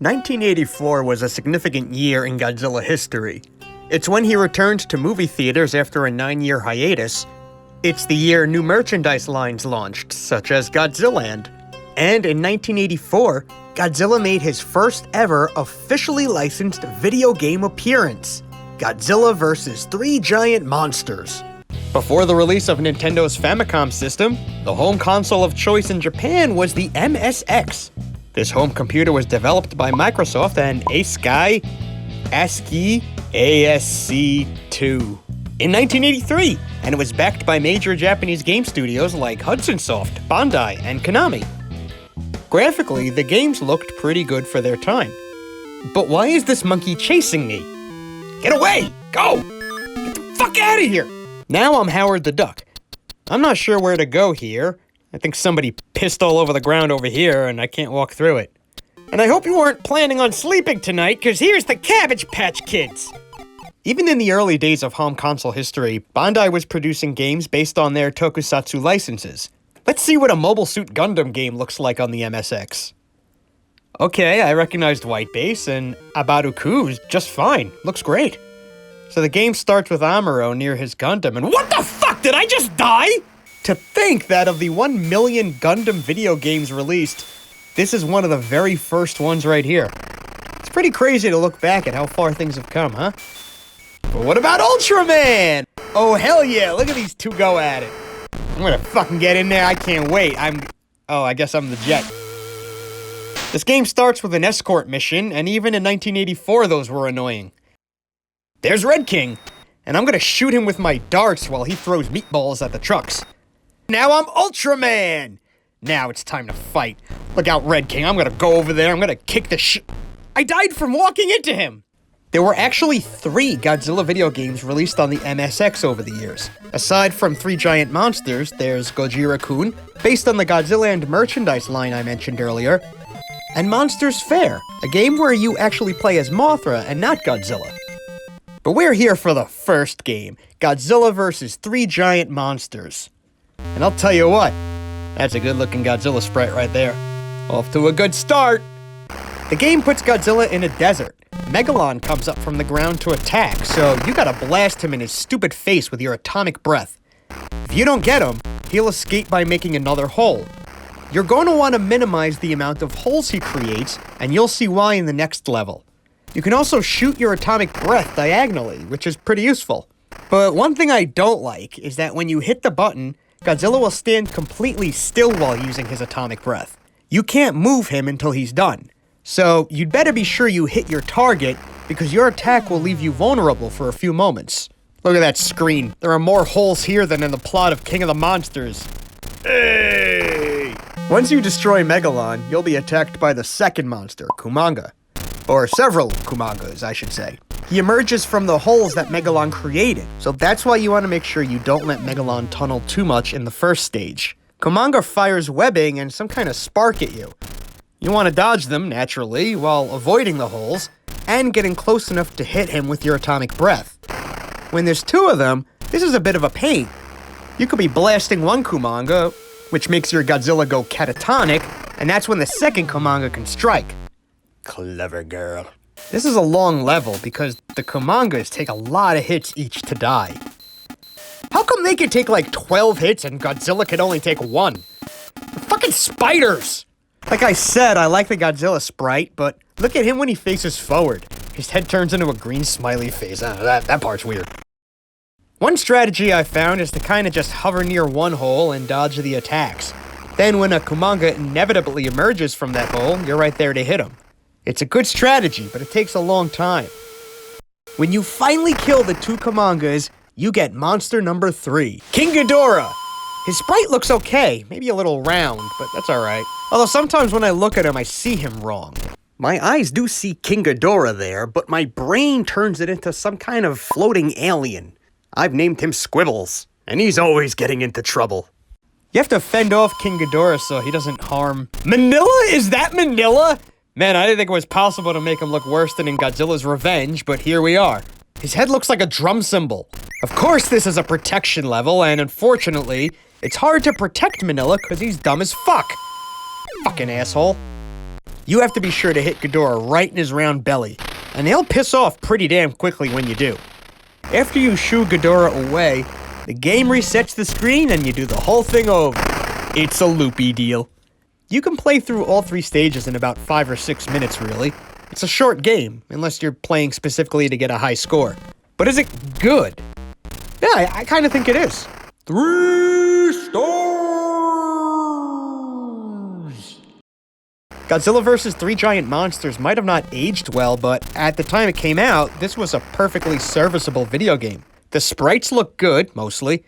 1984 was a significant year in Godzilla history. It's when he returned to movie theaters after a 9-year hiatus. It's the year new merchandise lines launched, such as Godzillaland. And in 1984, Godzilla made his first ever officially licensed video game appearance, Godzilla vs. 3 Giant Monsters. Before the release of Nintendo's Famicom system, the home console of choice in Japan was the MSX. This home computer was developed by Microsoft and ASCII ASC2 in 1983, and it was backed by major Japanese game studios like Hudson Soft, Bandai, and Konami. Graphically, the games looked pretty good for their time. But why is this monkey chasing me? Get away! Go! Get the fuck out of here! Now I'm Howard the Duck. I'm not sure where to go here. I think somebody pissed all over the ground over here and I can't walk through it. And I hope you weren't planning on sleeping tonight, cause here's the Cabbage Patch Kids! Even in the early days of home console history, Bandai was producing games based on their tokusatsu licenses. Let's see what a Mobile Suit Gundam game looks like on the MSX. Okay, I recognized White Base, and Abaruku's just fine. Looks great. So the game starts with Amuro near his Gundam, and what the fuck, did I just die? To think that of the 1 million Gundam video games released, this is one of the very first ones right here. It's pretty crazy to look back at how far things have come, huh? But what about Ultraman? Oh, hell yeah, look at these two go at it. I'm gonna fucking get in there, I can't wait. I guess I'm the Jet. This game starts with an escort mission, and even in 1984 those were annoying. There's Red King, and I'm gonna shoot him with my darts while he throws meatballs at the trucks. Now I'm Ultraman! Now it's time to fight. Look out, Red King, I'm gonna go over there, I'm gonna kick the shit. I died from walking into him! There were actually 3 Godzilla video games released on the MSX over the years. Aside from 3 Giant Monsters, there's Gojira-kun, based on the Godzillaland merchandise line I mentioned earlier, and Monsters Fair, a game where you actually play as Mothra and not Godzilla. But we're here for the first game, Godzilla vs. 3 Giant Monsters. And I'll tell you what, that's a good-looking Godzilla sprite right there. Off to a good start! The game puts Godzilla in a desert. Megalon comes up from the ground to attack, so you gotta blast him in his stupid face with your atomic breath. If you don't get him, he'll escape by making another hole. You're going to want to minimize the amount of holes he creates, and you'll see why in the next level. You can also shoot your atomic breath diagonally, which is pretty useful. But one thing I don't like is that when you hit the button, Godzilla will stand completely still while using his atomic breath. You can't move him until he's done. So you'd better be sure you hit your target, because your attack will leave you vulnerable for a few moments. Look at that screen. There are more holes here than in the plot of King of the Monsters. Hey! Once you destroy Megalon, you'll be attacked by the second monster, Kumanga. Or several Kumangas, I should say. He emerges from the holes that Megalon created, so that's why you want to make sure you don't let Megalon tunnel too much in the first stage. Kumanga fires webbing and some kind of spark at you. You want to dodge them, naturally, while avoiding the holes, and getting close enough to hit him with your atomic breath. When there's 2 of them, this is a bit of a pain. You could be blasting one Kumanga, which makes your Godzilla go catatonic, and that's when the second Kumanga can strike. Clever girl. This is a long level because the Kumangas take a lot of hits each to die. How come they can take like 12 hits and Godzilla can only take 1? They're fucking spiders! Like I said, I like the Godzilla sprite, but look at him when he faces forward. His head turns into a green smiley face. That part's weird. One strategy I found is to kinda just hover near one hole and dodge the attacks. Then when a Kumanga inevitably emerges from that hole, you're right there to hit him. It's a good strategy, but it takes a long time. When you finally kill the 2 Kumangas, you get monster number 3, King Ghidorah. His sprite looks okay, maybe a little round, but that's alright. Although sometimes when I look at him, I see him wrong. My eyes do see King Ghidorah there, but my brain turns it into some kind of floating alien. I've named him Squibbles, and he's always getting into trouble. You have to fend off King Ghidorah so he doesn't harm... Manila? Is that Manila? Man, I didn't think it was possible to make him look worse than in Godzilla's Revenge, but here we are. His head looks like a drum cymbal. Of course this is a protection level, and unfortunately, it's hard to protect Manila because he's dumb as fuck. Fucking asshole. You have to be sure to hit Ghidorah right in his round belly, and he'll piss off pretty damn quickly when you do. After you shoo Ghidorah away, the game resets the screen and you do the whole thing over. It's a loopy deal. You can play through all 3 stages in about 5 or 6 minutes, really. It's a short game, unless you're playing specifically to get a high score. But is it good? Yeah, I kind of think it is. 3 stars! Godzilla vs. 3 Giant Monsters might have not aged well, but at the time it came out, this was a perfectly serviceable video game. The sprites look good, mostly.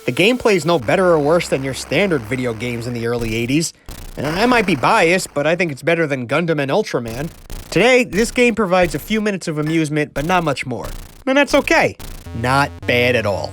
The gameplay's no better or worse than your standard video games in the early 80s. And I might be biased, but I think it's better than Gundam and Ultraman. Today, this game provides a few minutes of amusement, but not much more. And that's okay. Not bad at all.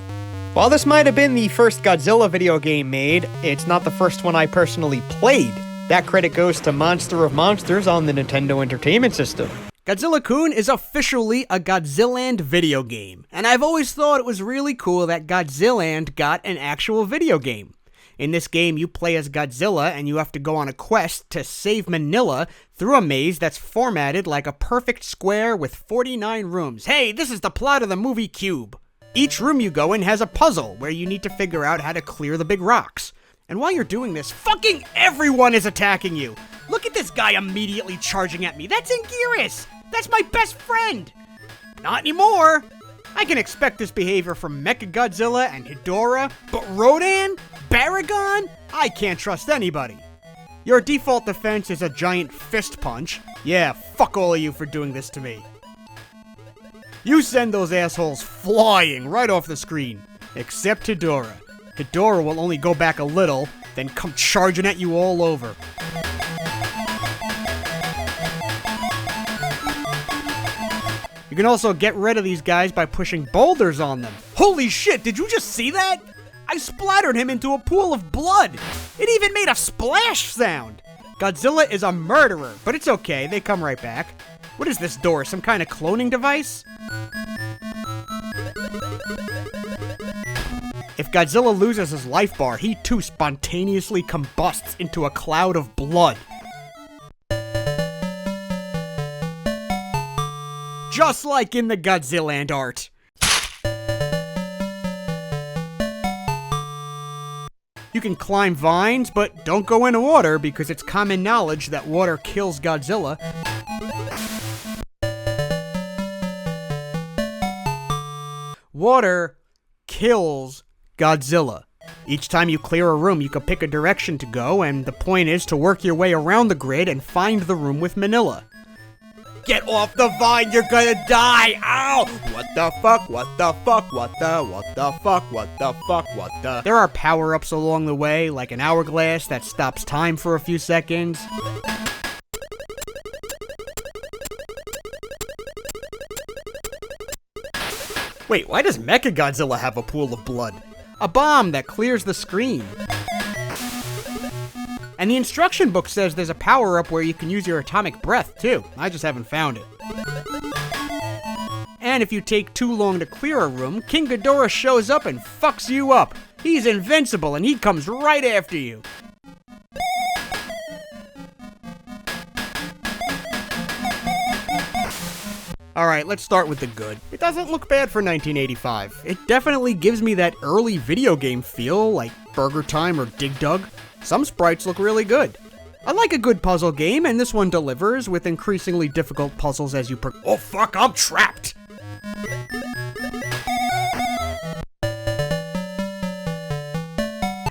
While this might have been the first Godzilla video game made, it's not the first one I personally played. That credit goes to Monster of Monsters on the Nintendo Entertainment System. Godzilla-kun is officially a Godzillaland video game, and I've always thought it was really cool that Godzillaland got an actual video game. In this game, you play as Godzilla and you have to go on a quest to save Manila through a maze that's formatted like a perfect square with 49 rooms. Hey, this is the plot of the movie Cube. Each room you go in has a puzzle where you need to figure out how to clear the big rocks. And while you're doing this, fucking everyone is attacking you. Look at this guy immediately charging at me. That's Anguirus. That's my best friend. Not anymore. I can expect this behavior from Mechagodzilla and Ghidorah, but Rodan? Baragon? I can't trust anybody. Your default defense is a giant fist punch. Yeah, fuck all of you for doing this to me. You send those assholes flying right off the screen. Except Ghidorah. Ghidorah will only go back a little, then come charging at you all over. You can also get rid of these guys by pushing boulders on them. Holy shit, did you just see that? I splattered him into a pool of blood. It even made a splash sound. Godzilla is a murderer, but it's okay, they come right back. What is this door, some kind of cloning device? If Godzilla loses his life bar, he too spontaneously combusts into a cloud of blood. Just like in the Godzillaland art. You can climb vines, but don't go in water because it's common knowledge that water kills Godzilla. Water kills Godzilla. Each time you clear a room, you can pick a direction to go, and the point is to work your way around the grid and find the room with Manila. Get off the vine, you're gonna die! Ow! What the fuck? What the fuck? What the fuck? What the fuck? What the... There are power-ups along the way, like an hourglass that stops time for a few seconds. Wait, why does Mechagodzilla have a pool of blood? A bomb that clears the screen. And the instruction book says there's a power-up where you can use your atomic breath, too. I just haven't found it. And if you take too long to clear a room, King Ghidorah shows up and fucks you up. He's invincible and he comes right after you. Alright, let's start with the good. It doesn't look bad for 1985. It definitely gives me that early video game feel, like Burger Time or Dig Dug. Some sprites look really good. I like a good puzzle game, and this one delivers, with increasingly difficult puzzles as you Oh fuck, I'm trapped!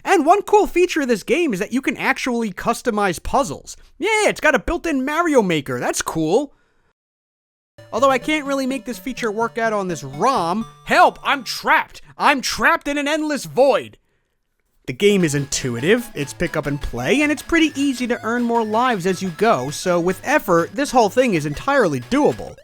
And one cool feature of this game is that you can actually customize puzzles. Yeah, it's got a built-in Mario Maker, that's cool! Although I can't really make this feature work out on this ROM. Help! I'm trapped! I'm trapped in an endless void! The game is intuitive, it's pick up and play, and it's pretty easy to earn more lives as you go, so with effort, this whole thing is entirely doable.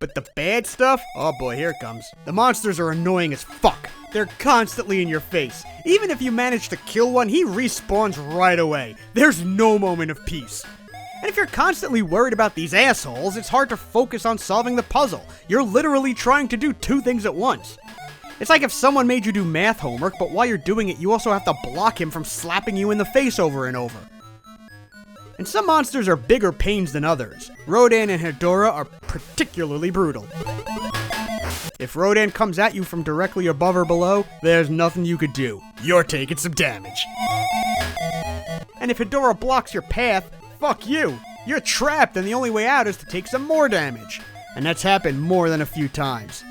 But the bad stuff? Oh boy, here it comes. The monsters are annoying as fuck. They're constantly in your face. Even if you manage to kill one, he respawns right away. There's no moment of peace. And if you're constantly worried about these assholes, it's hard to focus on solving the puzzle. You're literally trying to do two things at once. It's like if someone made you do math homework, but while you're doing it, you also have to block him from slapping you in the face over and over. And some monsters are bigger pains than others. Rodan and Hedorah are particularly brutal. If Rodan comes at you from directly above or below, there's nothing you could do. You're taking some damage. And if Hedorah blocks your path, fuck you. You're trapped and the only way out is to take some more damage. And that's happened more than a few times.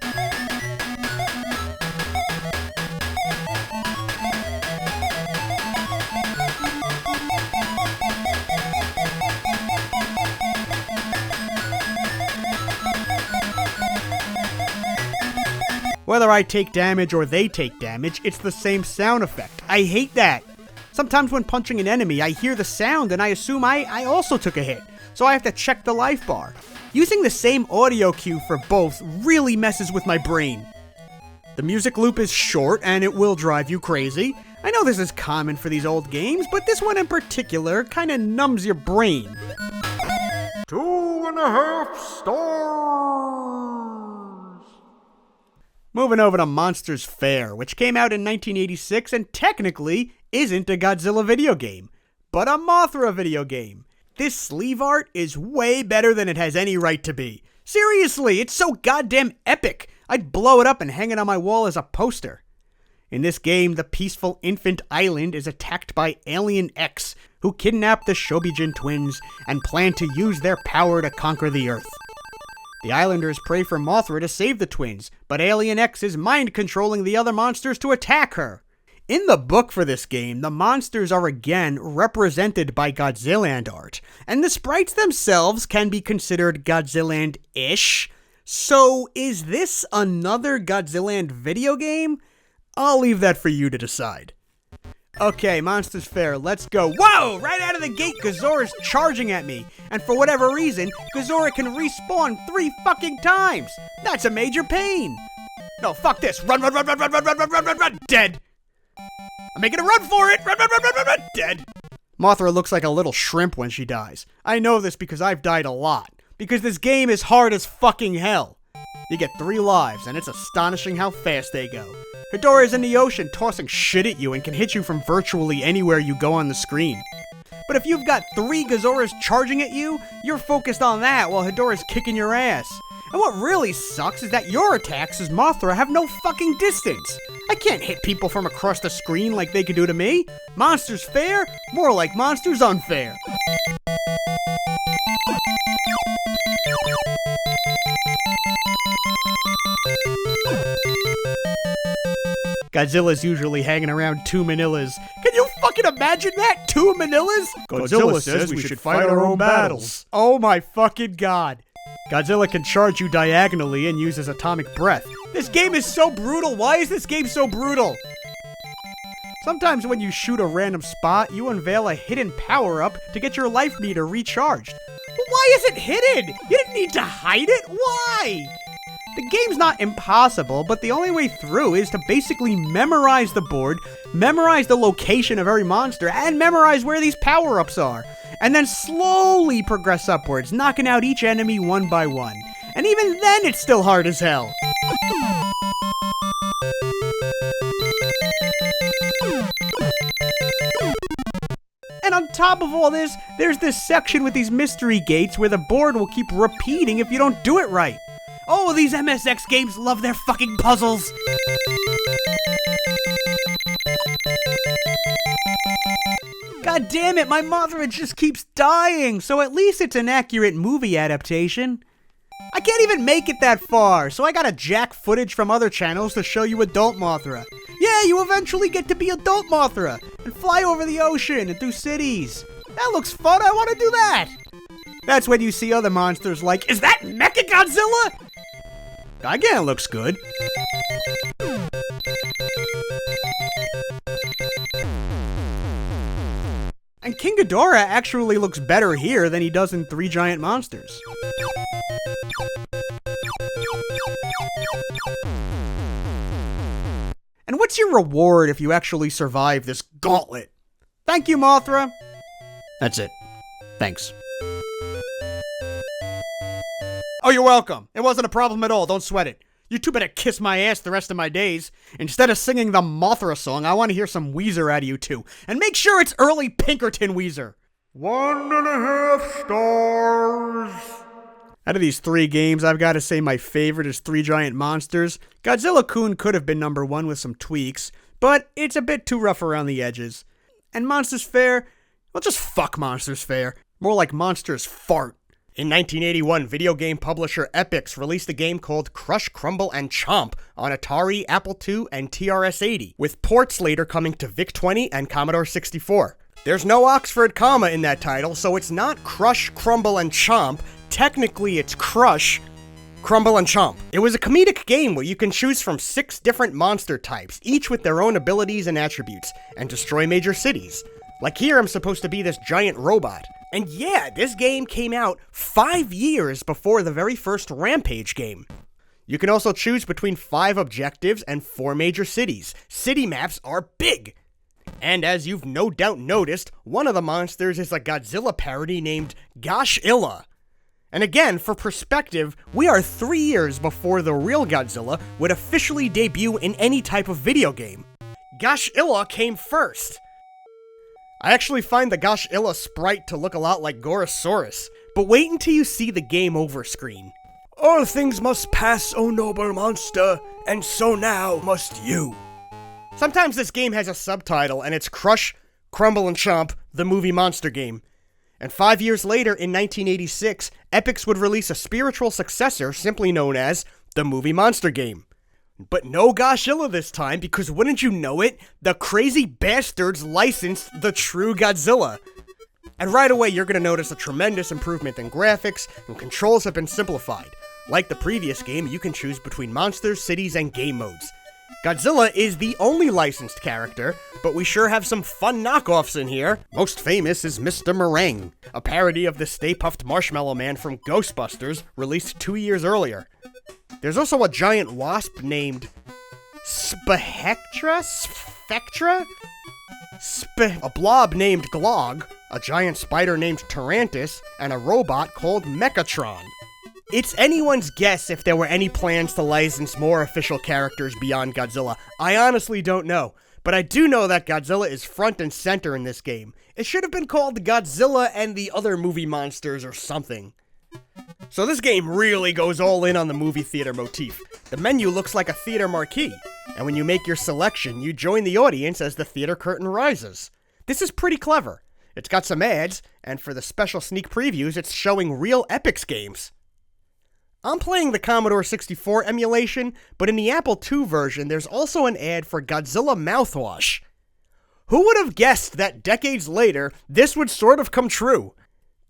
Whether I take damage or they take damage, it's the same sound effect. I hate that. Sometimes when punching an enemy, I hear the sound and I assume I also took a hit, so I have to check the life bar. Using the same audio cue for both really messes with my brain. The music loop is short and it will drive you crazy. I know this is common for these old games, but this one in particular kinda numbs your brain. 2.5 stars! Moving over to Monsters Fair, which came out in 1986 and technically isn't a Godzilla video game, but a Mothra video game. This sleeve art is way better than it has any right to be. Seriously, it's so goddamn epic. I'd blow it up and hang it on my wall as a poster. In this game, the peaceful infant island is attacked by Alien X, who kidnap the Shobijin twins and plan to use their power to conquer the Earth. The islanders pray for Mothra to save the twins, but Alien X is mind-controlling the other monsters to attack her. In the book for this game, the monsters are again represented by Godzilla art, and the sprites themselves can be considered Godzilla-ish. So is this another Godzilla video game? I'll leave that for you to decide. Okay, Monsters Fair, let's go. Whoa! Right out of the gate, Godzorra's charging at me. And for whatever reason, Godzorra can respawn 3 fucking times. That's a major pain. No, fuck this. Run, run, run, run, run, run, run, run, run, run, run. Dead. I'm making a run for it. Run, run, run, run, run, run. Dead. Mothra looks like a little shrimp when she dies. I know this because I've died a lot. Because this game is hard as fucking hell. You get 3 lives, and it's astonishing how fast they go. Hedorah is in the ocean tossing shit at you and can hit you from virtually anywhere you go on the screen. But if you've got 3 Godzorras charging at you, you're focused on that while Hedorah's kicking your ass. And what really sucks is that your attacks as Mothra have no fucking distance. I can't hit people from across the screen like they could do to me. Monsters Fair? More like Monsters Unfair. Godzilla's usually hanging around 2 Manillas. Can you fucking imagine that? 2 Manillas? Godzilla says we should fight our own battles. Oh my fucking god. Godzilla can charge you diagonally and uses atomic breath. This game is so brutal. Why is this game so brutal? Sometimes when you shoot a random spot, you unveil a hidden power-up to get your life meter recharged. But why is it hidden? You didn't need to hide it. Why? The game's not impossible, but the only way through is to basically memorize the board, memorize the location of every monster, and memorize where these power-ups are. And then slowly progress upwards, knocking out each enemy one by one. And even then, it's still hard as hell. And on top of all this, there's this section with these mystery gates where the board will keep repeating if you don't do it right. Oh, these MSX games love their fucking puzzles! God damn it, my Mothra just keeps dying, so at least it's an accurate movie adaptation. I can't even make it that far, so I gotta jack footage from other channels to show you adult Mothra. Yeah, you eventually get to be adult Mothra, and fly over the ocean and through cities. That looks fun, I wanna do that! That's when you see other monsters like, is that Mechagodzilla? Again, it looks good. And King Ghidorah actually looks better here than he does in 3 Giant Monsters. And what's your reward if you actually survive this gauntlet? Thank you, Mothra. That's it. Thanks. Oh, you're welcome. It wasn't a problem at all. Don't sweat it. You two better kiss my ass the rest of my days. Instead of singing the Mothra song, I want to hear some Weezer out of you two. And make sure it's early Pinkerton Weezer. 1.5 stars. Out of these 3 games, I've got to say my favorite is 3 Giant Monsters. Godzilla-kun could have been number 1 with some tweaks, but it's a bit too rough around the edges. And Monsters Fair, well, just fuck Monsters Fair. More like Monsters Fart. In 1981, video game publisher Epyx released a game called Crush, Crumble, and Chomp on Atari, Apple II, and TRS-80, with ports later coming to VIC-20 and Commodore 64. There's no Oxford comma in that title, so it's not Crush, Crumble, and Chomp. Technically, it's Crush, Crumble, and Chomp. It was a comedic game where you can choose from 6 different monster types, each with their own abilities and attributes, and destroy major cities. Like here, I'm supposed to be this giant robot. And yeah, this game came out 5 years before the very first Rampage game. You can also choose between 5 objectives and 4 major cities. City maps are big! And as you've no doubt noticed, one of the monsters is a Godzilla parody named Godzilla. And again, for perspective, we are 3 years before the real Godzilla would officially debut in any type of video game. Godzilla came first! I actually find the Godzilla sprite to look a lot like Gorosaurus, but wait until you see the game over screen. All things must pass, O noble monster, and so now must you. Sometimes this game has a subtitle, and it's Crush, Crumble, and Chomp, the movie monster game. And 5 years later, in 1986, Epyx would release a spiritual successor simply known as the movie monster game. But no Godzilla this time, because wouldn't you know it, the crazy bastards licensed the true Godzilla. And right away you're going to notice a tremendous improvement in graphics, and controls have been simplified. Like the previous game, you can choose between monsters, cities, and game modes. Godzilla is the only licensed character, but we sure have some fun knockoffs in here. Most famous is Mr. Meringue, a parody of the Stay Puft Marshmallow Man from Ghostbusters, released 2 years earlier. There's also a giant wasp named Spectra? A blob named Glog, a giant spider named Tarantus, and a robot called Mechatron. It's anyone's guess if there were any plans to license more official characters beyond Godzilla. I honestly don't know, but I do know that Godzilla is front and center in this game. It should have been called Godzilla and the Other Movie Monsters or something. So this game really goes all in on the movie theater motif. The menu looks like a theater marquee, and when you make your selection, you join the audience as the theater curtain rises. This is pretty clever. It's got some ads, and for the special sneak previews, it's showing real Epyx games. I'm playing the Commodore 64 emulation, but in the Apple II version, there's also an ad for Godzilla mouthwash. Who would have guessed that decades later, this would sort of come true?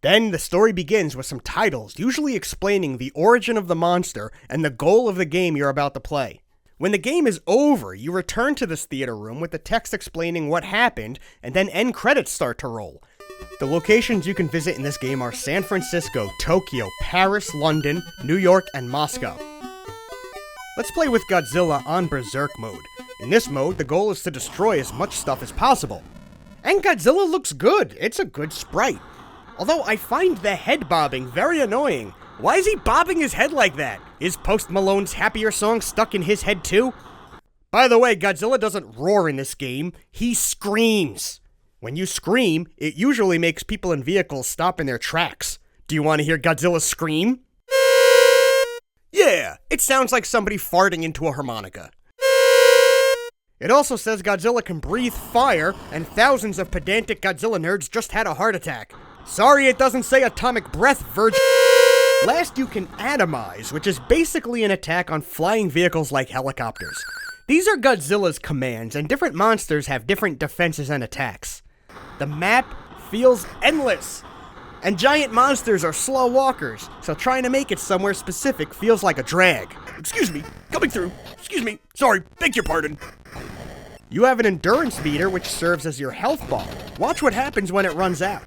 Then the story begins with some titles, usually explaining the origin of the monster and the goal of the game you're about to play. When the game is over, you return to this theater room with the text explaining what happened, and then end credits start to roll. The locations you can visit in this game are San Francisco, Tokyo, Paris, London, New York, and Moscow. Let's play with Godzilla on Berserk mode. In this mode, the goal is to destroy as much stuff as possible. And Godzilla looks good, it's a good sprite. Although I find the head bobbing very annoying. Why is he bobbing his head like that? Is Post Malone's Happier song stuck in his head too? By the way, Godzilla doesn't roar in this game, he screams. When you scream, it usually makes people in vehicles stop in their tracks. Do you want to hear Godzilla scream? Yeah, it sounds like somebody farting into a harmonica. It also says Godzilla can breathe fire, and thousands of pedantic Godzilla nerds just had a heart attack. Sorry it doesn't say atomic breath, virgin. Last you can atomize, which is basically an attack on flying vehicles like helicopters. These are Godzilla's commands, and different monsters have different defenses and attacks. The map feels endless, and giant monsters are slow walkers, so trying to make it somewhere specific feels like a drag. Excuse me, coming through. Excuse me, sorry, beg your pardon. You have an endurance meter which serves as your health bar. Watch what happens when it runs out.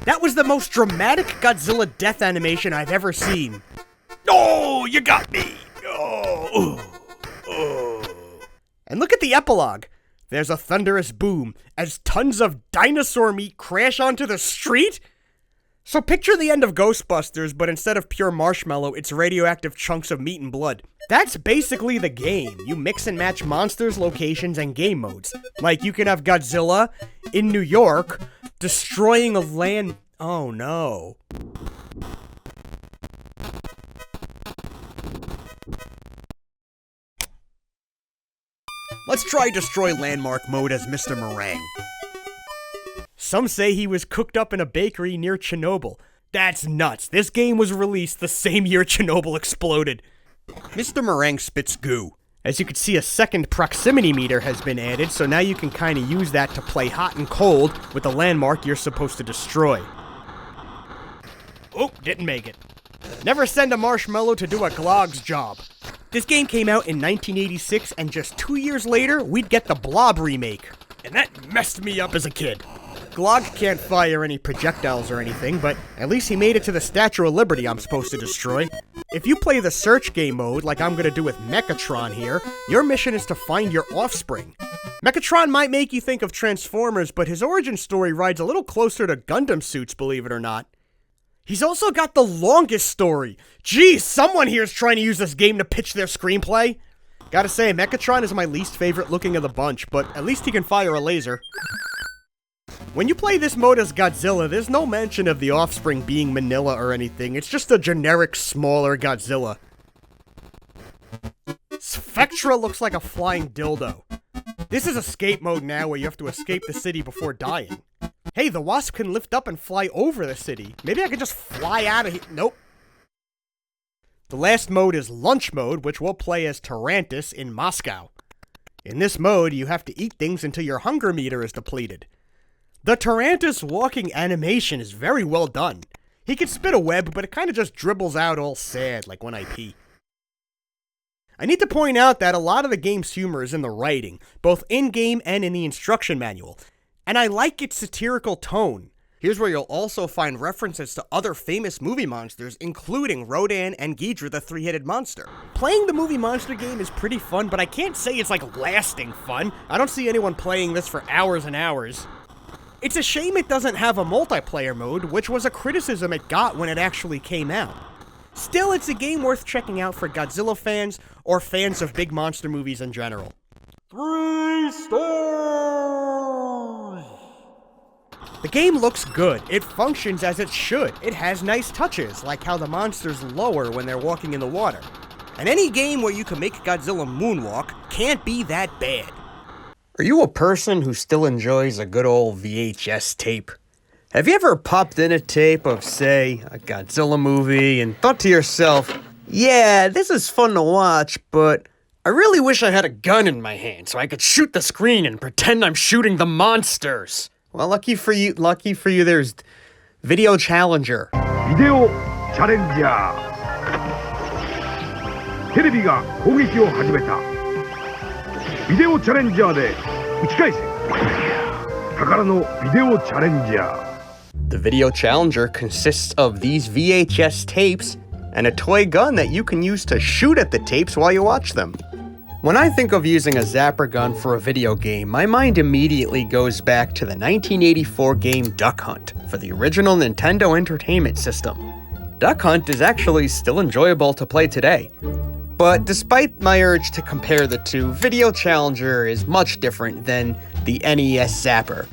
That was the most dramatic Godzilla death animation I've ever seen. Oh, you got me! Oh. And look at the epilogue. There's a thunderous boom as tons of dinosaur meat crash onto the street. So picture the end of Ghostbusters, but instead of pure marshmallow, it's radioactive chunks of meat and blood. That's basically the game. You mix and match monsters, locations, and game modes. Like, you can have Godzilla in New York destroying a land... Oh no. Let's try Destroy Landmark mode as Mr. Meringue. Some say he was cooked up in a bakery near Chernobyl. That's nuts. This game was released the same year Chernobyl exploded. Mr. Meringue spits goo. As you can see, a second proximity meter has been added, so now you can kind of use that to play hot and cold with the landmark you're supposed to destroy. Oh, didn't make it. Never send a marshmallow to do a Glog's job. This game came out in 1986, and just 2 years later, we'd get the Blob remake. And that messed me up as a kid. Glog can't fire any projectiles or anything, but at least he made it to the Statue of Liberty I'm supposed to destroy. If you play the search game mode, like I'm gonna do with Mechatron here, your mission is to find your offspring. Mechatron might make you think of Transformers, but his origin story rides a little closer to Gundam suits, believe it or not. He's also got the longest story. Geez, someone here is trying to use this game to pitch their screenplay. Gotta say, Mechatron is my least favorite looking of the bunch, but at least he can fire a laser. When you play this mode as Godzilla, there's no mention of the offspring being Manila or anything. It's just a generic, smaller Godzilla. Spectra looks like a flying dildo. This is escape mode now, where you have to escape the city before dying. Hey, the Wasp can lift up and fly over the city. Maybe I could just fly out of here. Nope. The last mode is Lunch Mode, which we'll play as Tarantus in Moscow. In this mode, you have to eat things until your hunger meter is depleted. The Tarantus walking animation is very well done. He can spit a web, but it kind of just dribbles out all sad, like when I pee. I need to point out that a lot of the game's humor is in the writing, both in-game and in the instruction manual. And I like its satirical tone. Here's where you'll also find references to other famous movie monsters, including Rodan and Ghidra the three-headed monster. Playing the movie monster game is pretty fun, but I can't say it's like lasting fun. I don't see anyone playing this for hours and hours. It's a shame it doesn't have a multiplayer mode, which was a criticism it got when it actually came out. Still, it's a game worth checking out for Godzilla fans or fans of big monster movies in general. 3 stars! The game looks good. It functions as it should. It has nice touches, like how the monsters lower when they're walking in the water. And any game where you can make Godzilla moonwalk can't be that bad. Are you a person who still enjoys a good old VHS tape? Have you ever popped in a tape of, say, a Godzilla movie and thought to yourself, yeah, this is fun to watch, but I really wish I had a gun in my hand so I could shoot the screen and pretend I'm shooting the monsters? Well, lucky for you, there's Video Challenger. ビデオチャレンジャー。テレビが攻撃を始めた。ビデオチャレンジャーで打ち返せ。宝のビデオチャレンジャー。The Video Challenger consists of these VHS tapes and a toy gun that you can use to shoot at the tapes while you watch them. When I think of using a zapper gun for a video game, my mind immediately goes back to the 1984 game Duck Hunt for the original Nintendo Entertainment System. Duck Hunt is actually still enjoyable to play today. But despite my urge to compare the two, Video Challenger is much different than the NES Zapper.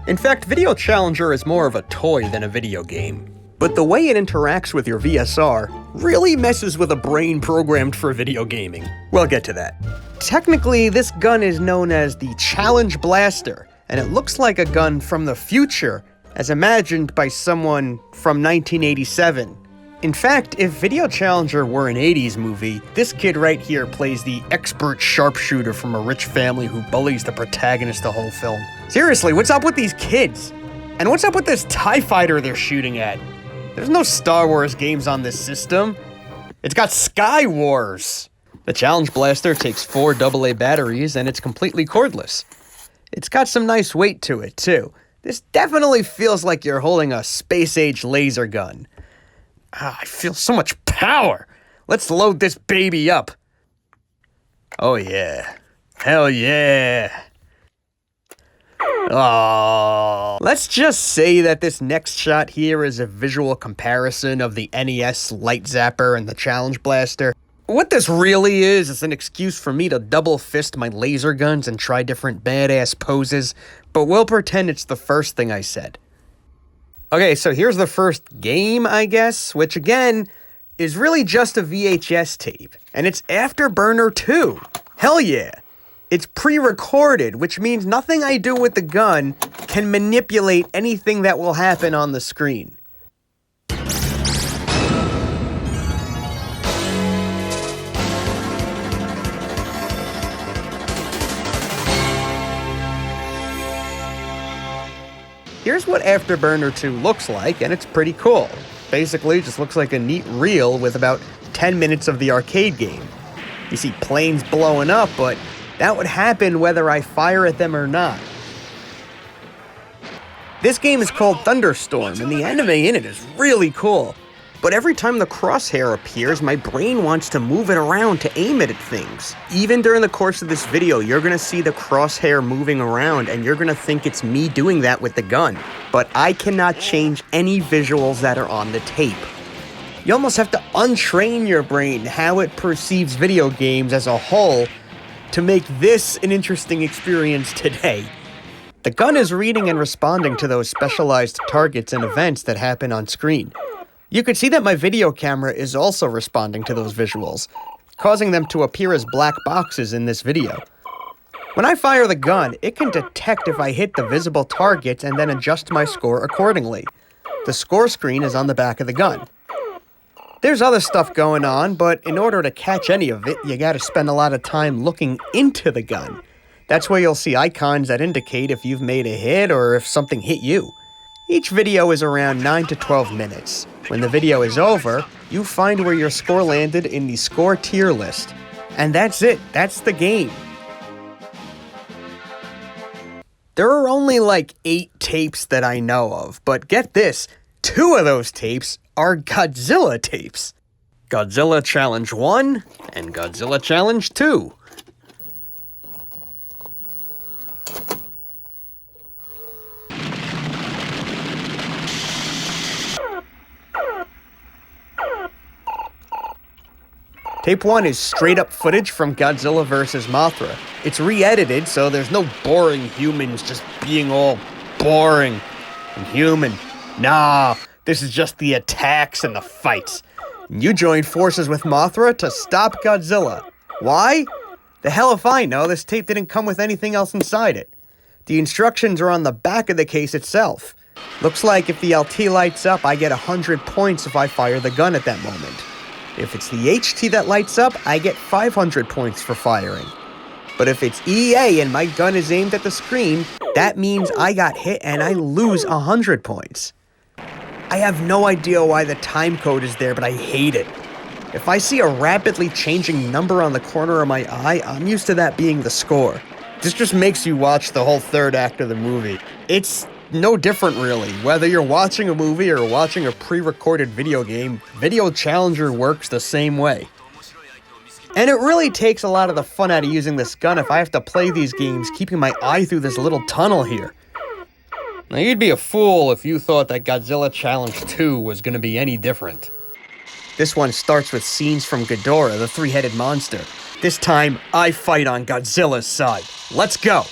In fact, Video Challenger is more of a toy than a video game. But the way it interacts with your VSR really messes with a brain programmed for video gaming. We'll get to that. Technically, this gun is known as the Challenge Blaster, and it looks like a gun from the future, as imagined by someone from 1987. In fact, if Video Challenger were an 80s movie, this kid right here plays the expert sharpshooter from a rich family who bullies the protagonist the whole film. Seriously, what's up with these kids? And what's up with this TIE fighter they're shooting at? There's no Star Wars games on this system. It's got Sky Wars. The Challenge Blaster takes 4 AA batteries and it's completely cordless. It's got some nice weight to it, too. This definitely feels like you're holding a space-age laser gun. I feel so much power. Let's load this baby up. Oh yeah. Hell yeah. Oh. Let's just say that this next shot here is a visual comparison of the NES Light Zapper and the Challenge Blaster. What this really is an excuse for me to double fist my laser guns and try different badass poses, but we'll pretend it's the first thing I said. Okay, so here's the first game, I guess, which again is really just a VHS tape, and it's Afterburner 2. Hell yeah! It's pre-recorded, which means nothing I do with the gun can manipulate anything that will happen on the screen. Here's what Afterburner 2 looks like, and it's pretty cool. Basically, it just looks like a neat reel with about 10 minutes of the arcade game. You see planes blowing up, but that would happen whether I fire at them or not. This game is called Thunderstorm, and the anime in it is really cool. But every time the crosshair appears, my brain wants to move it around to aim it at things. Even during the course of this video, you're gonna see the crosshair moving around, and you're gonna think it's me doing that with the gun. But I cannot change any visuals that are on the tape. You almost have to untrain your brain how it perceives video games as a whole to make this an interesting experience today. The gun is reading and responding to those specialized targets and events that happen on screen. You can see that my video camera is also responding to those visuals, causing them to appear as black boxes in this video. When I fire the gun, it can detect if I hit the visible targets and then adjust my score accordingly. The score screen is on the back of the gun. There's other stuff going on, but in order to catch any of it, you gotta spend a lot of time looking into the gun. That's where you'll see icons that indicate if you've made a hit or if something hit you. Each video is around 9 to 12 minutes. When the video is over, you find where your score landed in the score tier list. And that's it, that's the game. There are only like 8 tapes that I know of, but get this, 2 of those tapes are Godzilla tapes. Godzilla Challenge 1 and Godzilla Challenge 2. Tape 1 is straight-up footage from Godzilla vs. Mothra. It's re-edited, so there's no boring humans just being all boring and human. Nah, this is just the attacks and the fights. You join forces with Mothra to stop Godzilla. Why? The hell if I know, this tape didn't come with anything else inside it. The instructions are on the back of the case itself. Looks like if the LT lights up, I get 100 points if I fire the gun at that moment. If it's the HT that lights up, I get 500 points for firing. But if it's EA and my gun is aimed at the screen, that means I got hit and I lose 100 points. I have no idea why the time code is there, but I hate it. If I see a rapidly changing number on the corner of my eye, I'm used to that being the score. This just makes you watch the whole third act of the movie. It's no different really. Whether you're watching a movie or watching a pre-recorded video game, Video Challenger works the same way. And it really takes a lot of the fun out of using this gun if I have to play these games keeping my eye through this little tunnel here. Now you'd be a fool if you thought that Godzilla Challenge 2 was going to be any different. This one starts with scenes from Ghidorah, the three-headed monster. This time, I fight on Godzilla's side. Let's go!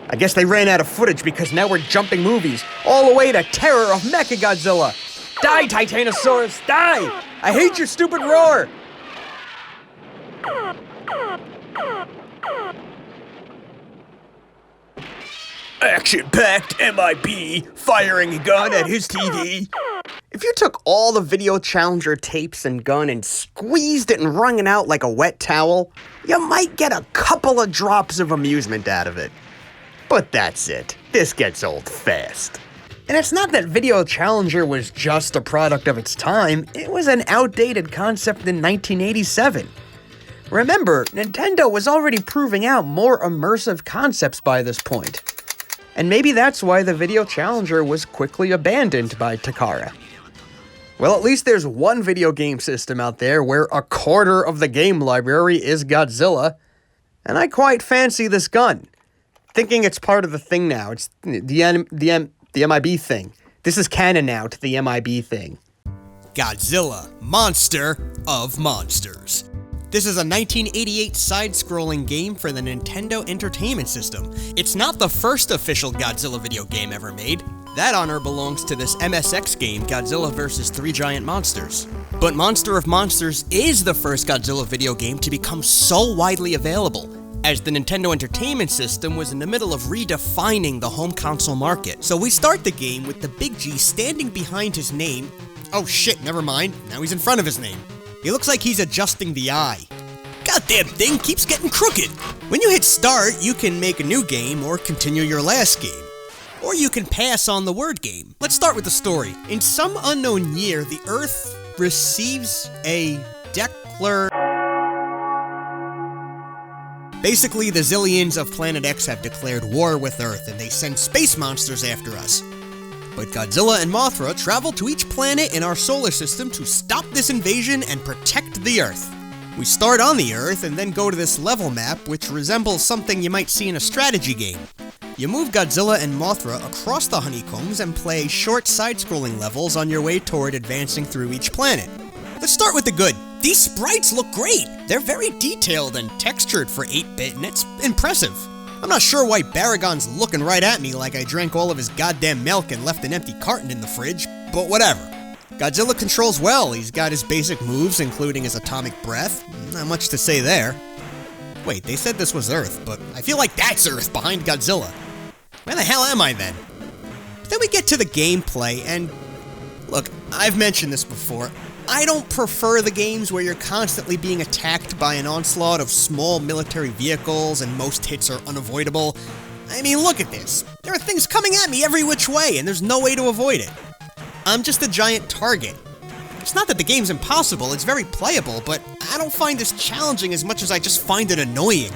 I guess they ran out of footage because now we're jumping movies all the way to Terror of Mechagodzilla. Die, Titanosaurus, die! I hate your stupid roar! Action-packed MIB firing a gun at his TV. If you took all the Video Challenger tapes and gun and squeezed it and wrung it out like a wet towel, you might get a couple of drops of amusement out of it. But that's it. This gets old fast. And it's not that Video Challenger was just a product of its time, it was an outdated concept in 1987. Remember, Nintendo was already proving out more immersive concepts by this point. And maybe that's why the Video Challenger was quickly abandoned by Takara. Well, at least there's one video game system out there where a quarter of the game library is Godzilla, and I quite fancy this gun. Thinking it's part of the thing now, it's the MIB thing. This is canon now to the MIB thing. Godzilla, Monster of Monsters. This is a 1988 side-scrolling game for the Nintendo Entertainment System. It's not the first official Godzilla video game ever made. That honor belongs to this MSX game, Godzilla vs. 3 Giant Monsters. But Monster of Monsters is the first Godzilla video game to become so widely available, as the Nintendo Entertainment System was in the middle of redefining the home console market. So we start the game with the Big G standing behind his name. Oh shit, never mind, now he's in front of his name. He looks like he's adjusting the eye. Goddamn thing keeps getting crooked. When you hit start, you can make a new game or continue your last game. Or you can pass on the word game. Let's start with the story. In some unknown year, the Earth receives a Basically, the Zillions of Planet X have declared war with Earth, and they send space monsters after us. But Godzilla and Mothra travel to each planet in our solar system to stop this invasion and protect the Earth. We start on the Earth and then go to this level map, which resembles something you might see in a strategy game. You move Godzilla and Mothra across the honeycombs and play short side-scrolling levels on your way toward advancing through each planet. Let's start with the good. These sprites look great. They're very detailed and textured for 8-bit, and it's impressive. I'm not sure why Baragon's looking right at me like I drank all of his goddamn milk and left an empty carton in the fridge, but whatever. Godzilla controls well. He's got his basic moves, including his atomic breath. Not much to say there. Wait, they said this was Earth, but I feel like that's Earth behind Godzilla. Where the hell am I then? Then we get to the gameplay, and look, I've mentioned this before. I don't prefer the games where you're constantly being attacked by an onslaught of small military vehicles and most hits are unavoidable. I mean, look at this. There are things coming at me every which way, and there's no way to avoid it. I'm just a giant target. It's not that the game's impossible, it's very playable, but I don't find this challenging as much as I just find it annoying.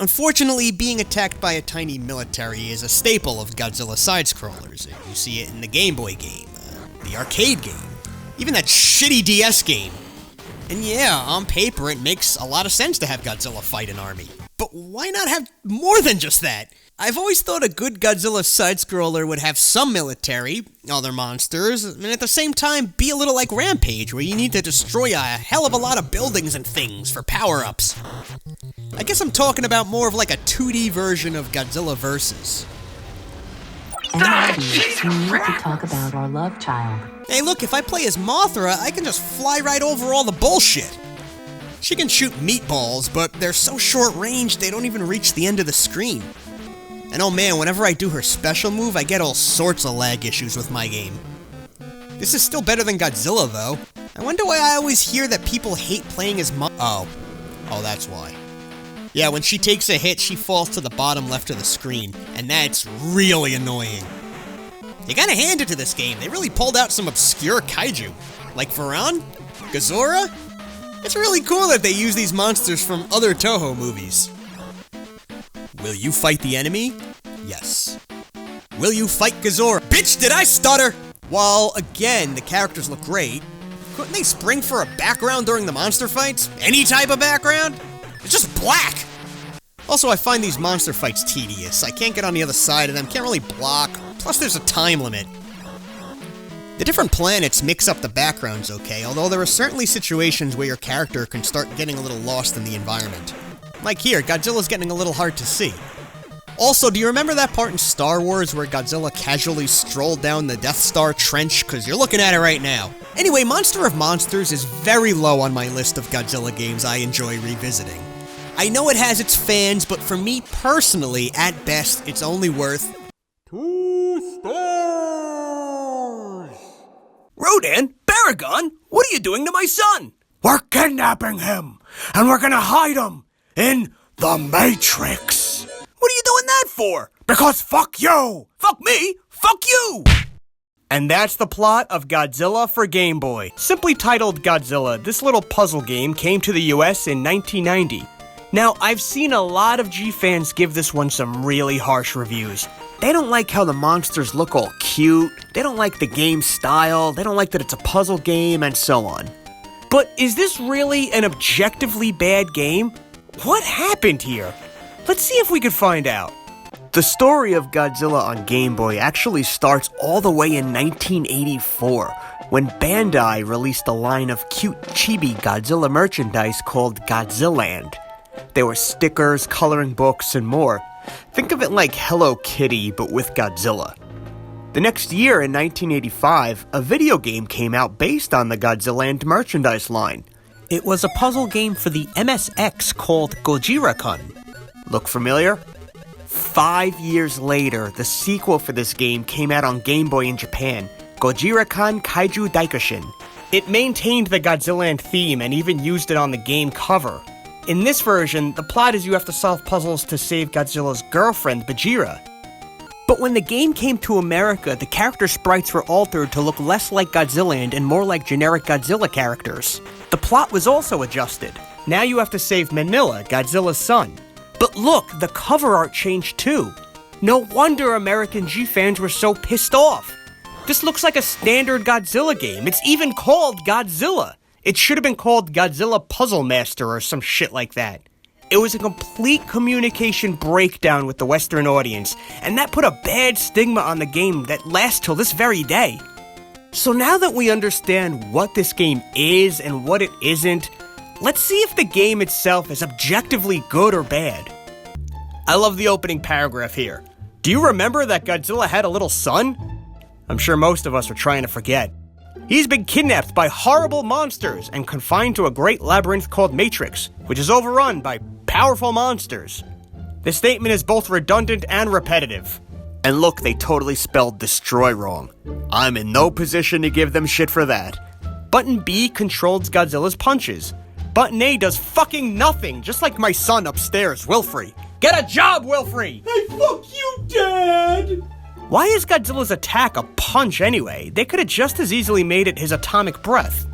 Unfortunately, being attacked by a tiny military is a staple of Godzilla side-scrollers. You see it in the Game Boy game, the arcade game, even that shitty DS game. And yeah, on paper it makes a lot of sense to have Godzilla fight an army. But why not have more than just that? I've always thought a good Godzilla side-scroller would have some military, other monsters, and at the same time be a little like Rampage, where you need to destroy a hell of a lot of buildings and things for power-ups. I guess I'm talking about more of like a 2D version of Godzilla Versus. And we need to talk about our love child. Hey look, if I play as Mothra, I can just fly right over all the bullshit. She can shoot meatballs, but they're so short range they don't even reach the end of the screen. And oh man, whenever I do her special move, I get all sorts of lag issues with my game. This is still better than Godzilla though. I wonder why I always hear that people hate playing as Oh, that's why. Yeah, when she takes a hit, she falls to the bottom left of the screen, and that's really annoying. You gotta hand it to this game, they really pulled out some obscure kaiju. Like Varan? Gazora? It's really cool that they use these monsters from other Toho movies. Will you fight the enemy? Yes. Will you fight Gazora? Bitch, did I stutter? While, again, the characters look great, couldn't they spring for a background during the monster fights? Any type of background? It's just black! Also, I find these monster fights tedious. I can't get on the other side of them, can't really block, plus there's a time limit. The different planets mix up the backgrounds okay, although there are certainly situations where your character can start getting a little lost in the environment. Like here, Godzilla's getting a little hard to see. Also, do you remember that part in Star Wars where Godzilla casually strolled down the Death Star trench? Because you're looking at it right now. Anyway, Monster of Monsters is very low on my list of Godzilla games I enjoy revisiting. I know it has its fans, but for me personally, at best, it's only worth 2 stars! Rodan, Baragon, what are you doing to my son? We're kidnapping him, and we're gonna hide him in the Matrix. What are you doing that for? Because fuck you! Fuck me? Fuck you! And that's the plot of Godzilla for Game Boy. Simply titled Godzilla, this little puzzle game came to the US in 1990. Now, I've seen a lot of G fans give this one some really harsh reviews. They don't like how the monsters look all cute, they don't like the game style, they don't like that it's a puzzle game, and so on. But is this really an objectively bad game? What happened here? Let's see if we can find out. The story of Godzilla on Game Boy actually starts all the way in 1984, when Bandai released a line of cute chibi Godzilla merchandise called Godziland. There were stickers, coloring books, and more. Think of it like Hello Kitty, but with Godzilla. The next year, in 1985, a video game came out based on the Godziland merchandise line. It was a puzzle game for the MSX called Gojira-kun. Look familiar? 5 years later, the sequel for this game came out on Game Boy in Japan, Gojira-kun Kaiju Daikoshin. It maintained the Godziland theme and even used it on the game cover. In this version, the plot is you have to solve puzzles to save Godzilla's girlfriend, Bajira. But when the game came to America, the character sprites were altered to look less like Godziland and more like generic Godzilla characters. The plot was also adjusted. Now you have to save Manila, Godzilla's son. But look, the cover art changed too. No wonder American G fans were so pissed off. This looks like a standard Godzilla game. It's even called Godzilla. It should have been called Godzilla Puzzle Master or some shit like that. It was a complete communication breakdown with the Western audience, and that put a bad stigma on the game that lasts till this very day. So now that we understand what this game is and what it isn't, let's see if the game itself is objectively good or bad. I love the opening paragraph here. Do you remember that Godzilla had a little son? I'm sure most of us are trying to forget. He's been kidnapped by horrible monsters and confined to a great labyrinth called Matrix, which is overrun by powerful monsters. This statement is both redundant and repetitive. And look, they totally spelled destroy wrong. I'm in no position to give them shit for that. Button B controls Godzilla's punches. Button A does fucking nothing, just like my son upstairs, Wilfrey. Get a job, Wilfrey! Hey, fuck you, Dad! Why is Godzilla's attack a punch anyway? They could have just as easily made it his atomic breath.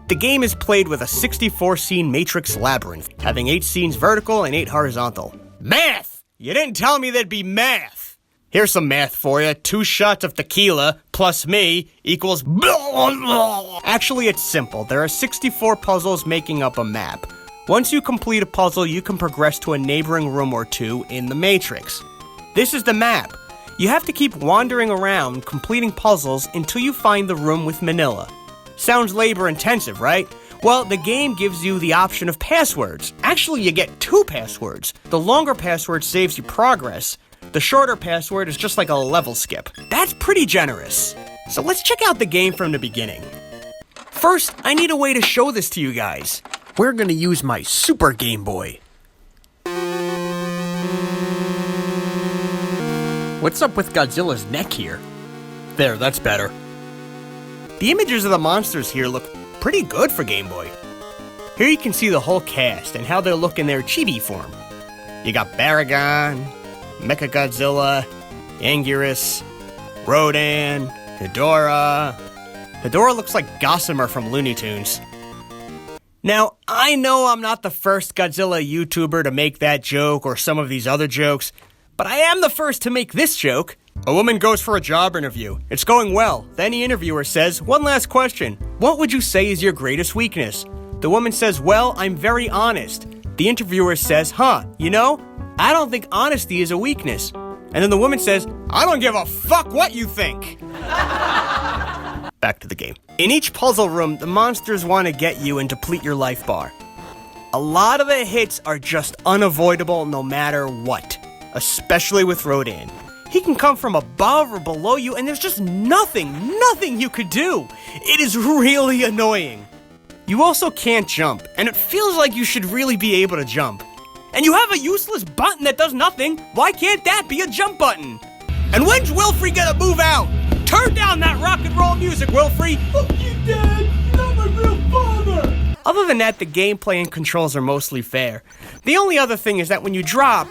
The game is played with a 64-scene Matrix labyrinth, having 8 scenes vertical and 8 horizontal. Math! You didn't tell me there'd be math! Here's some math for you. 2 shots of tequila plus me equals Actually, it's simple. There are 64 puzzles making up a map. Once you complete a puzzle, you can progress to a neighboring room or 2 in the Matrix. This is the map. You have to keep wandering around, completing puzzles until you find the room with Manila. Sounds labor-intensive, right? Well, the game gives you the option of passwords. Actually, you get 2 passwords. The longer password saves you progress. The shorter password is just like a level skip. That's pretty generous. So let's check out the game from the beginning. First, I need a way to show this to you guys. We're gonna use my Super Game Boy. What's up with Godzilla's neck here? There, that's better. The images of the monsters here look pretty good for Game Boy. Here you can see the whole cast and how they look in their chibi form. You got Baragon, Mechagodzilla, Anguirus, Rodan, Hedorah. Hedorah looks like Gossamer from Looney Tunes. Now, I know I'm not the first Godzilla YouTuber to make that joke or some of these other jokes, but I am the first to make this joke. A woman goes for a job interview. It's going well. Then the interviewer says, "One last question. What would you say is your greatest weakness?" The woman says, "Well, I'm very honest." The interviewer says, "You know, I don't think honesty is a weakness." And then the woman says, "I don't give a fuck what you think." Back to the game. In each puzzle room, the monsters want to get you and deplete your life bar. A lot of the hits are just unavoidable no matter what. Especially with Rodan. He can come from above or below you, and there's just nothing you could do. It is really annoying. You also can't jump, and it feels like you should really be able to jump. And you have a useless button that does nothing. Why can't that be a jump button? And when's Wilfrey gonna move out? Turn down that rock and roll music, Wilfrey! Fuck you, Dad! You're not my real father! Other than that, the gameplay and controls are mostly fair. The only other thing is that when you drop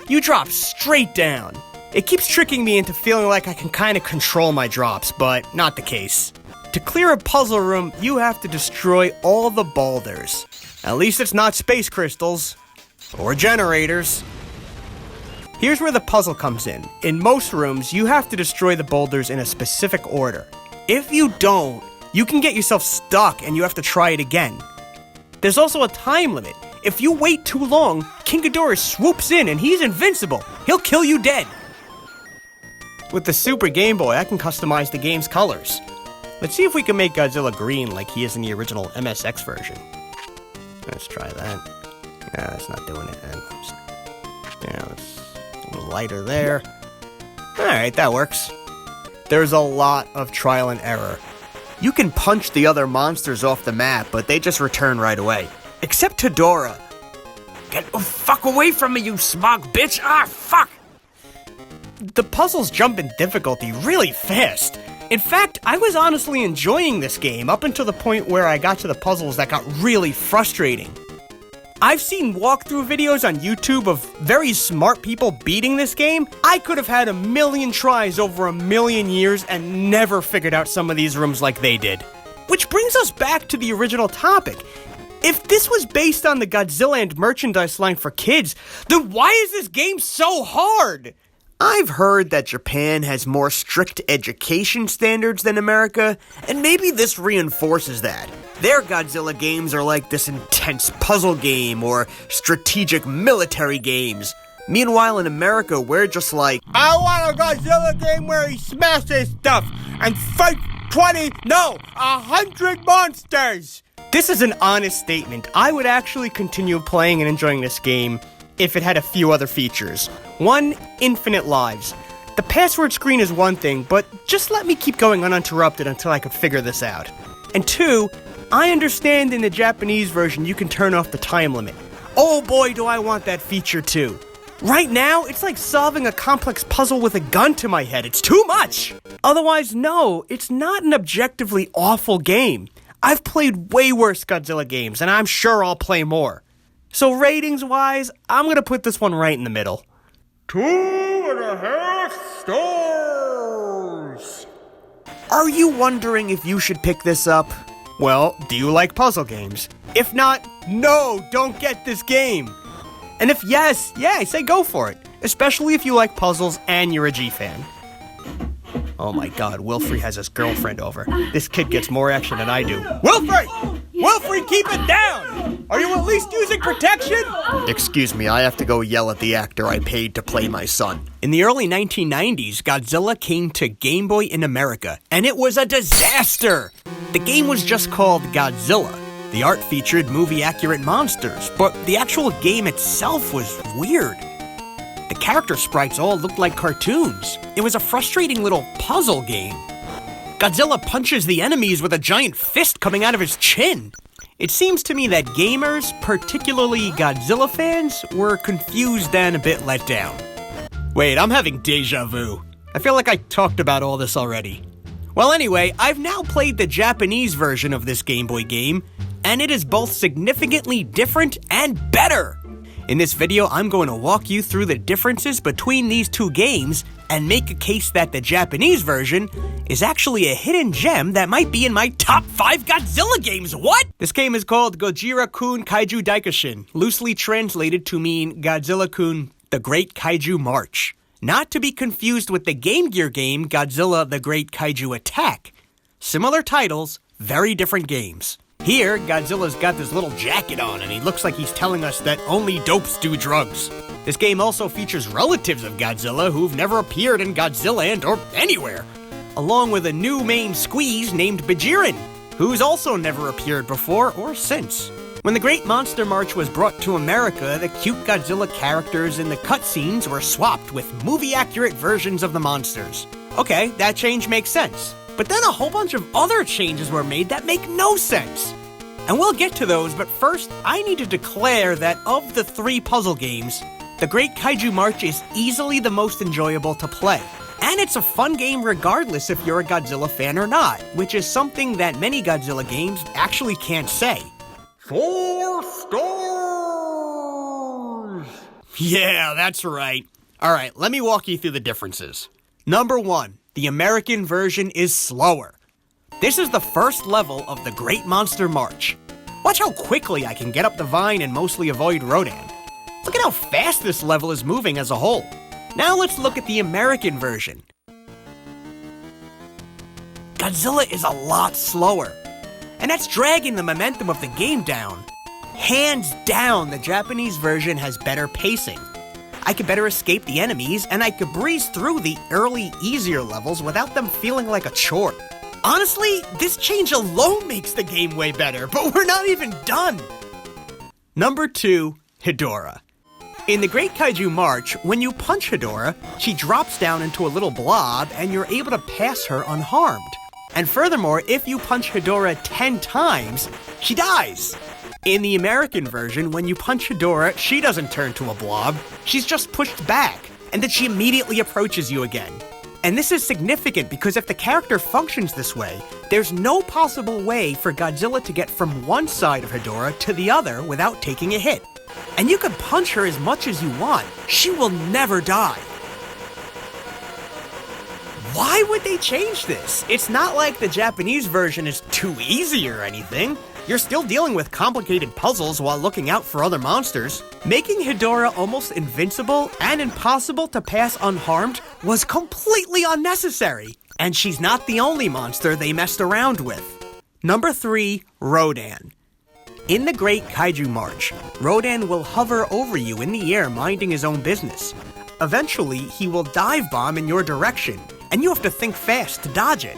straight down. It keeps tricking me into feeling like I can kind of control my drops, but not the case. To clear a puzzle room, you have to destroy all the boulders. At least it's not space crystals. Or generators. Here's where the puzzle comes in. In most rooms, you have to destroy the boulders in a specific order. If you don't, you can get yourself stuck and you have to try it again. There's also a time limit. If you wait too long, King Ghidorah swoops in and he's invincible. He'll kill you dead. With the Super Game Boy, I can customize the game's colors. Let's see if we can make Godzilla green like he is in the original MSX version. Let's try that. Yeah, that's not doing it. Yeah, it's a little lighter there. Alright, that works. There's a lot of trial and error. You can punch the other monsters off the map, but they just return right away. Except Hedorah. Get the fuck away from me, you smug bitch! Ah, fuck! The puzzles jump in difficulty really fast. In fact, I was honestly enjoying this game up until the point where I got to the puzzles that got really frustrating. I've seen walkthrough videos on YouTube of very smart people beating this game. I could have had 1,000,000 tries over 1,000,000 years and never figured out some of these rooms like they did. Which brings us back to the original topic. If this was based on the Godzilla and merchandise line for kids, then why is this game so hard? I've heard that Japan has more strict education standards than America, and maybe this reinforces that. Their Godzilla games are like this intense puzzle game or strategic military games. Meanwhile, in America, we're just like, I want a Godzilla game where he smashes stuff and fights 100 monsters! This is an honest statement. I would actually continue playing and enjoying this game if it had a few other features. 1, infinite lives. The password screen is one thing, but just let me keep going uninterrupted until I can figure this out. And 2, I understand in the Japanese version you can turn off the time limit. Oh boy, do I want that feature too. Right now, it's like solving a complex puzzle with a gun to my head. It's too much! Otherwise, no, it's not an objectively awful game. I've played way worse Godzilla games, and I'm sure I'll play more. So ratings-wise, I'm gonna put this one right in the middle. 2.5 stars! Are you wondering if you should pick this up? Well, do you like puzzle games? If not, no, don't get this game! And if yes, yeah, I say go for it. Especially if you like puzzles and you're a G fan. Oh my god, Wilfrey has his girlfriend over. This kid gets more action than I do. Wilfrey! Wilfrey, keep it down! Are you at least using protection? Excuse me, I have to go yell at the actor I paid to play my son. In the early 1990s, Godzilla came to Game Boy in America, and it was a disaster! The game was just called Godzilla. The art featured movie-accurate monsters, but the actual game itself was weird. The character sprites all looked like cartoons. It was a frustrating little puzzle game. Godzilla punches the enemies with a giant fist coming out of his chin. It seems to me that gamers, particularly Godzilla fans, were confused and a bit let down. Wait, I'm having deja vu. I feel like I talked about all this already. Well, anyway, I've now played the Japanese version of this Game Boy game, and it is both significantly different and better. In this video, I'm going to walk you through the differences between these two games and make a case that the Japanese version is actually a hidden gem that might be in my top 5 Godzilla games. What? This game is called Gojira-kun Kaiju Daikishin, loosely translated to mean Godzilla-kun The Great Kaiju March. Not to be confused with the Game Gear game Godzilla The Great Kaiju Attack. Similar titles, very different games. Here, Godzilla's got this little jacket on, and he looks like he's telling us that only dopes do drugs. This game also features relatives of Godzilla who've never appeared in Godzillaland or anywhere, along with a new main squeeze named Bajirin, who's also never appeared before or since. When the Great Monster March was brought to America, the cute Godzilla characters in the cutscenes were swapped with movie-accurate versions of the monsters. Okay, that change makes sense. But then a whole bunch of other changes were made that make no sense. And we'll get to those, but first, I need to declare that of the 3 puzzle games, The Great Kaiju March is easily the most enjoyable to play. And it's a fun game regardless if you're a Godzilla fan or not, which is something that many Godzilla games actually can't say. 4 stars! Yeah, that's right. Alright, let me walk you through the differences. Number 1, the American version is slower. This is the first level of the Great Monster March. Watch how quickly I can get up the vine and mostly avoid Rodan. Look at how fast this level is moving as a whole. Now let's look at the American version. Godzilla is a lot slower, and that's dragging the momentum of the game down. Hands down, the Japanese version has better pacing. I could better escape the enemies, and I could breeze through the early, easier levels without them feeling like a chore. Honestly, this change alone makes the game way better, but we're not even done! Number 2, Hedorah. In the Great Kaiju March, when you punch Hedorah, she drops down into a little blob, and you're able to pass her unharmed. And furthermore, if you punch Hedorah 10 times, she dies! In the American version, when you punch Hedorah, she doesn't turn to a blob, she's just pushed back, and then she immediately approaches you again. And this is significant because if the character functions this way, there's no possible way for Godzilla to get from one side of Hedorah to the other without taking a hit. And you can punch her as much as you want, she will never die. Why would they change this? It's not like the Japanese version is too easy or anything. You're still dealing with complicated puzzles while looking out for other monsters. Making Hedorah almost invincible and impossible to pass unharmed was completely unnecessary. And she's not the only monster they messed around with. Number 3, Rodan. In the Great Kaiju March, Rodan will hover over you in the air minding his own business. Eventually, he will dive bomb in your direction, and you have to think fast to dodge it.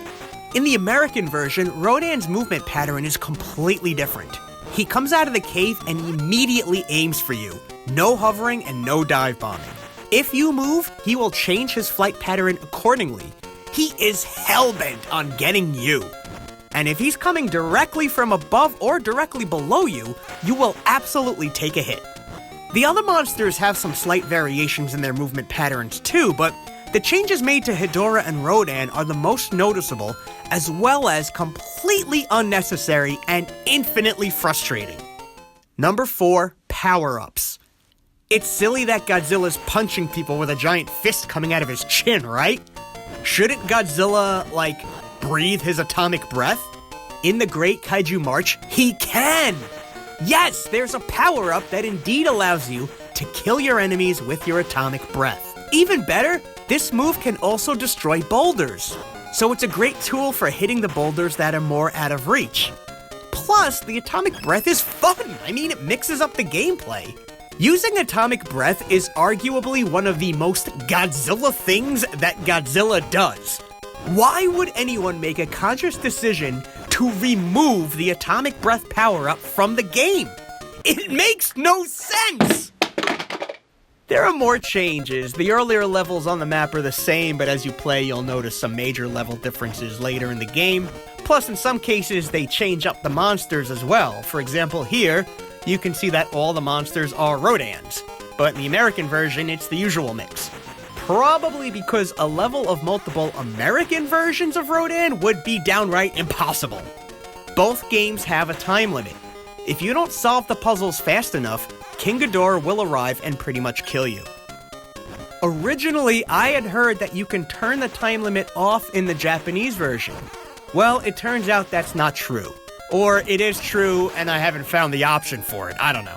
In the American version, Rodan's movement pattern is completely different. He comes out of the cave and immediately aims for you. No hovering and no dive bombing. If you move, he will change his flight pattern accordingly. He is hellbent on getting you. And if he's coming directly from above or directly below you, you will absolutely take a hit. The other monsters have some slight variations in their movement patterns too, but the changes made to Hedorah and Rodan are the most noticeable, as well as completely unnecessary and infinitely frustrating. Number 4, power-ups. It's silly that Godzilla's punching people with a giant fist coming out of his chin, right? Shouldn't Godzilla, breathe his atomic breath? In the Great Kaiju March, he can! Yes, there's a power-up that indeed allows you to kill your enemies with your atomic breath. Even better, this move can also destroy boulders, so it's a great tool for hitting the boulders that are more out of reach. Plus, the atomic breath is fun! I mean, it mixes up the gameplay. Using atomic breath is arguably one of the most Godzilla things that Godzilla does. Why would anyone make a conscious decision to remove the atomic breath power-up from the game? It makes no sense! There are more changes. The earlier levels on the map are the same, but as you play, you'll notice some major level differences later in the game. Plus, in some cases, they change up the monsters as well. For example, here, you can see that all the monsters are Rodans, but in the American version, it's the usual mix. Probably because a level of multiple American versions of Rodan would be downright impossible. Both games have a time limit. If you don't solve the puzzles fast enough, King Ghidorah will arrive and pretty much kill you. Originally, I had heard that you can turn the time limit off in the Japanese version. Well, it turns out that's not true. Or it is true, and I haven't found the option for it. I don't know.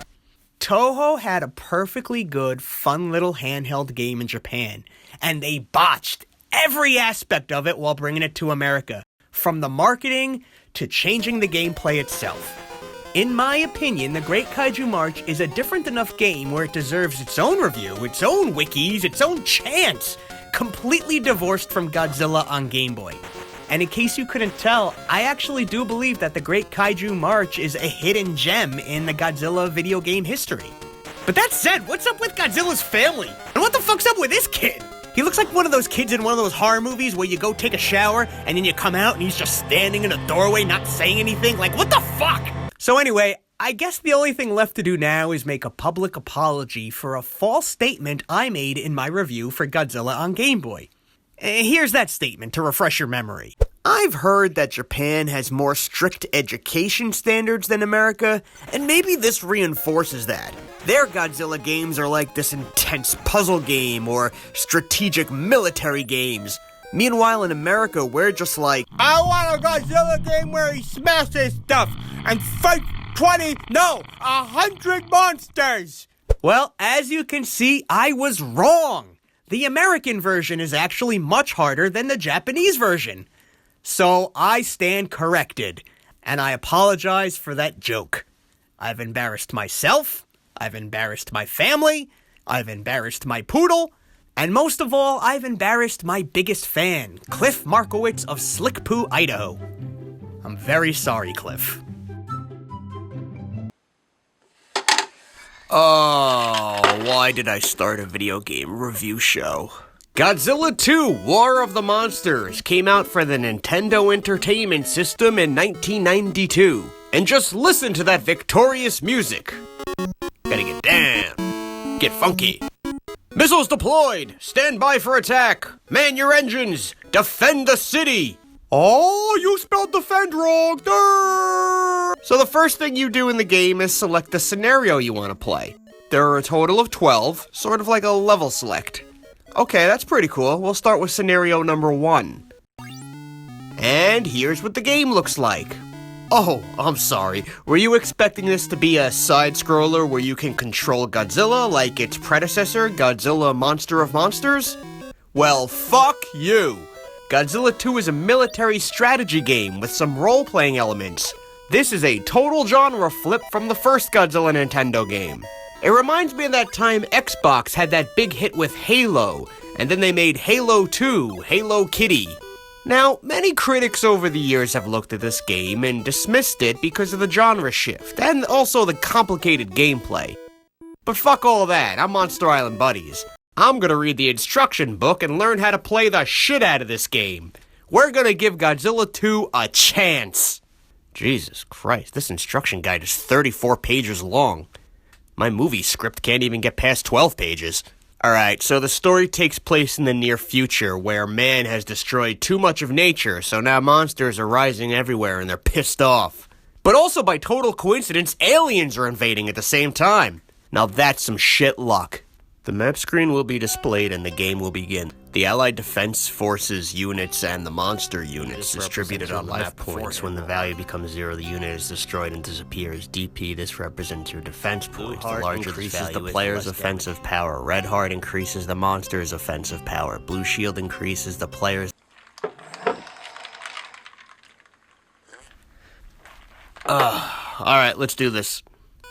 Toho had a perfectly good, fun little handheld game in Japan, and they botched every aspect of it while bringing it to America, from the marketing to changing the gameplay itself. In my opinion, the Great Kaiju March is a different enough game where it deserves its own review, its own wikis, its own chance, completely divorced from Godzilla on Game Boy. And in case you couldn't tell, I actually do believe that the Great Kaiju March is a hidden gem in the Godzilla video game history. But that said, what's up with Godzilla's family? And what the fuck's up with this kid? He looks like one of those kids in one of those horror movies where you go take a shower and then you come out and he's just standing in a doorway not saying anything. Like, what the fuck? So anyway, I guess the only thing left to do now is make a public apology for a false statement I made in my review for Godzilla on Game Boy. Here's that statement to refresh your memory. I've heard that Japan has more strict education standards than America, and maybe this reinforces that. Their Godzilla games are like this intense puzzle game or strategic military games. Meanwhile, in America, we're just like, I want a Godzilla game where he smashes stuff and fights 100 monsters! well, as you can see, I was wrong. The American version is actually much harder than the Japanese version. So I stand corrected, and I apologize for that joke. I've embarrassed myself, I've embarrassed my family, I've embarrassed my poodle, and most of all, I've embarrassed my biggest fan, Cliff Markowitz of Slickpoo, Idaho. I'm very sorry, Cliff. Oh, why did I start a video game review show? Godzilla 2 War of the Monsters came out for the Nintendo Entertainment System in 1992. And just listen to that victorious music. Gotta get down. Get funky. Missiles deployed! Stand by for attack! Man your engines! Defend the city! Oh, you spelled defend wrong! Durr! So the first thing you do in the game is select the scenario you want to play. There are a total of 12, sort of like a level select. Okay, that's pretty cool. We'll start with scenario number 1. And here's what the game looks like. Oh, I'm sorry. Were you expecting this to be a side-scroller where you can control Godzilla like its predecessor, Godzilla Monster of Monsters? Well, fuck you! Godzilla 2 is a military strategy game with some role-playing elements. This is a total genre flip from the first Godzilla Nintendo game. It reminds me of that time Xbox had that big hit with Halo, and then they made Halo 2, Halo Kitty. Now, many critics over the years have looked at this game and dismissed it because of the genre shift, and also the complicated gameplay. But fuck all that, I'm Monster Island Buddies. I'm gonna read the instruction book and learn how to play the shit out of this game. We're gonna give Godzilla 2 a chance. Jesus Christ, this instruction guide is 34 pages long. My movie script can't even get past 12 pages. Alright, so the story takes place in the near future, where man has destroyed too much of nature, so now monsters are rising everywhere and they're pissed off. But also by total coincidence, aliens are invading at the same time. Now that's some shit luck. The map screen will be displayed and the game will begin. The Allied Defense Forces units and the monster units distributed on life points. When the value becomes 0, the unit is destroyed and disappears. DP, this represents your defense points. The larger increases the player's offensive power. Red heart increases the monster's offensive power. Blue shield increases the player's... Alright, let's do this.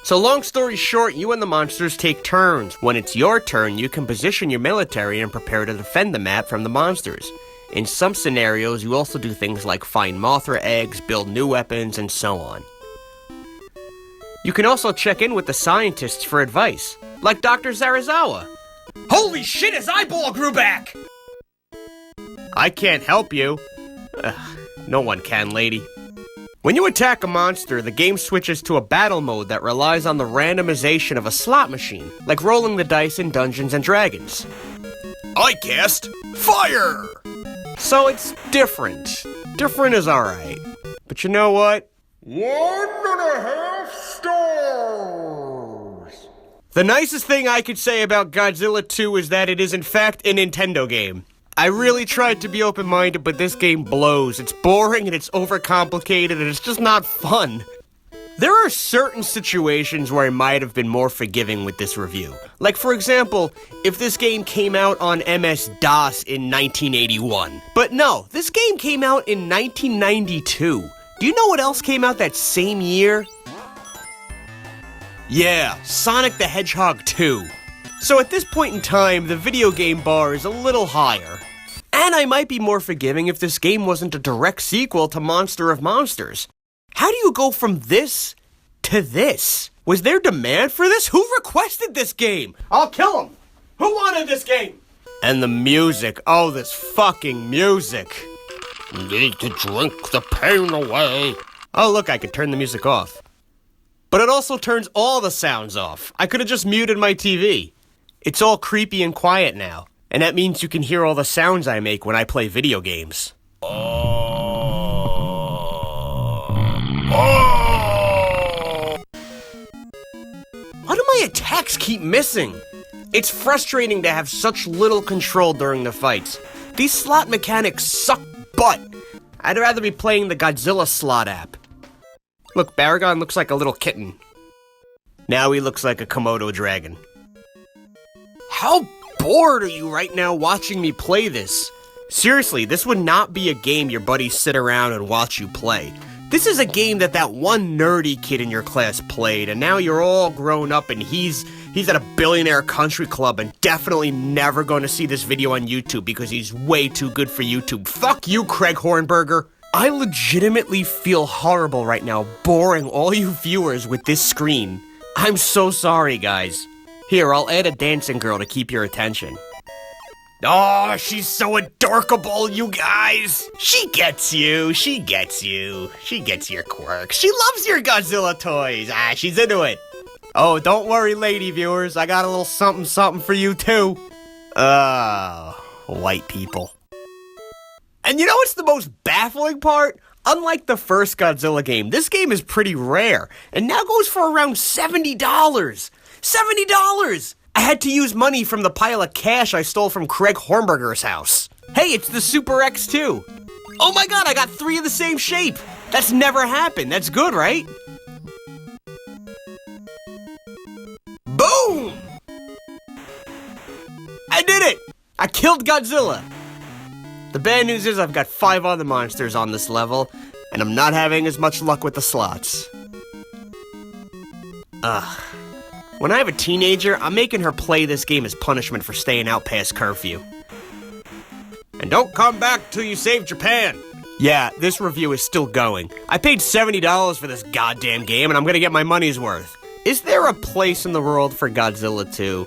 So long story short, you and the monsters take turns. When it's your turn, you can position your military and prepare to defend the map from the monsters. In some scenarios, you also do things like find Mothra eggs, build new weapons, and so on. You can also check in with the scientists for advice, like Dr. Zarazawa. Holy shit, his eyeball grew back! I can't help you. No one can, lady. When you attack a monster, the game switches to a battle mode that relies on the randomization of a slot machine, like rolling the dice in Dungeons & Dragons. I cast fire! So it's different. Different is alright. But you know what? 1.5 stars! The nicest thing I could say about Godzilla 2 is that it is in fact a Nintendo game. I really tried to be open-minded, but this game blows. It's boring and it's overcomplicated and it's just not fun. There are certain situations where I might have been more forgiving with this review. Like, for example, if this game came out on MS-DOS in 1981. But no, this game came out in 1992. Do you know what else came out that same year? Yeah, Sonic the Hedgehog 2. So at this point in time, the video game bar is a little higher. And I might be more forgiving if this game wasn't a direct sequel to Monster of Monsters. How do you go from this to this? Was there demand for this? Who requested this game? I'll kill him! Who wanted this game? And the music. Oh, this fucking music. Need to drink the pain away. Oh, look, I could turn the music off. But it also turns all the sounds off. I could have just muted my TV. It's all creepy and quiet now, and that means you can hear all the sounds I make when I play video games. Oh. Oh! Why do my attacks keep missing? It's frustrating to have such little control during the fights. These slot mechanics suck butt. I'd rather be playing the Godzilla slot app. Look, Baragon looks like a little kitten. Now he looks like a Komodo dragon. How bored are you right now watching me play this? Seriously, this would not be a game your buddies sit around and watch you play. This is a game that one nerdy kid in your class played, and now you're all grown up and he's at a billionaire country club and definitely never going to see this video on YouTube because he's way too good for YouTube. Fuck you, Craig Hornberger. I legitimately feel horrible right now, boring all you viewers with this screen. I'm so sorry, guys. Here, I'll add a dancing girl to keep your attention. Oh, she's so adorkable, you guys! She gets you, she gets you. She gets your quirks. She loves your Godzilla toys. She's into it. Oh, don't worry, lady viewers. I got a little something for you, too. White people. And you know what's the most baffling part? Unlike the first Godzilla game, this game is pretty rare, and now goes for around $70. $70! I had to use money from the pile of cash I stole from Craig Hornberger's house. Hey, it's the Super X2. Oh my god, I got 3 of the same shape. That's never happened. That's good, right? Boom! I did it! I killed Godzilla. The bad news is I've got 5 other monsters on this level, and I'm not having as much luck with the slots. Ugh. When I have a teenager, I'm making her play this game as punishment for staying out past curfew. And don't come back till you save Japan. Yeah, this review is still going. I paid $70 for this goddamn game, and I'm gonna get my money's worth. Is there a place in the world for Godzilla 2?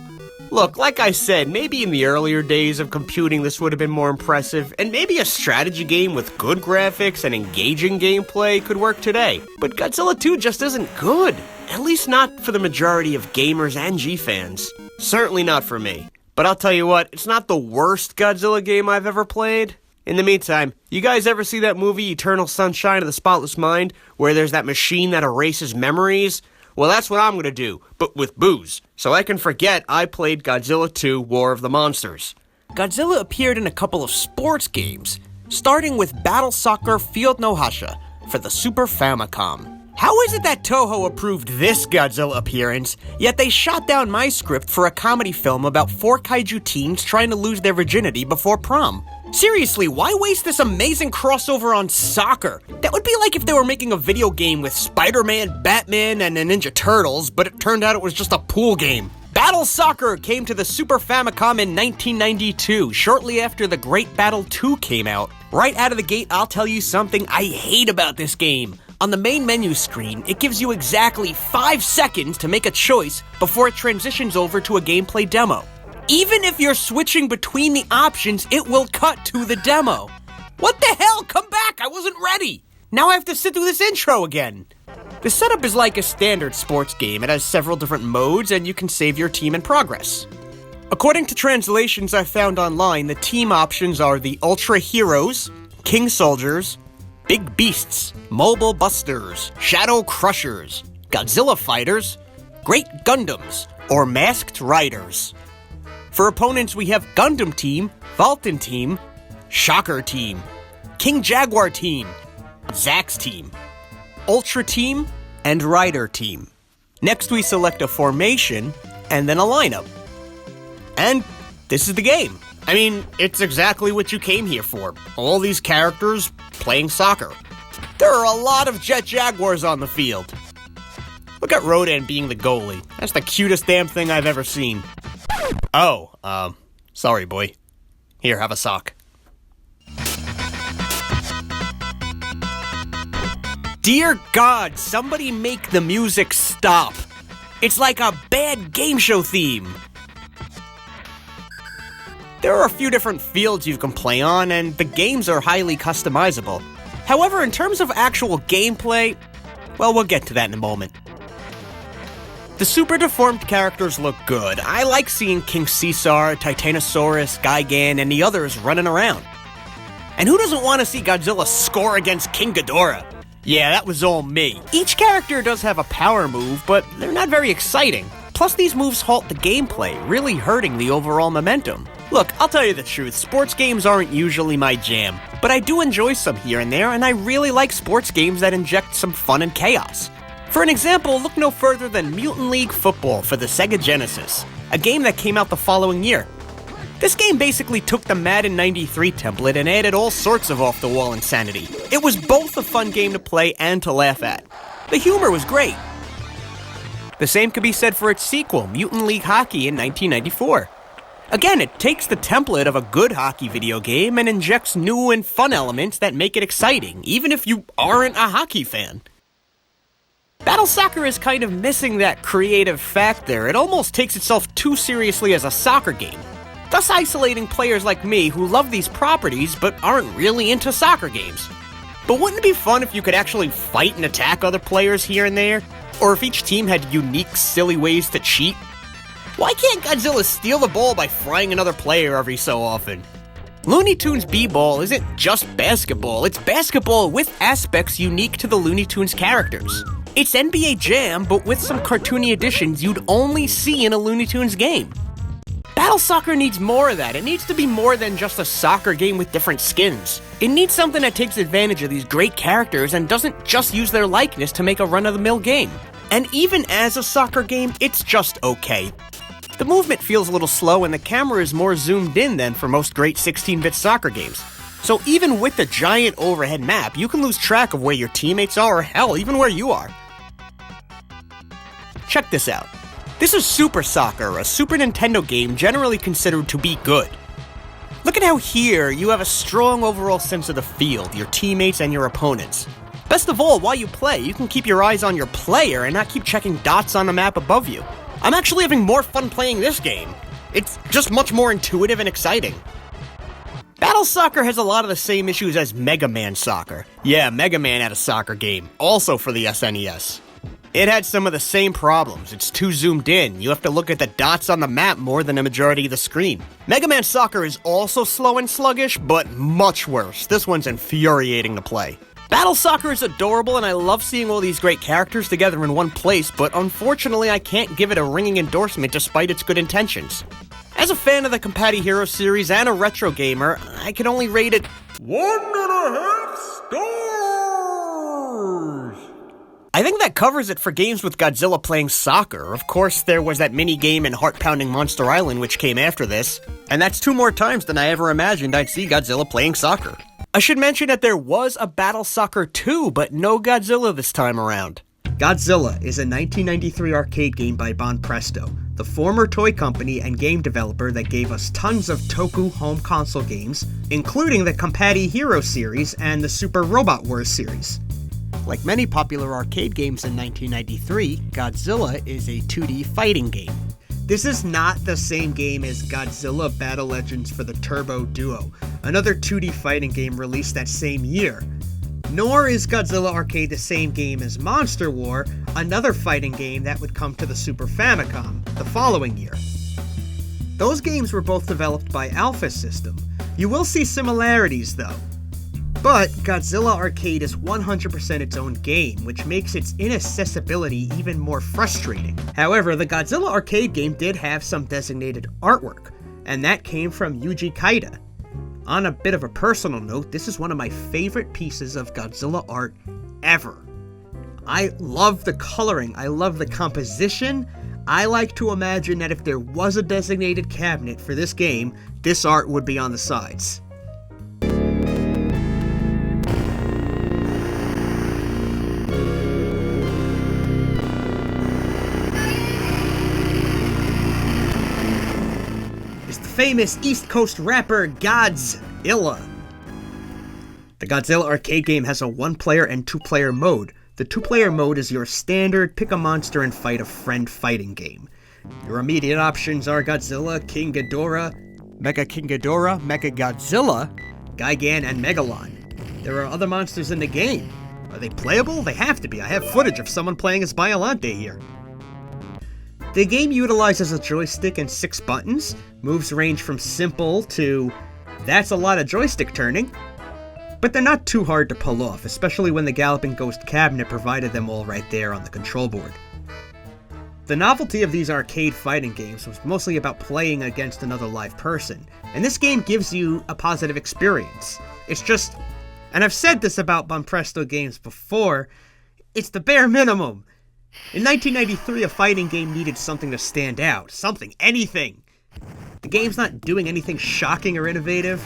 Look, like I said, maybe in the earlier days of computing this would have been more impressive, and maybe a strategy game with good graphics and engaging gameplay could work today. But Godzilla 2 just isn't good. At least not for the majority of gamers and G-fans. Certainly not for me. But I'll tell you what, it's not the worst Godzilla game I've ever played. In the meantime, you guys ever see that movie Eternal Sunshine of the Spotless Mind, where there's that machine that erases memories? Well, that's what I'm gonna do, but with booze, so I can forget I played Godzilla 2 War of the Monsters. Godzilla appeared in a couple of sports games, starting with Battle Soccer Field no Hasha for the Super Famicom. How is it that Toho approved this Godzilla appearance, yet they shot down my script for a comedy film about 4 kaiju teens trying to lose their virginity before prom? Seriously, why waste this amazing crossover on soccer? That would be like if they were making a video game with Spider-Man, Batman, and the Ninja Turtles, but it turned out it was just a pool game. Battle Soccer came to the Super Famicom in 1992, shortly after The Great Battle 2 came out. Right out of the gate, I'll tell you something I hate about this game. On the main menu screen, it gives you exactly 5 seconds to make a choice before it transitions over to a gameplay demo. Even if you're switching between the options, it will cut to the demo. What the hell? Come back! I wasn't ready! Now I have to sit through this intro again. The setup is like a standard sports game. It has several different modes, and you can save your team in progress. According to translations I found online, the team options are the Ultra Heroes, King Soldiers, Big Beasts, Mobile Busters, Shadow Crushers, Godzilla Fighters, Great Gundams, or Masked Riders. For opponents, we have Gundam Team, Vulcan Team, Shocker Team, King Jaguar Team, Zax Team, Ultra Team, and Rider Team. Next, we select a formation, and then a lineup. And this is the game. I mean, it's exactly what you came here for. All these characters playing soccer. There are a lot of Jet Jaguars on the field. Look at Rodan being the goalie. That's the cutest damn thing I've ever seen. Oh, sorry, boy. Here, have a sock. Dear God, somebody make the music stop. It's like a bad game show theme. There are a few different fields you can play on, and the games are highly customizable. However, in terms of actual gameplay, well, we'll get to that in a moment. The super deformed characters look good. I like seeing King Caesar, Titanosaurus, Gigan, and the others running around. And who doesn't want to see Godzilla score against King Ghidorah? Yeah, that was all me. Each character does have a power move, but they're not very exciting. Plus, these moves halt the gameplay, really hurting the overall momentum. Look, I'll tell you the truth, sports games aren't usually my jam, but I do enjoy some here and there, and I really like sports games that inject some fun and chaos. For an example, look no further than Mutant League Football for the Sega Genesis, a game that came out the following year. This game basically took the Madden 93 template and added all sorts of off-the-wall insanity. It was both a fun game to play and to laugh at. The humor was great. The same could be said for its sequel, Mutant League Hockey in 1994. Again, it takes the template of a good hockey video game and injects new and fun elements that make it exciting, even if you aren't a hockey fan. Battle Soccer is kind of missing that creative factor. It almost takes itself too seriously as a soccer game, thus isolating players like me who love these properties but aren't really into soccer games. But wouldn't it be fun if you could actually fight and attack other players here and there? Or if each team had unique, silly ways to cheat? Why can't Godzilla steal the ball by frying another player every so often? Looney Tunes B-Ball isn't just basketball, it's basketball with aspects unique to the Looney Tunes characters. It's NBA Jam, but with some cartoony additions you'd only see in a Looney Tunes game. Battle Soccer needs more of that. It needs to be more than just a soccer game with different skins. It needs something that takes advantage of these great characters and doesn't just use their likeness to make a run-of-the-mill game. And even as a soccer game, it's just okay. The movement feels a little slow and the camera is more zoomed in than for most great 16-bit soccer games. So even with the giant overhead map, you can lose track of where your teammates are, or hell, even where you are. Check this out. This is Super Soccer, a Super Nintendo game generally considered to be good. Look at how here you have a strong overall sense of the field, your teammates and your opponents. Best of all, while you play, you can keep your eyes on your player and not keep checking dots on the map above you. I'm actually having more fun playing this game. It's just much more intuitive and exciting. Battle Soccer has a lot of the same issues as Mega Man Soccer. Yeah, Mega Man had a soccer game, also for the SNES. It had some of the same problems. It's too zoomed in. You have to look at the dots on the map more than a majority of the screen. Mega Man Soccer is also slow and sluggish, but much worse. This one's infuriating to play. Battle Soccer is adorable, and I love seeing all these great characters together in one place, but unfortunately I can't give it a ringing endorsement despite its good intentions. As a fan of the Compati Hero series and a retro gamer, I can only rate it 1.5 stars! I think that covers it for games with Godzilla playing soccer. Of course, there was that mini-game in heart-pounding Monster Island which came after this, and that's 2 more times than I ever imagined I'd see Godzilla playing soccer. I should mention that there was a Battle Soccer 2, but no Godzilla this time around. Godzilla is a 1993 arcade game by Bon Presto, the former toy company and game developer that gave us tons of Toku home console games, including the Compati Hero series and the Super Robot Wars series. Like many popular arcade games in 1993, Godzilla is a 2D fighting game. This is not the same game as Godzilla Battle Legends for the Turbo Duo, another 2D fighting game released that same year. Nor is Godzilla Arcade the same game as Monster War, another fighting game that would come to the Super Famicom the following year. Those games were both developed by Alpha System. You will see similarities though. But Godzilla Arcade is 100% its own game, which makes its inaccessibility even more frustrating. However, the Godzilla Arcade game did have some designated artwork, and that came from Yuji Kaida. On a bit of a personal note, this is one of my favorite pieces of Godzilla art ever. I love the coloring, I love the composition. I like to imagine that if there was a designated cabinet for this game, this art would be on the sides. Famous East Coast rapper Godzilla. The Godzilla arcade game has a 1-player and 2-player mode. The 2-player mode is your standard pick a monster and fight a friend fighting game. Your immediate options are Godzilla, King Ghidorah, Mecha Godzilla, Gigan, and Megalon. There are other monsters in the game. Are they playable? They have to be. I have footage of someone playing as Biollante here. The game utilizes a joystick and 6 buttons. Moves range from simple to, that's a lot of joystick turning. but they're not too hard to pull off, especially when the Galloping Ghost cabinet provided them all right there on the control board. The novelty of these arcade fighting games was mostly about playing against another live person, and this game gives you a positive experience. It's just, and I've said this about Bonpresto games before, it's the bare minimum. In 1993, a fighting game needed something to stand out. Something, anything. The game's not doing anything shocking or innovative.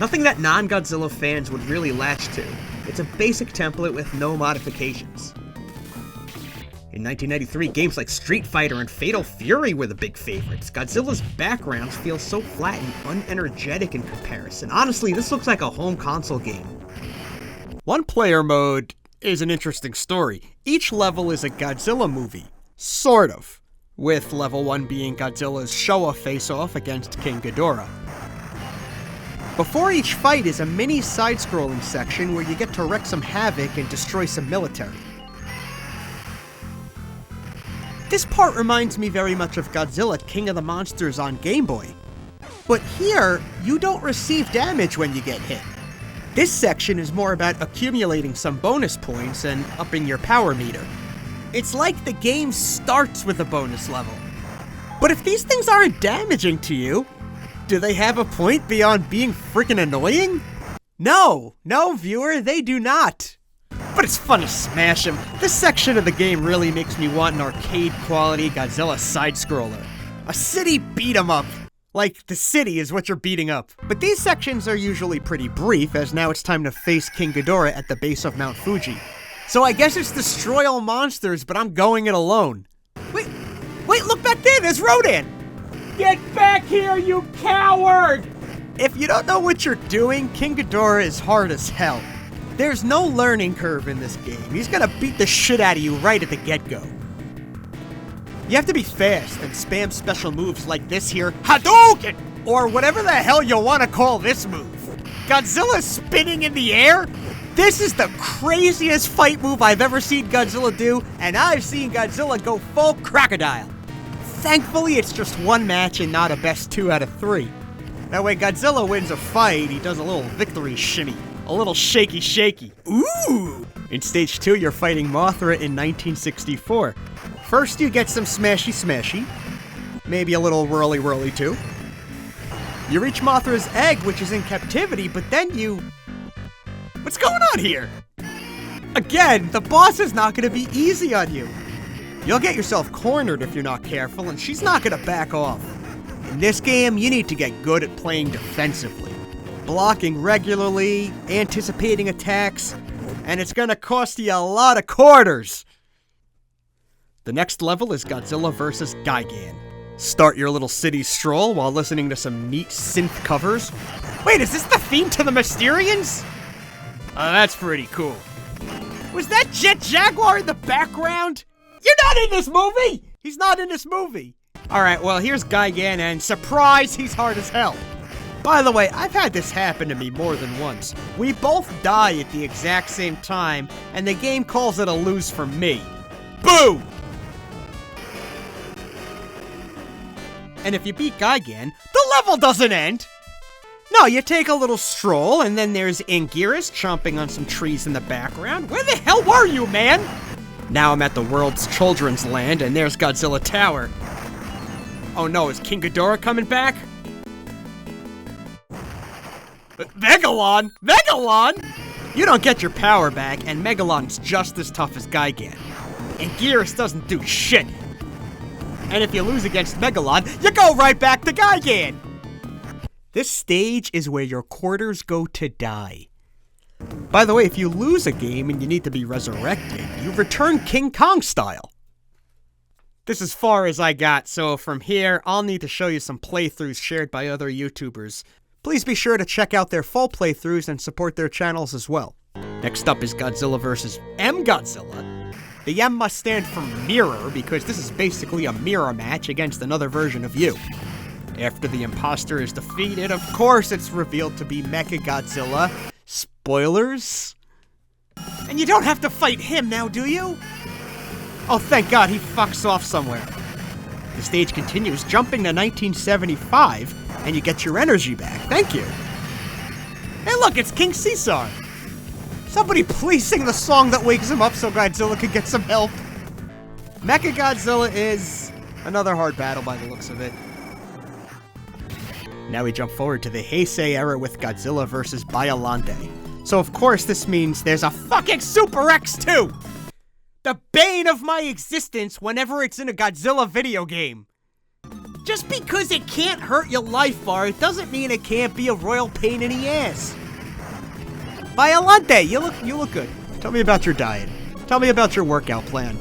Nothing that non-Godzilla fans would really latch to. It's a basic template with no modifications. In 1993, games like Street Fighter and Fatal Fury were the big favorites. Godzilla's backgrounds feel so flat and unenergetic in comparison. Honestly, this looks like a home console game. One-player mode is an interesting story. Each level is a Godzilla movie. Sort of. With level 1 being Godzilla's Showa face-off against King Ghidorah. Before each fight is a mini side-scrolling section where you get to wreak some havoc and destroy some military. This part reminds me very much of Godzilla King of the Monsters on Game Boy. But here, you don't receive damage when you get hit. This section is more about accumulating some bonus points and upping your power meter. It's like the game starts with a bonus level. But if these things aren't damaging to you, do they have a point beyond being freaking annoying? No, viewer, they do not. But it's fun to smash them. This section of the game really makes me want an arcade-quality Godzilla side-scroller. A city beat-em-up. Like, the city is what you're beating up. But these sections are usually pretty brief, as now it's time to face King Ghidorah at the base of Mount Fuji. So I guess it's destroy all monsters, but I'm going it alone. Wait, look back there, there's Rodan! Get back here, you coward! If you don't know what you're doing, King Ghidorah is hard as hell. There's no learning curve in this game. He's gonna beat the shit out of you right at the get-go. You have to be fast and spam special moves like this here, Hadouken! Or whatever the hell you want to call this move. Godzilla spinning in the air? This is the craziest fight move I've ever seen Godzilla do, and I've seen Godzilla go full crocodile. Thankfully, it's just one match and not a best 2 out of 3. That way Godzilla wins a fight, he does a little victory shimmy. A little shaky. Ooh! In Stage 2, you're fighting Mothra in 1964. First, you get some smashy. Maybe a little whirly too. You reach Mothra's egg, which is in captivity, but then you... What's going on here? Again, the boss is not going to be easy on you. You'll get yourself cornered if you're not careful, and she's not going to back off. In this game, you need to get good at playing defensively. Blocking regularly, anticipating attacks, and it's going to cost you a lot of quarters. The next level is Godzilla vs. Gigan. Start your little city stroll while listening to some neat synth covers. Wait, is this the theme to the Mysterians? That's pretty cool. Was that Jet Jaguar in the background? You're not in this movie! He's not in this movie. Alright, well, here's Gigan, and surprise, he's hard as hell. By the way, I've had this happen to me more than once. We both die at the exact same time, and the game calls it a lose for me. Boo! And if you beat Gigan, the level doesn't end! No, you take a little stroll, and then there's Anguirus chomping on some trees in the background. Where the hell were you, man? Now I'm at the world's children's land, and there's Godzilla Tower. Oh no, is King Ghidorah coming back? Megalon! You don't get your power back, and Megalon's just as tough as Gigan. Anguirus doesn't do shit. And if you lose against Megalon, you go right back to Gigan! This stage is where your quarters go to die. By the way, if you lose a game and you need to be resurrected, you return King Kong style. This is far as I got, so from here, I'll need to show you some playthroughs shared by other YouTubers. Please be sure to check out their full playthroughs and support their channels as well. Next up is Godzilla vs. M-Godzilla. The M must stand for mirror, because this is basically a mirror match against another version of you. After the imposter is defeated, of course it's revealed to be Mechagodzilla. Spoilers? And you don't have to fight him now, do you? Oh, thank God, he fucks off somewhere. The stage continues, jumping to 1975, and you get your energy back. Thank you. Hey look, it's King Caesar! Somebody please sing the song that wakes him up so Godzilla can get some help. Mechagodzilla is another hard battle by the looks of it. Now we jump forward to the Heisei era with Godzilla vs. Biollante. So of course this means there's a fucking Super X2! The bane of my existence whenever it's in a Godzilla video game. Just because it can't hurt your life bar, it doesn't mean it can't be a royal pain in the ass. Biollante, you look good. Tell me about your diet. Tell me about your workout plan.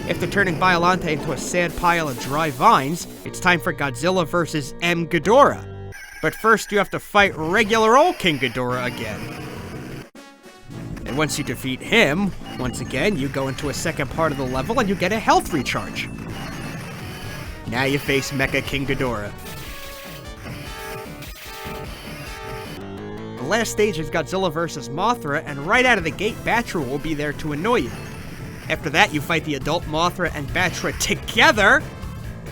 After turning Biollante into a sad pile of dry vines, it's time for Godzilla vs. M. Ghidorah. But first you have to fight regular old King Ghidorah again. And once you defeat him, once again, you go into a second part of the level and you get a health recharge. Now you face Mecha King Ghidorah. The last stage is Godzilla vs. Mothra, and right out of the gate, Batra will be there to annoy you. After that, you fight the adult Mothra and Batra together.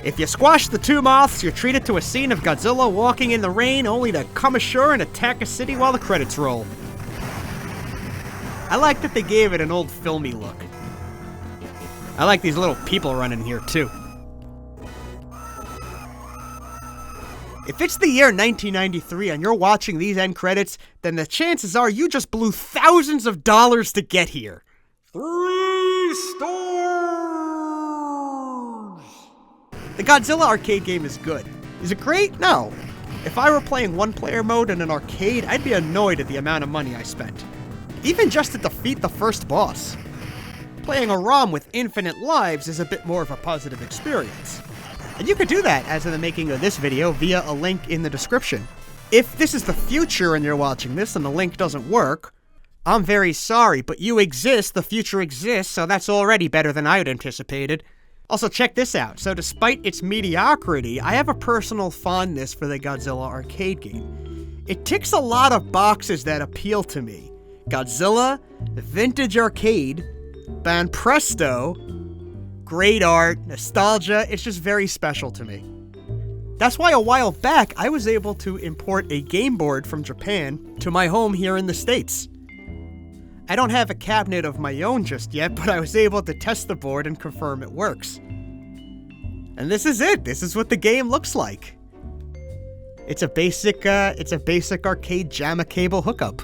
If you squash the two moths, you're treated to a scene of Godzilla walking in the rain, only to come ashore and attack a city while the credits roll. I like that they gave it an old filmy look. I like these little people running here too. If it's the year 1993 and you're watching these end credits, then the chances are you just blew thousands of dollars to get here. 3 stars! The Godzilla arcade game is good. Is it great? No. If I were playing one-player mode in an arcade, I'd be annoyed at the amount of money I spent. Even just to defeat the first boss. Playing a ROM with infinite lives is a bit more of a positive experience. And you could do that, as in the making of this video, via a link in the description. If this is the future and you're watching this and the link doesn't work, I'm very sorry, but you exist, the future exists, so that's already better than I had anticipated. Also, check this out. So despite its mediocrity, I have a personal fondness for the Godzilla arcade game. It ticks a lot of boxes that appeal to me. Godzilla, vintage arcade, band presto, great art, nostalgia, it's just very special to me. That's why a while back, I was able to import a game board from Japan to my home here in the States. I don't have a cabinet of my own just yet, but I was able to test the board and confirm it works. And this is it. This is what the game looks like. It's a basic arcade JAMA cable hookup.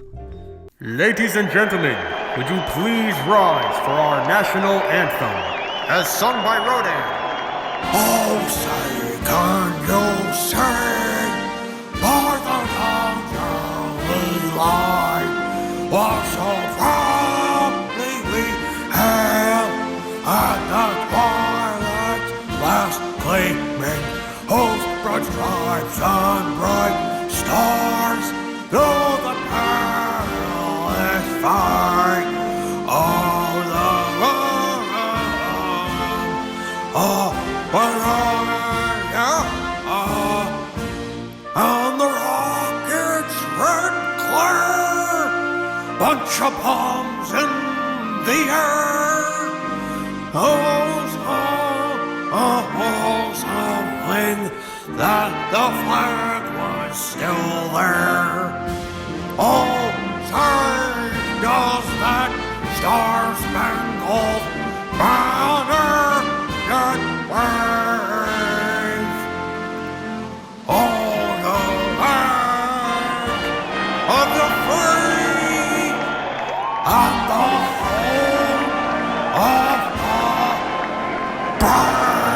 Ladies and gentlemen, would you please rise for our national anthem, as sung by Rodan? Oh, say, can you sing, for the danger light was so proudly we hailed at the twilight's last gleaming, whose broad stripes and bright stars through the perilous fight of the and the rockets red clear, bunch of bombs in the air, knowing that the flag was still there. Oh, say, does that star-spangled banner yet wave? Oh, the land of the free and the home of the brave.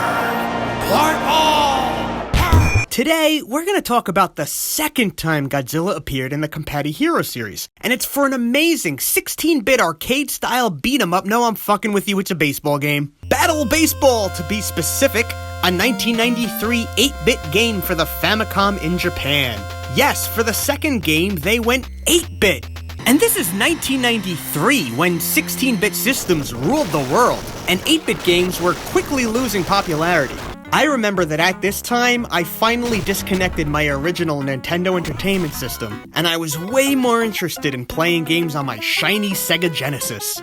Play ball! Today, we're going to talk about the second time Godzilla appeared in the Compati Hero series, and it's for an amazing 16-bit arcade-style beat-em-up. No, I'm fucking with you, it's a baseball game. Battle Baseball, to be specific, a 1993 8-bit game for the Famicom in Japan. Yes, for the second game, they went 8-bit. And this is 1993, when 16-bit systems ruled the world, and 8-bit games were quickly losing popularity. I remember that at this time, I finally disconnected my original Nintendo Entertainment System, and I was way more interested in playing games on my shiny Sega Genesis.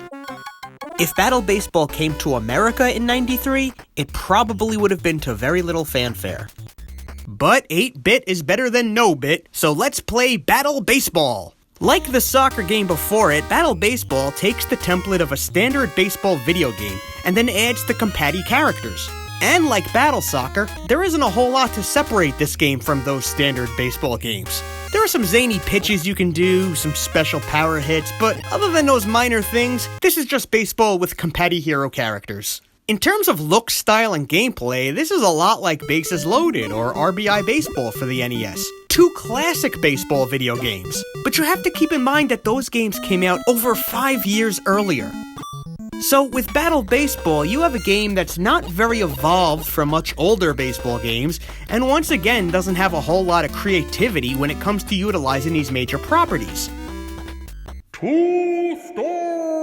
If Battle Baseball came to America in '93, it probably would have been to very little fanfare. But 8-bit is better than no bit, so let's play Battle Baseball! Like the soccer game before it, Battle Baseball takes the template of a standard baseball video game and then adds the compati characters. And like Battle Soccer, there isn't a whole lot to separate this game from those standard baseball games. There are some zany pitches you can do, some special power hits, but other than those minor things, this is just baseball with compati hero characters. In terms of look, style, and gameplay, this is a lot like Bases Loaded or RBI Baseball for the NES. Two classic baseball video games. But you have to keep in mind that those games came out over 5 years earlier. So with Battle Baseball, you have a game that's not very evolved from much older baseball games, and once again doesn't have a whole lot of creativity when it comes to utilizing these major properties. 2 stars.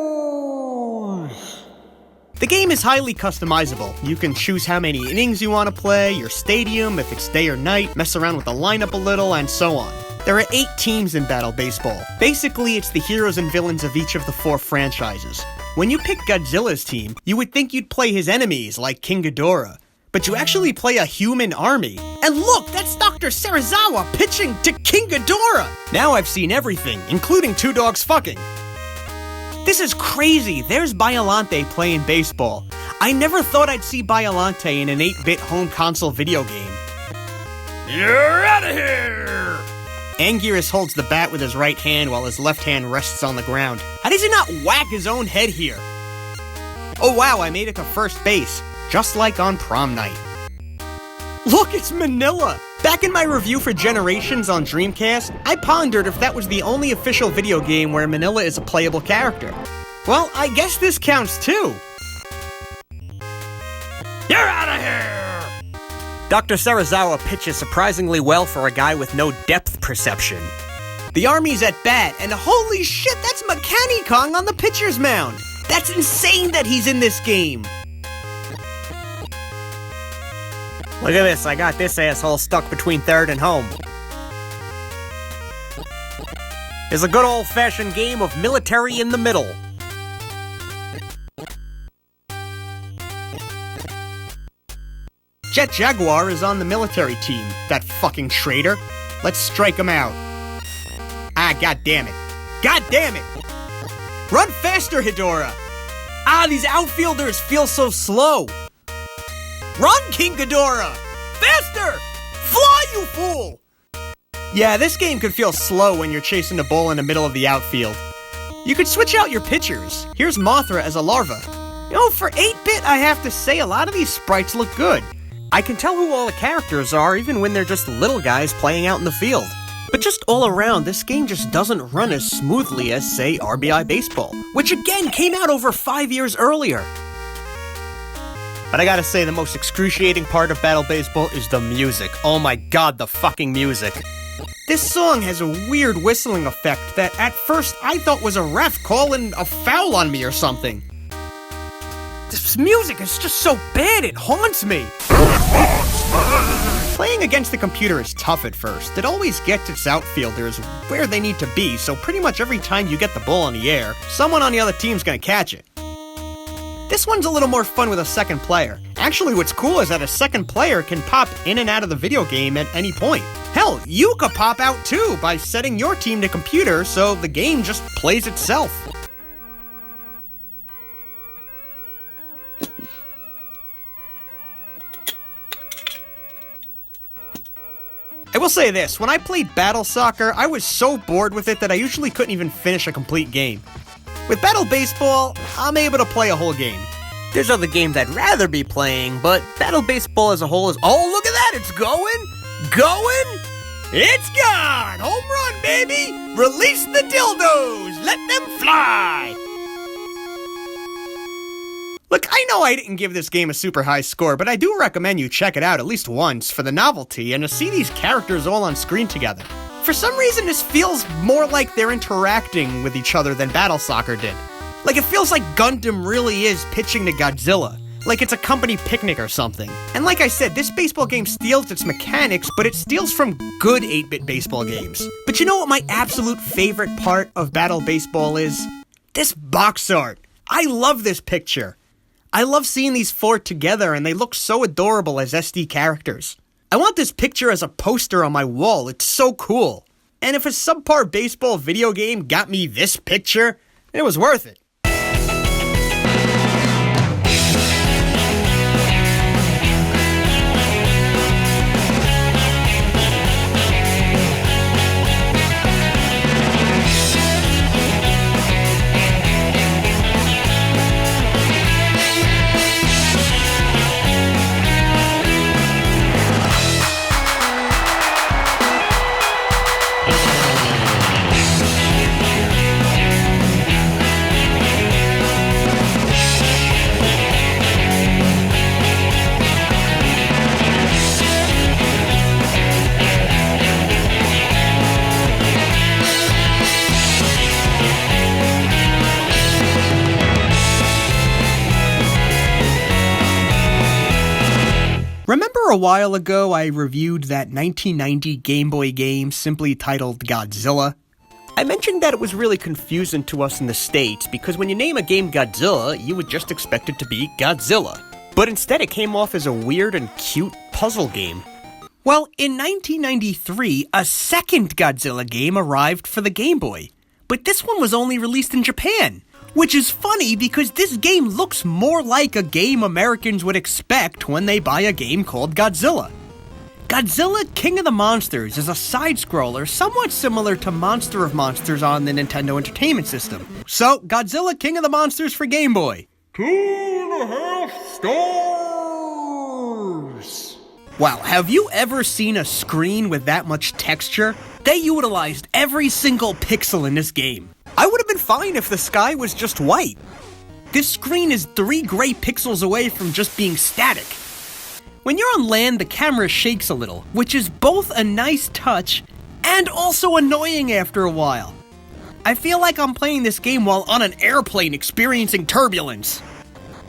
The game is highly customizable. You can choose how many innings you want to play, your stadium, if it's day or night, mess around with the lineup a little, and so on. There are 8 teams in Battle Baseball. Basically, it's the heroes and villains of each of the 4 franchises. When you pick Godzilla's team, you would think you'd play his enemies like King Ghidorah, but you actually play a human army. And look, that's Dr. Serizawa pitching to King Ghidorah! Now I've seen everything, including 2 dogs fucking. This is crazy. There's Biollante playing baseball. I never thought I'd see Biollante in an 8-bit home console video game. You're out of here! Anguirus holds the bat with his right hand while his left hand rests on the ground. How does he not whack his own head here? Oh wow, I made it to first base, just like on prom night. Look, it's Manila! Back in my review for Generations on Dreamcast, I pondered if that was the only official video game where Manila is a playable character. Well, I guess this counts too. You're out of here! Dr. Serizawa pitches surprisingly well for a guy with no depth perception. The army's at bat, and holy shit, that's Makani Kong on the pitcher's mound! That's insane that he's in this game! Look at this, I got this asshole stuck between third and home. It's a good old-fashioned game of military in the middle. Jet Jaguar is on the military team, that fucking traitor. Let's strike him out. Ah, goddammit. Goddammit! Run faster, Hedora! Ah, these outfielders feel so slow. Run, King Ghidorah! Faster! Fly, you fool! Yeah, this game could feel slow when you're chasing the ball in the middle of the outfield. You could switch out your pitchers. Here's Mothra as a larva. You know, for 8-bit, I have to say a lot of these sprites look good. I can tell who all the characters are even when they're just little guys playing out in the field. But just all around, this game just doesn't run as smoothly as, say, RBI Baseball, which again came out over 5 years earlier. But I gotta say, the most excruciating part of Battle Baseball is the music. Oh my god, the fucking music. This song has a weird whistling effect that at first I thought was a ref calling a foul on me or something. This music is just so bad, it haunts me. Playing against the computer is tough at first. It always gets its outfielders where they need to be, so pretty much every time you get the ball in the air, someone on the other team's gonna catch it. This one's a little more fun with a second player. Actually, what's cool is that a second player can pop in and out of the video game at any point. Hell, you could pop out too by setting your team to computer so the game just plays itself. I will say this, when I played Battle Soccer, I was so bored with it that I usually couldn't even finish a complete game. With Battle Baseball, I'm able to play a whole game. There's other games I'd rather be playing, but Battle Baseball as a whole is— oh, look at that, it's going! Going! It's gone! Home run, baby! Release the dildos! Let them fly! Look, I know I didn't give this game a super high score, but I do recommend you check it out at least once for the novelty and to see these characters all on screen together. For some reason, this feels more like they're interacting with each other than Battle Soccer did. Like, it feels like Gundam really is pitching to Godzilla. Like it's a company picnic or something. And like I said, this baseball game steals its mechanics, but it steals from good 8-bit baseball games. But you know what my absolute favorite part of Battle Baseball is? This box art. I love this picture. I love seeing these 4 together, and they look so adorable as SD characters. I want this picture as a poster on my wall. It's so cool. And if a subpar baseball video game got me this picture, it was worth it. Remember a while ago I reviewed that 1990 Game Boy game simply titled Godzilla? I mentioned that it was really confusing to us in the States because when you name a game Godzilla, you would just expect it to be Godzilla. But instead it came off as a weird and cute puzzle game. Well, in 1993, a second Godzilla game arrived for the Game Boy. But this one was only released in Japan. Which is funny because this game looks more like a game Americans would expect when they buy a game called Godzilla. Godzilla King of the Monsters is a side-scroller somewhat similar to Monster of Monsters on the Nintendo Entertainment System. So, Godzilla King of the Monsters for Game Boy. 2.5 stars! Wow, have you ever seen a screen with that much texture? They utilized every single pixel in this game. I would have been fine if the sky was just white. This screen is 3 gray pixels away from just being static. When you're on land, the camera shakes a little, which is both a nice touch and also annoying after a while. I feel like I'm playing this game while on an airplane experiencing turbulence.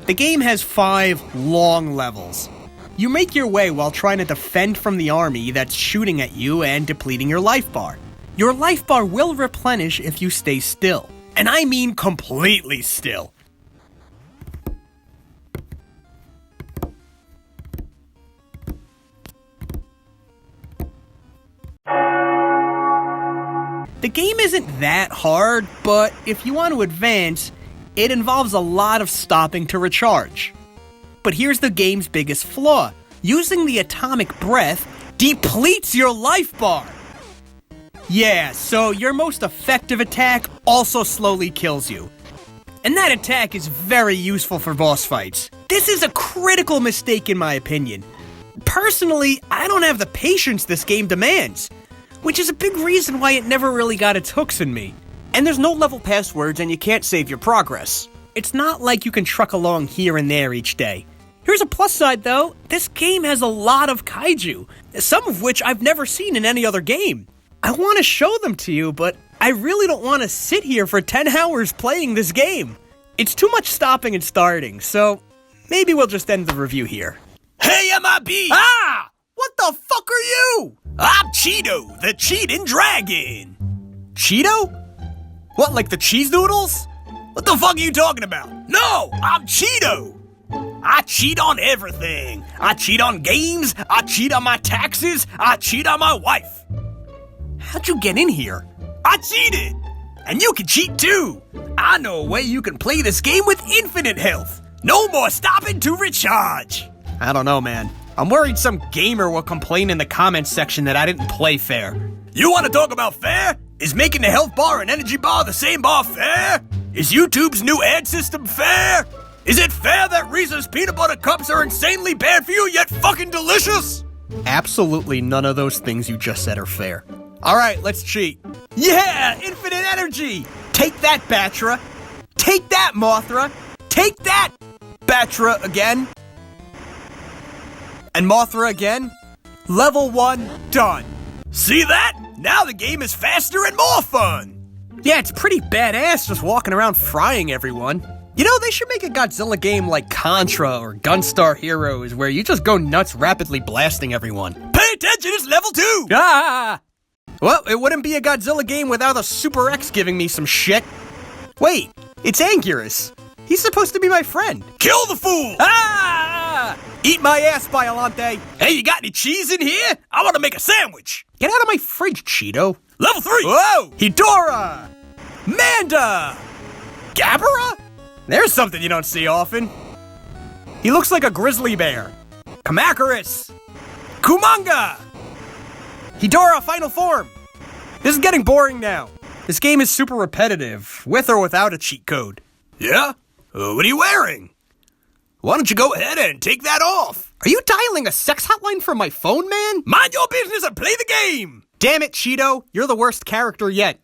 The game has 5 long levels. You make your way while trying to defend from the army that's shooting at you and depleting your life bar. Your life bar will replenish if you stay still. And I mean completely still. The game isn't that hard, but if you want to advance, it involves a lot of stopping to recharge. But here's the game's biggest flaw. Using the atomic breath depletes your life bar. Yeah, so your most effective attack also slowly kills you. And that attack is very useful for boss fights. This is a critical mistake in my opinion. Personally, I don't have the patience this game demands, which is a big reason why it never really got its hooks in me. And there's no level passwords and you can't save your progress. It's not like you can truck along here and there each day. Here's a plus side though, this game has a lot of kaiju, some of which I've never seen in any other game. I want to show them to you, but I really don't want to sit here for 10 hours playing this game. It's too much stopping and starting, so maybe we'll just end the review here. Hey, MIB! Ah! What the fuck are you? I'm Cheeto, the cheating dragon. Cheeto? What, like the cheese noodles? What the fuck are you talking about? No, I'm Cheeto. I cheat on everything. I cheat on games. I cheat on my taxes. I cheat on my wife. How'd you get in here? I cheated. And you can cheat too. I know a way you can play this game with infinite health. No more stopping to recharge. I don't know, man. I'm worried some gamer will complain in the comments section that I didn't play fair. You want to talk about fair? Is making the health bar and energy bar the same bar fair? Is YouTube's new ad system fair? Is it fair that Reese's peanut butter cups are insanely bad for you yet fucking delicious? Absolutely none of those things you just said are fair. All right, let's cheat. Yeah, infinite energy. Take that, Batra. Take that, Mothra. Take that, Batra again. And Mothra again. Level 1, done. See that? Now the game is faster and more fun. Yeah, it's pretty badass just walking around frying everyone. You know, they should make a Godzilla game like Contra or Gunstar Heroes where you just go nuts rapidly blasting everyone. Pay attention, it's level 2! Ah! Well, it wouldn't be a Godzilla game without a Super X giving me some shit. Wait, it's Anguirus. He's supposed to be my friend. Kill the fool! Ah! Eat my ass, Biolante. Hey, you got any cheese in here? I want to make a sandwich. Get out of my fridge, Cheeto. Level 3! Whoa! Hedorah! Manda! Gabara? There's something you don't see often. He looks like a grizzly bear. Kamakarus! Kumanga! Hedorah, final form! This is getting boring now. This game is super repetitive, with or without a cheat code. Yeah? What are you wearing? Why don't you go ahead and take that off? Are you dialing a sex hotline from my phone, man? Mind your business and play the game! Damn it, Cheeto, you're the worst character yet.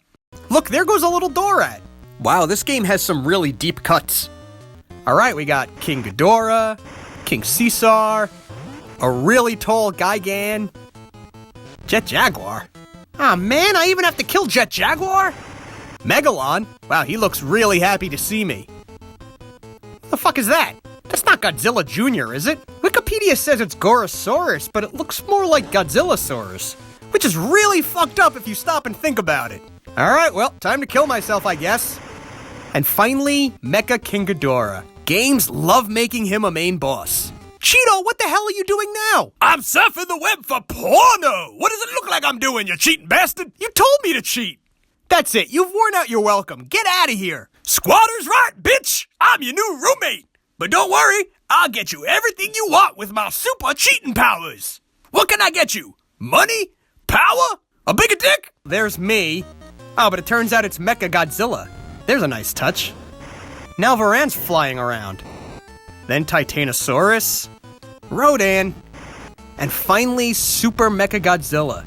Look, there goes a little Dorat. Wow, this game has some really deep cuts. Alright, we got King Ghidorah, King Caesar, a really tall Gigan, Jet Jaguar. Aw, man, I even have to kill Jet Jaguar? Megalon? Wow, he looks really happy to see me. The fuck is that? That's not Godzilla Jr., is it? Wikipedia says it's Gorosaurus, but it looks more like Godzillasaurus, which is really fucked up if you stop and think about it. Alright, well, time to kill myself, I guess. And finally, Mecha King Ghidorah. Games love making him a main boss. Cheeto, what the hell are you doing now? I'm surfing the web for porno! What does it look like I'm doing, you cheating bastard? You told me to cheat! That's it, you've worn out your welcome. Get out of here! Squatter's right, bitch! I'm your new roommate! But don't worry, I'll get you everything you want with my super cheating powers! What can I get you? Money? Power? A bigger dick? There's me. Oh, but it turns out it's Mecha Godzilla. There's a nice touch. Now Varan's flying around. Then Titanosaurus, Rodan, and finally Super Mecha Godzilla.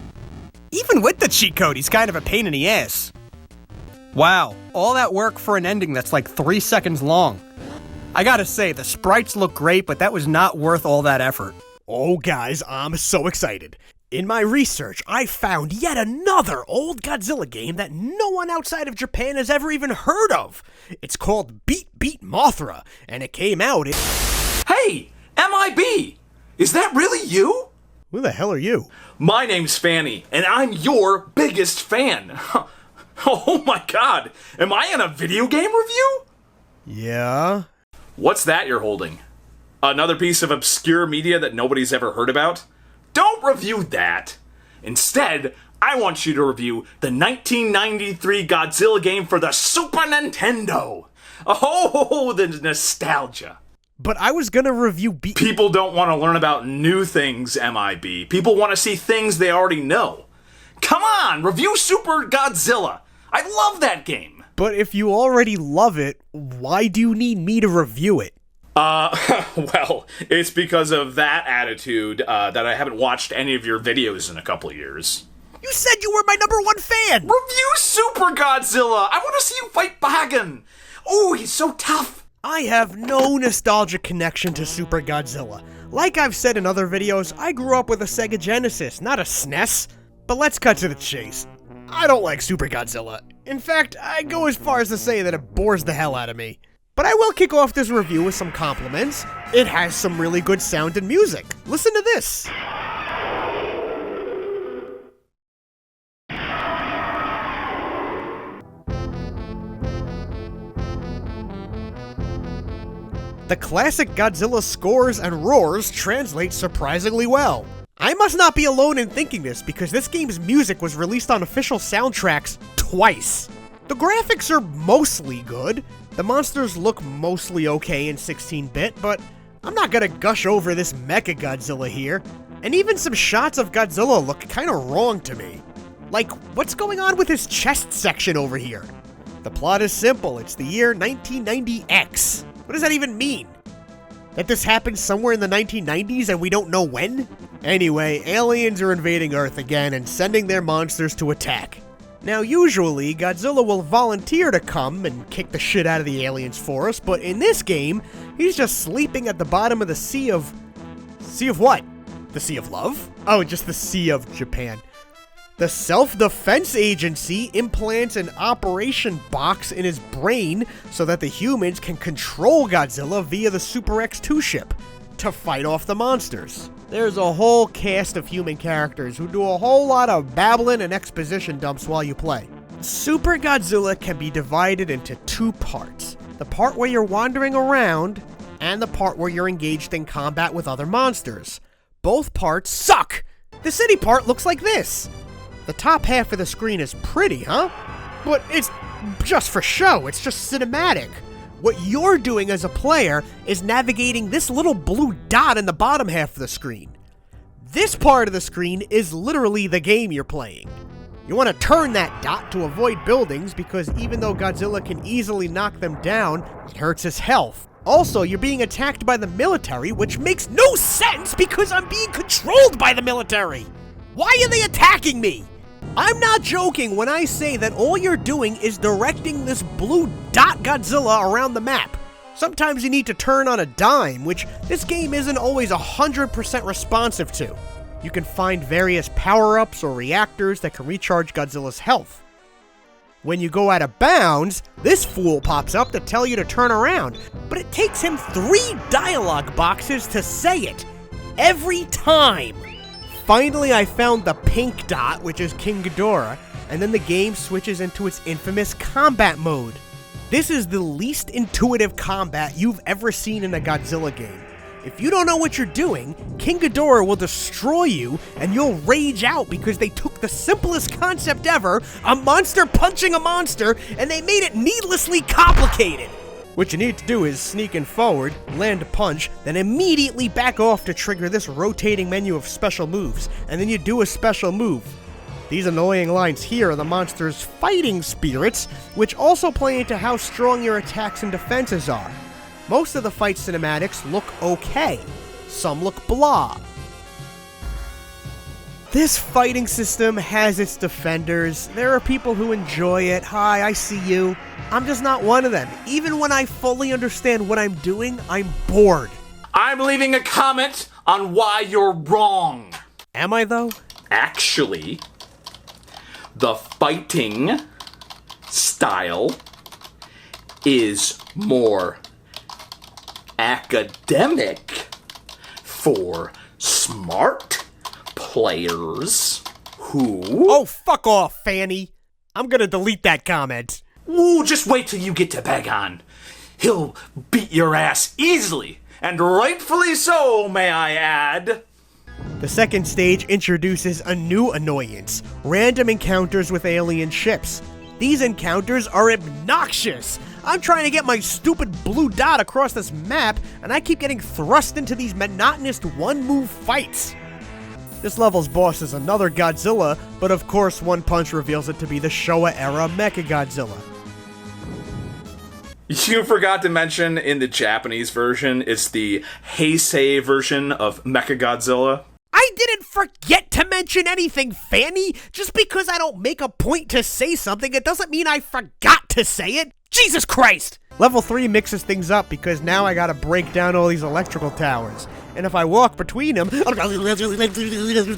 Even with the cheat code, he's kind of a pain in the ass. Wow, all that work for an ending that's like 3 seconds long. I gotta say, the sprites look great, but that was not worth all that effort. Oh, guys, I'm so excited. In my research, I found yet another old Godzilla game that no one outside of Japan has ever even heard of. It's called Beat Beat Mothra, and it came out in... Hey, MIB! Is that really you? Who the hell are you? My name's Fanny, and I'm your biggest fan. Oh my god, am I in a video game review? Yeah? What's that you're holding? Another piece of obscure media that nobody's ever heard about? Don't review that. Instead, I want you to review the 1993 Godzilla game for the Super Nintendo. Oh, the nostalgia. But I was gonna review People don't want to learn about new things, MIB. People want to see things they already know. Come on, review Super Godzilla. I love that game. But if you already love it, why do you need me to review it? Well, it's because of that attitude, that I haven't watched any of your videos in a couple of years. You said you were my #1 fan! Review Super Godzilla! I want to see you fight Bagan! Oh, he's so tough! I have no nostalgic connection to Super Godzilla. Like I've said in other videos, I grew up with a Sega Genesis, not a SNES. But let's cut to the chase. I don't like Super Godzilla. In fact, I go as far as to say that it bores the hell out of me. But I will kick off this review with some compliments. It has some really good sound and music. Listen to this. The classic Godzilla scores and roars translate surprisingly well. I must not be alone in thinking this, because this game's music was released on official soundtracks twice. The graphics are mostly good. The monsters look mostly okay in 16-bit, but I'm not gonna gush over this Mecha Godzilla here. And even some shots of Godzilla look kinda wrong to me. Like, what's going on with his chest section over here? The plot is simple. It's the year 1990X. What does that even mean? That this happened somewhere in the 1990s and we don't know when? Anyway, aliens are invading Earth again and sending their monsters to attack. Now, usually, Godzilla will volunteer to come and kick the shit out of the aliens for us, but in this game, he's just sleeping at the bottom of the Sea of... Sea of what? The Sea of Love? Oh, just the Sea of Japan. The Self-Defense Agency implants an operation box in his brain so that the humans can control Godzilla via the Super X-2 ship to fight off the monsters. There's a whole cast of human characters who do a whole lot of babbling and exposition dumps while you play. Super Godzilla can be divided into two parts. The part where you're wandering around, and the part where you're engaged in combat with other monsters. Both parts suck! The city part looks like this. The top half of the screen is pretty, huh? But it's just for show, it's just cinematic. What you're doing as a player is navigating this little blue dot in the bottom half of the screen. This part of the screen is literally the game you're playing. You want to turn that dot to avoid buildings because even though Godzilla can easily knock them down, it hurts his health. Also, you're being attacked by the military, which makes no sense because I'm being controlled by the military. Why are they attacking me? I'm not joking when I say that all you're doing is directing this blue dot Godzilla around the map. Sometimes you need to turn on a dime, which this game isn't always 100% responsive to. You can find various power-ups or reactors that can recharge Godzilla's health. When you go out of bounds, this fool pops up to tell you to turn around, but it takes him 3 dialogue boxes to say it. Every time! Finally, I found the pink dot, which is King Ghidorah, and then the game switches into its infamous combat mode. This is the least intuitive combat you've ever seen in a Godzilla game. If you don't know what you're doing, King Ghidorah will destroy you, and you'll rage out because they took the simplest concept ever, a monster punching a monster, and they made it needlessly complicated. What you need to do is sneak in forward, land a punch, then immediately back off to trigger this rotating menu of special moves, and then you do a special move. These annoying lines here are the monster's fighting spirits, which also play into how strong your attacks and defenses are. Most of the fight cinematics look okay. Some look blah. This fighting system has its defenders. There are people who enjoy it. Hi, I see you. I'm just not one of them. Even when I fully understand what I'm doing, I'm bored. I'm leaving a comment on why you're wrong. Am I, though? Actually, the fighting style is more academic for smart players who... Oh, fuck off, Fanny. I'm gonna delete that comment. Ooh, just wait till you get to Bagon. He'll beat your ass easily, and rightfully so, may I add. The second stage introduces a new annoyance, random encounters with alien ships. These encounters are obnoxious. I'm trying to get my stupid blue dot across this map, and I keep getting thrust into these monotonous one-move fights. This level's boss is another Godzilla, but of course One Punch reveals it to be the Showa-era Mechagodzilla. You forgot to mention in the Japanese version, it's the Heisei version of Mechagodzilla. I didn't forget to mention anything, Fanny! Just because I don't make a point to say something, it doesn't mean I forgot to say it! Jesus Christ! Level 3 mixes things up because now I gotta break down all these electrical towers. And if I walk between them,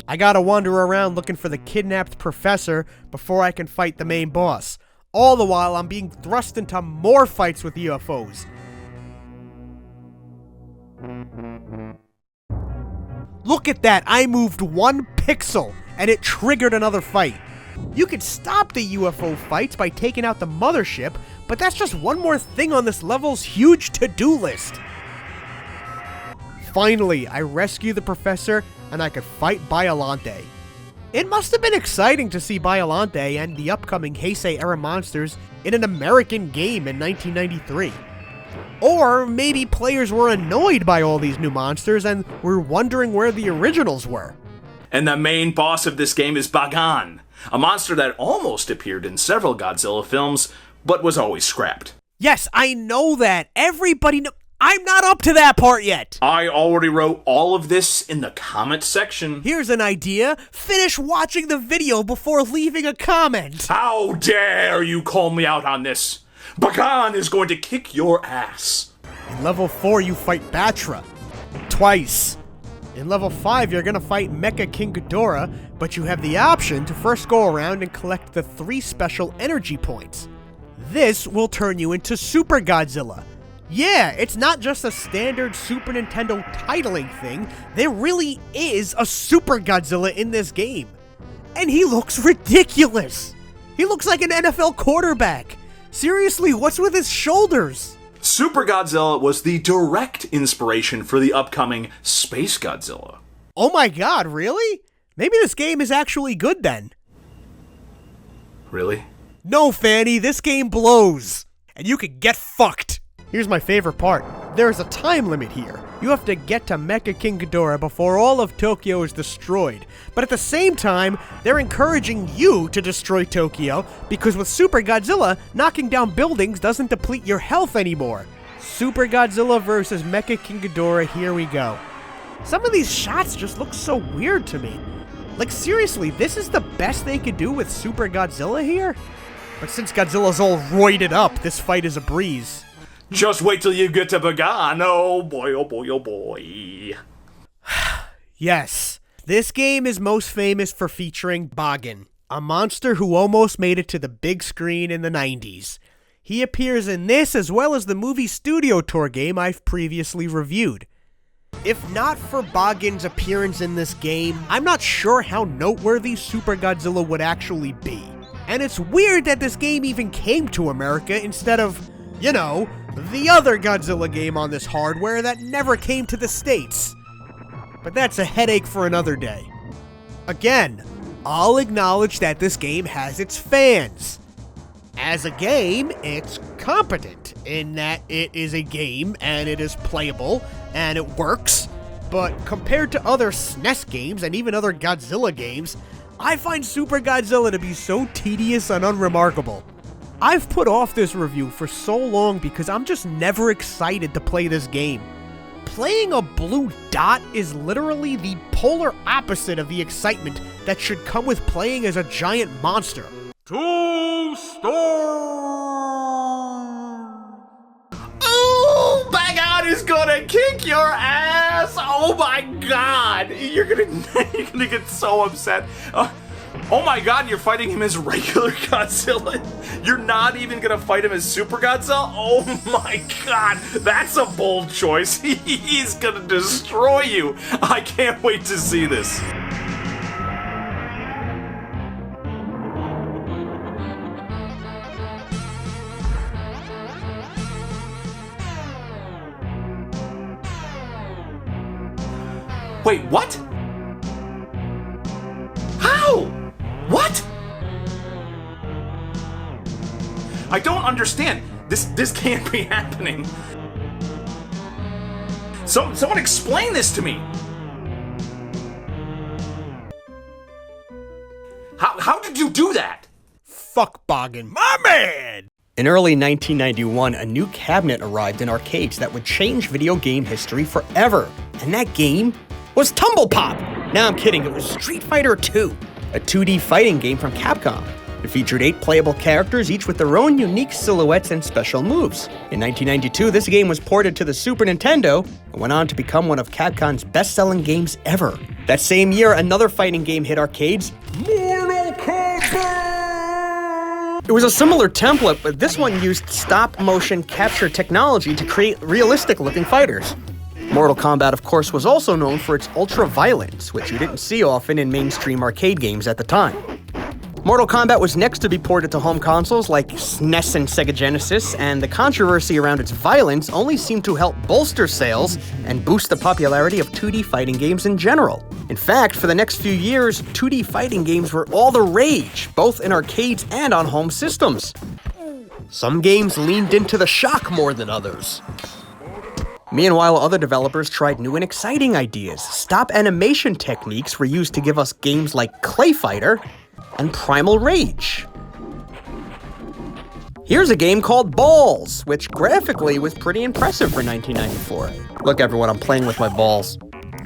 I gotta wander around looking for the kidnapped professor before I can fight the main boss. All the while, I'm being thrust into more fights with UFOs. Look at that, I moved 1 pixel, and it triggered another fight. You can stop the UFO fights by taking out the mothership, but that's just one more thing on this level's huge to-do list. Finally, I rescue the professor, and I could fight Biollante. It must have been exciting to see Biollante and the upcoming Heisei-era monsters in an American game in 1993. Or maybe players were annoyed by all these new monsters and were wondering where the originals were. And the main boss of this game is Bagan, a monster that almost appeared in several Godzilla films, but was always scrapped. Yes, I know that. Everybody knows. I'm not up to that part yet. I already wrote all of this in the comment section. Here's an idea. Finish watching the video before leaving a comment. How dare you call me out on this? Bagan is going to kick your ass. In level 4, you fight Batra. Twice. In level 5, you're gonna fight Mecha King Ghidorah, but you have the option to first go around and collect the 3 special energy points. This will turn you into Super Godzilla. Yeah, it's not just a standard Super Nintendo titling thing. There really is a Super Godzilla in this game. And he looks ridiculous. He looks like an NFL quarterback. Seriously, what's with his shoulders? Super Godzilla was the direct inspiration for the upcoming Space Godzilla. Oh my god, really? Maybe this game is actually good then. Really? No, Fanny, this game blows. And you can get fucked. Here's my favorite part. There's a time limit here. You have to get to Mecha King Ghidorah before all of Tokyo is destroyed. But at the same time, they're encouraging you to destroy Tokyo because with Super Godzilla, knocking down buildings doesn't deplete your health anymore. Super Godzilla versus Mecha King Ghidorah, here we go. Some of these shots just look so weird to me. Like seriously, this is the best they could do with Super Godzilla here? But since Godzilla's all roided up, this fight is a breeze. Just wait till you get to Bagan. Oh boy, oh boy, oh boy. Yes, this game is most famous for featuring Bagan, a monster who almost made it to the big screen in the 90s. He appears in this as well as the movie studio tour game I've previously reviewed. If not for Bagan's appearance in this game, I'm not sure how noteworthy Super Godzilla would actually be. And it's weird that this game even came to America instead of, you know, the other Godzilla game on this hardware that never came to the States. But that's a headache for another day. Again, I'll acknowledge that this game has its fans. As a game, it's competent in that it is a game and it is playable and it works, but compared to other SNES games and even other Godzilla games, I find Super Godzilla to be so tedious and unremarkable. I've put off this review for so long because I'm just never excited to play this game. Playing a blue dot is literally the polar opposite of the excitement that should come with playing as a giant monster. 2 stars! Oh, Bagan is gonna kick your ass! Oh my god! You're gonna get so upset. Oh my god, you're fighting him as regular Godzilla? You're not even gonna fight him as Super Godzilla? Oh my god, that's a bold choice. He's gonna destroy you. I can't wait to see this. Wait, what? How? What? I don't understand. This can't be happening. Someone explain this to me. How did you do that? Fuck Bagan. My man! In early 1991, a new cabinet arrived in arcades that would change video game history forever. And that game was Tumble Pop! Now I'm kidding, it was Street Fighter II, a 2D fighting game from Capcom. It featured 8 playable characters, each with their own unique silhouettes and special moves. In 1992, this game was ported to the Super Nintendo and went on to become one of Capcom's best-selling games ever. That same year, another fighting game hit arcades, Mortal Kombat! It was a similar template, but this one used stop-motion capture technology to create realistic-looking fighters. Mortal Kombat, of course, was also known for its ultra-violence, which you didn't see often in mainstream arcade games at the time. Mortal Kombat was next to be ported to home consoles like SNES and Sega Genesis, and the controversy around its violence only seemed to help bolster sales and boost the popularity of 2D fighting games in general. In fact, for the next few years, 2D fighting games were all the rage, both in arcades and on home systems. Some games leaned into the shock more than others. Meanwhile, other developers tried new and exciting ideas. Stop animation techniques were used to give us games like Clay Fighter and Primal Rage. Here's a game called Balls, which graphically was pretty impressive for 1994. Look everyone, I'm playing with my balls.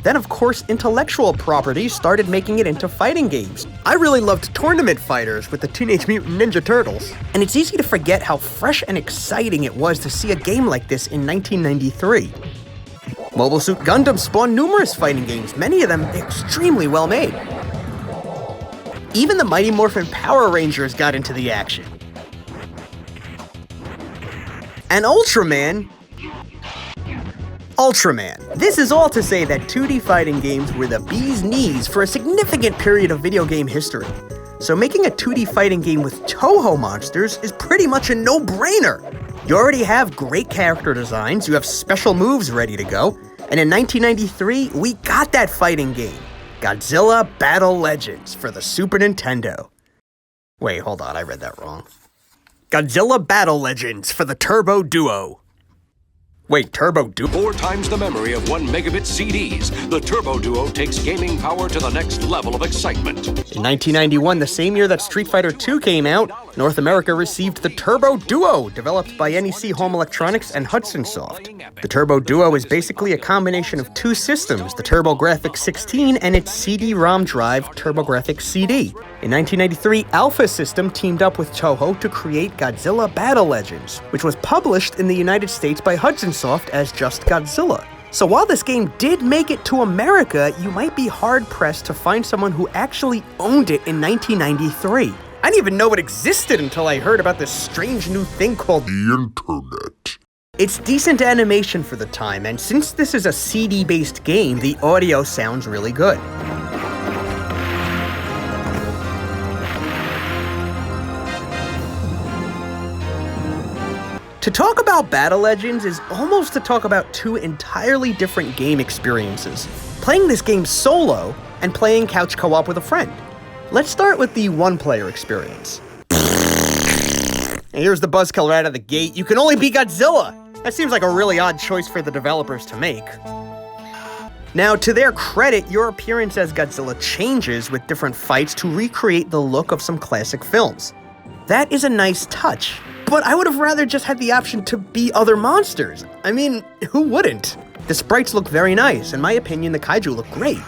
Then of course, intellectual property started making it into fighting games. I really loved Tournament Fighters with the Teenage Mutant Ninja Turtles. And it's easy to forget how fresh and exciting it was to see a game like this in 1993. Mobile Suit Gundam spawned numerous fighting games, many of them extremely well made. Even the Mighty Morphin Power Rangers got into the action. And Ultraman. This is all to say that 2D fighting games were the bee's knees for a significant period of video game history. So making a 2D fighting game with Toho monsters is pretty much a no-brainer. You already have great character designs, you have special moves ready to go, and in 1993, we got that fighting game, Godzilla Battle Legends, for the Super Nintendo. Wait, hold on, I read that wrong. Godzilla Battle Legends for the Turbo Duo. Wait, Turbo Duo? 4 times the memory of 1 megabit CDs, the Turbo Duo takes gaming power to the next level of excitement. In 1991, the same year that Street Fighter II came out, North America received the Turbo Duo, developed by NEC Home Electronics and Hudson Soft. The Turbo Duo is basically a combination of 2 systems, the TurboGrafx 16 and its CD-ROM drive, TurboGrafx CD. In 1993, Alpha System teamed up with Toho to create Godzilla Battle Legends, which was published in the United States by Hudson Soft as just Godzilla. So while this game did make it to America, you might be hard-pressed to find someone who actually owned it in 1993. I didn't even know it existed until I heard about this strange new thing called the Internet. It's decent animation for the time, and since this is a CD-based game, the audio sounds really good. To talk about Battle Legends is almost to talk about 2 entirely different game experiences. Playing this game solo and playing couch co-op with a friend. Let's start with the one-player experience. And here's the buzzkill right out of the gate. You can only be Godzilla! That seems like a really odd choice for the developers to make. Now, to their credit, your appearance as Godzilla changes with different fights to recreate the look of some classic films. That is a nice touch, but I would have rather just had the option to be other monsters. I mean, who wouldn't? The sprites look very nice. In my opinion, the kaiju look great.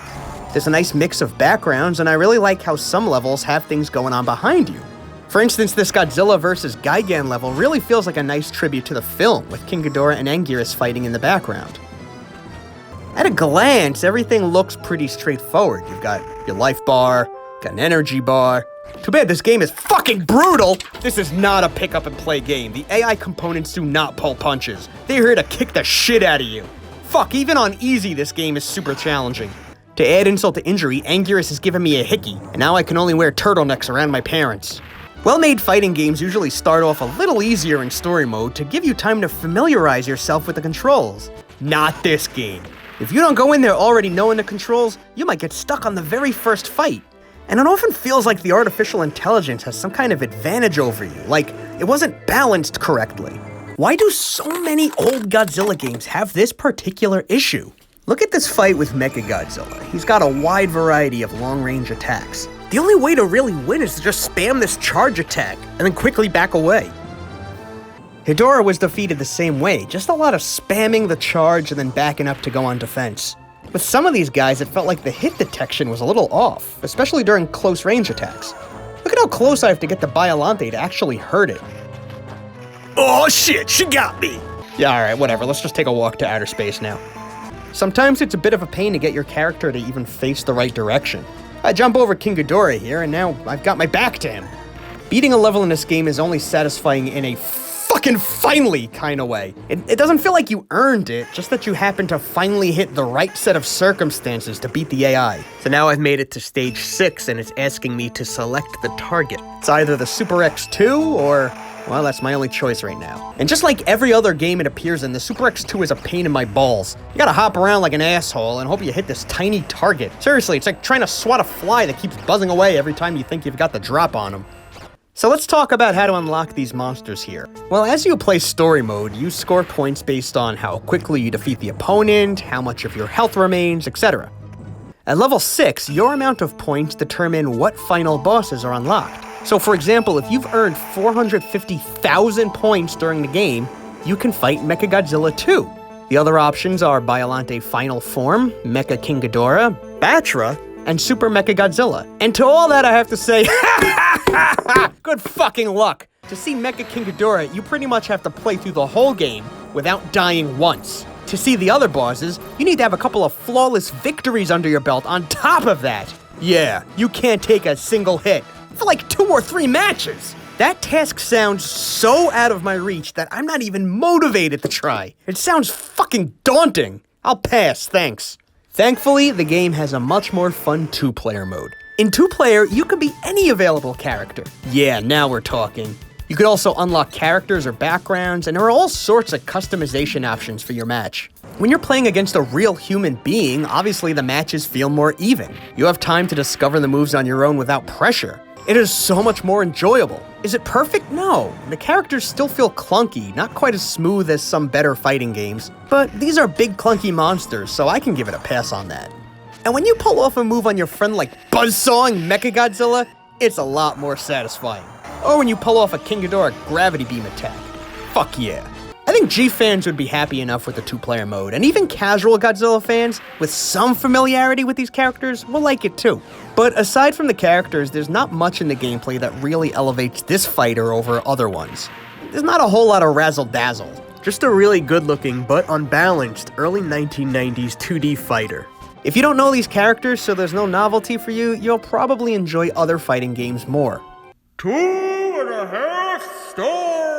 There's a nice mix of backgrounds, and I really like how some levels have things going on behind you. For instance, this Godzilla vs. Gigan level really feels like a nice tribute to the film, with King Ghidorah and Anguirus fighting in the background. At a glance, everything looks pretty straightforward. You've got your life bar, got an energy bar. Too bad this game is fucking brutal! This is not a pick-up-and-play game. The AI components do not pull punches. They're here to kick the shit out of you. Fuck, even on easy, this game is super challenging. To add insult to injury, Anguirus has given me a hickey, and now I can only wear turtlenecks around my parents. Well-made fighting games usually start off a little easier in story mode to give you time to familiarize yourself with the controls. Not this game. If you don't go in there already knowing the controls, you might get stuck on the very first fight. And it often feels like the artificial intelligence has some kind of advantage over you, like it wasn't balanced correctly. Why do so many old Godzilla games have this particular issue? Look at this fight with Mechagodzilla. He's got a wide variety of long-range attacks. The only way to really win is to just spam this charge attack, and then quickly back away. Ghidorah was defeated the same way, just a lot of spamming the charge and then backing up to go on defense. With some of these guys, it felt like the hit detection was a little off, especially during close-range attacks. Look at how close I have to get the Biollante to actually hurt it. Oh shit, she got me! Yeah, alright, whatever, let's just take a walk to outer space now. Sometimes it's a bit of a pain to get your character to even face the right direction. I jump over King Ghidorah here, and now I've got my back to him. Beating a level in this game is only satisfying in a fucking finally kind of way. It doesn't feel like you earned it, just that you happen to finally hit the right set of circumstances to beat the AI. So now I've made it to stage 6, and it's asking me to select the target. It's either the Super X2 or... well, that's my only choice right now. And just like every other game it appears in, the Super X2 is a pain in my balls. You gotta hop around like an asshole and hope you hit this tiny target. Seriously, it's like trying to swat a fly that keeps buzzing away every time you think you've got the drop on him. So let's talk about how to unlock these monsters here. Well, as you play story mode, you score points based on how quickly you defeat the opponent, how much of your health remains, etc. At level 6, your amount of points determine what final bosses are unlocked. So for example, if you've earned 450,000 points during the game, you can fight Mechagodzilla 2. The other options are Biollante Final Form, Mecha King Ghidorah, Batra, and Super Mechagodzilla. And to all that I have to say, good fucking luck! To see Mecha King Ghidorah, you pretty much have to play through the whole game without dying once. To see the other bosses, you need to have a couple of flawless victories under your belt on top of that. Yeah, you can't take a single hit for like 2 or 3 matches. That task sounds so out of my reach that I'm not even motivated to try. It sounds fucking daunting. I'll pass, thanks. Thankfully, the game has a much more fun 2-player mode. In 2-player, you can be any available character. Yeah, now we're talking. You could also unlock characters or backgrounds, and there are all sorts of customization options for your match. When you're playing against a real human being, obviously the matches feel more even. You have time to discover the moves on your own without pressure. It is so much more enjoyable. Is it perfect? No. The characters still feel clunky, not quite as smooth as some better fighting games, but these are big clunky monsters, so I can give it a pass on that. And when you pull off a move on your friend like Buzzsawing Mechagodzilla, it's a lot more satisfying. Or when you pull off a King Ghidorah gravity beam attack. Fuck yeah. I think G fans would be happy enough with the 2-player mode, and even casual Godzilla fans with some familiarity with these characters will like it too. But aside from the characters, there's not much in the gameplay that really elevates this fighter over other ones. There's not a whole lot of razzle-dazzle. Just a really good-looking but unbalanced early 1990s 2D fighter. If you don't know these characters, so there's no novelty for you, you'll probably enjoy other fighting games more. 2.5 stars!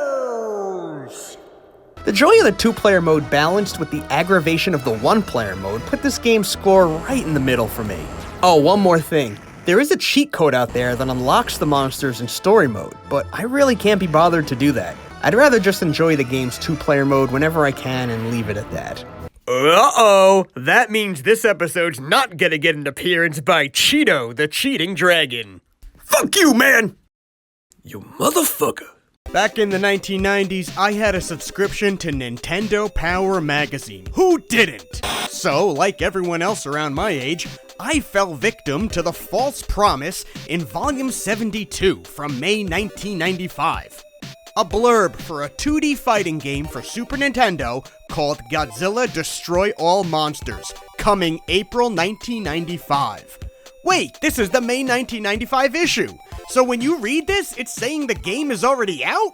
The joy of the 2-player mode balanced with the aggravation of the 1-player mode put this game's score right in the middle for me. Oh, one more thing. There is a cheat code out there that unlocks the monsters in story mode, but I really can't be bothered to do that. I'd rather just enjoy the game's 2-player mode whenever I can and leave it at that. Uh-oh, that means this episode's not gonna get an appearance by Cheeto, the cheating dragon. Fuck you, man! You motherfucker. Back in the 1990s, I had a subscription to Nintendo Power magazine. Who didn't? So, like everyone else around my age, I fell victim to the false promise in Volume 72 from May 1995. A blurb for a 2D fighting game for Super Nintendo called Godzilla Destroy All Monsters, coming April 1995. Wait, this is the May 1995 issue. So when you read this, it's saying the game is already out?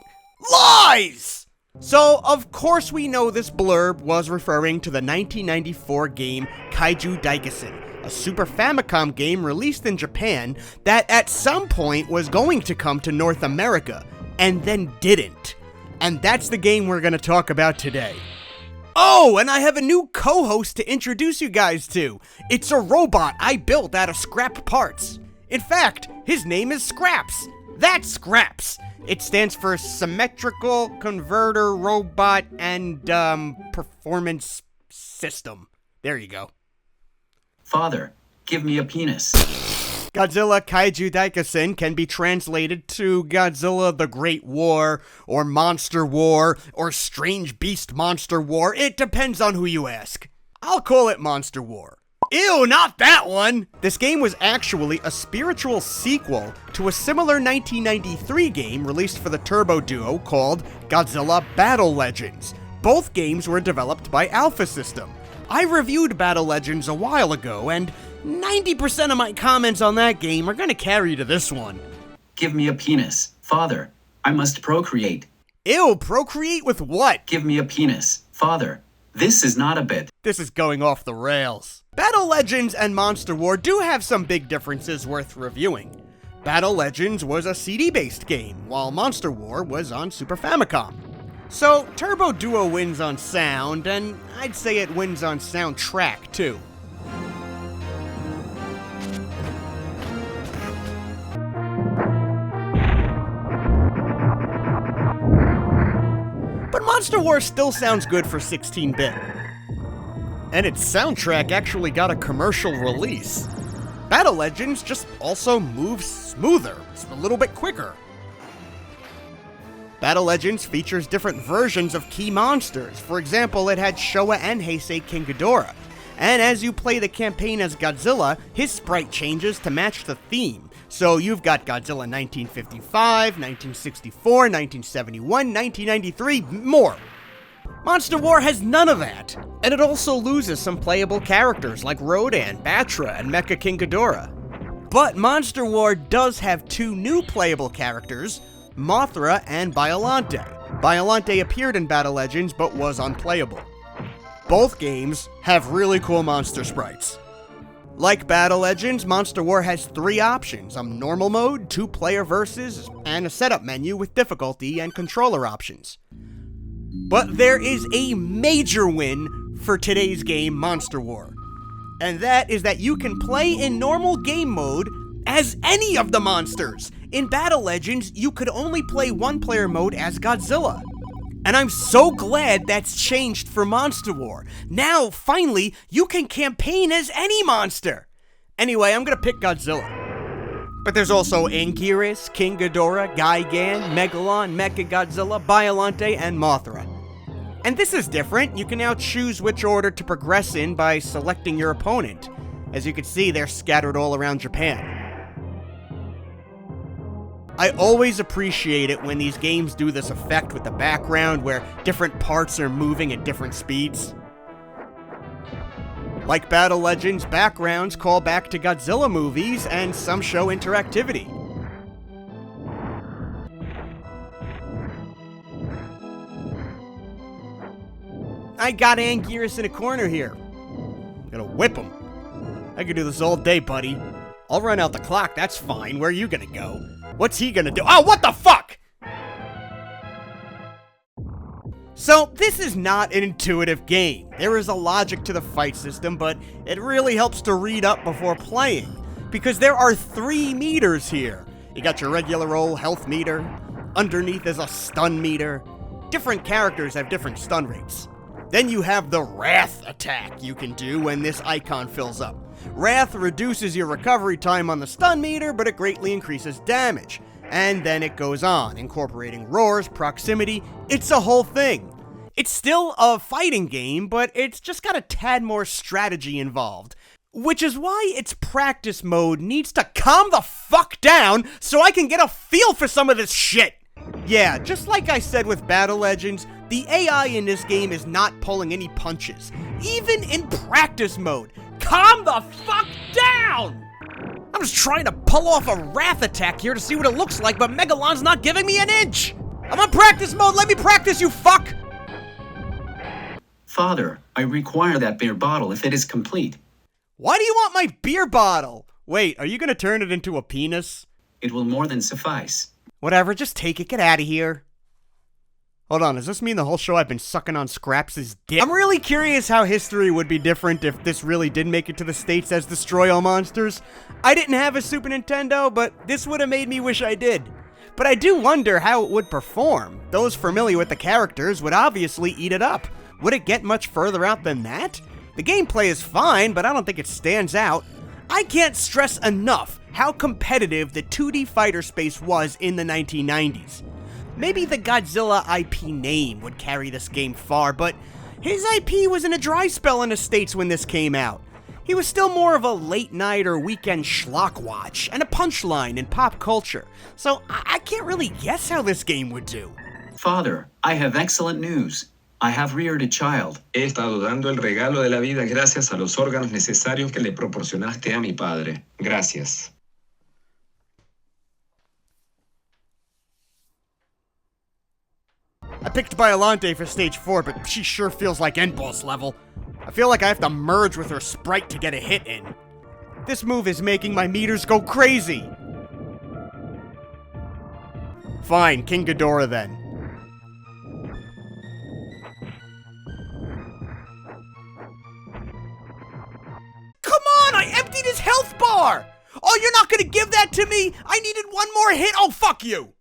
Lies! So, of course we know this blurb was referring to the 1994 game Kaiju Daikessen, a Super Famicom game released in Japan that at some point was going to come to North America, and then didn't. And that's the game we're gonna talk about today. Oh, and I have a new co-host to introduce you guys to. It's a robot I built out of scrap parts. In fact, his name is Scraps. That's Scraps. It stands for Symmetrical Converter Robot and, Performance System. There you go. Father, give me a penis. Godzilla Kaiju Daikessen can be translated to Godzilla the Great War, or Monster War, or Strange Beast Monster War. It depends on who you ask. I'll call it Monster War. Ew, not that one! This game was actually a spiritual sequel to a similar 1993 game released for the Turbo Duo called Godzilla Battle Legends. Both games were developed by Alpha System. I reviewed Battle Legends a while ago, and 90% of my comments on that game are gonna carry to this one. Give me a penis. Father, I must procreate. Ew, procreate with what? Give me a penis. Father, this is not a bit. This is going off the rails. Battle Legends and Monster War do have some big differences worth reviewing. Battle Legends was a CD-based game, while Monster War was on Super Famicom. So, Turbo Duo wins on sound, and I'd say it wins on soundtrack, too. But Monster War still sounds good for 16-bit. And its soundtrack actually got a commercial release. Battle Legends just also moves smoother. It's a little bit quicker. Battle Legends features different versions of key monsters. For example, it had Showa and Heisei King Ghidorah. And as you play the campaign as Godzilla, his sprite changes to match the theme. So you've got Godzilla 1955, 1964, 1971, 1993, more. Monster War has none of that. And it also loses some playable characters like Rodan, Batra, and Mecha King Ghidorah. But Monster War does have two new playable characters, Mothra and Biollante. Biollante appeared in Battle Legends but was unplayable. Both games have really cool monster sprites. Like Battle Legends, Monster War has 3 options: a normal mode, 2-player versus, and a setup menu with difficulty and controller options. But there is a major win for today's game, Monster War. And that is that you can play in normal game mode as any of the monsters. In Battle Legends, you could only play 1-player mode as Godzilla. And I'm so glad that's changed for Monster War. Now, finally, you can campaign as any monster. Anyway, I'm gonna pick Godzilla. But there's also Anguirus, King Ghidorah, Gigan, Megalon, Mechagodzilla, Biollante, and Mothra. And this is different. You can now choose which order to progress in by selecting your opponent. As you can see, they're scattered all around Japan. I always appreciate it when these games do this effect with the background where different parts are moving at different speeds. Like Battle Legends, backgrounds call back to Godzilla movies, and some show interactivity. I got Anguirus in a corner here. I'm gonna whip him. I could do this all day, buddy. I'll run out the clock, that's fine. Where are you gonna go? What's he gonna do? Oh, what the fuck?! So, this is not an intuitive game. There is a logic to the fight system, but it really helps to read up before playing, because there are 3 meters here. You got your regular old health meter, underneath is a stun meter. Different characters have different stun rates. Then you have the Wrath attack you can do when this icon fills up. Wrath reduces your recovery time on the stun meter, but it greatly increases damage. And then it goes on, incorporating roars, proximity. It's a whole thing. It's still a fighting game, but it's just got a tad more strategy involved. Which is why its practice mode needs to calm the fuck down so I can get a feel for some of this shit. Yeah, just like I said with Battle Legends, the AI in this game is not pulling any punches. Even in practice mode. Calm the fuck down! I'm just trying to pull off a Wrath attack here to see what it looks like, but Megalon's not giving me an inch! I'm on practice mode, let me practice, you fuck! Father, I require that beer bottle if it is complete. Why do you want my beer bottle? Wait, are you gonna turn it into a penis? It will more than suffice. Whatever, just take it, get out of here. Hold on, does this mean the whole show I've been sucking on Scraps' dick? I'm really curious how history would be different if this really did make it to the States as Destroy All Monsters. I didn't have a Super Nintendo, but this would have made me wish I did. But I do wonder how it would perform. Those familiar with the characters would obviously eat it up. Would it get much further out than that? The gameplay is fine, but I don't think it stands out. I can't stress enough how competitive the 2D fighter space was in the 1990s. Maybe the Godzilla IP name would carry this game far, but his IP was in a dry spell in the States when this came out. He was still more of a late night or weekend schlock watch, and a punchline in pop culture, so I can't really guess how this game would do. Father, I have excellent news. I have reared a child. He estado dando el regalo de la vida gracias a los órganos necesarios que le proporcionaste a mi padre. Gracias. I picked Biollante for stage 4, but she sure feels like end boss level. I feel like I have to merge with her sprite to get a hit in. This move is making my meters go crazy. Fine, King Ghidorah then. Come on, I emptied his health bar! Oh, you're not gonna give that to me? I needed one more hit? Oh, fuck you!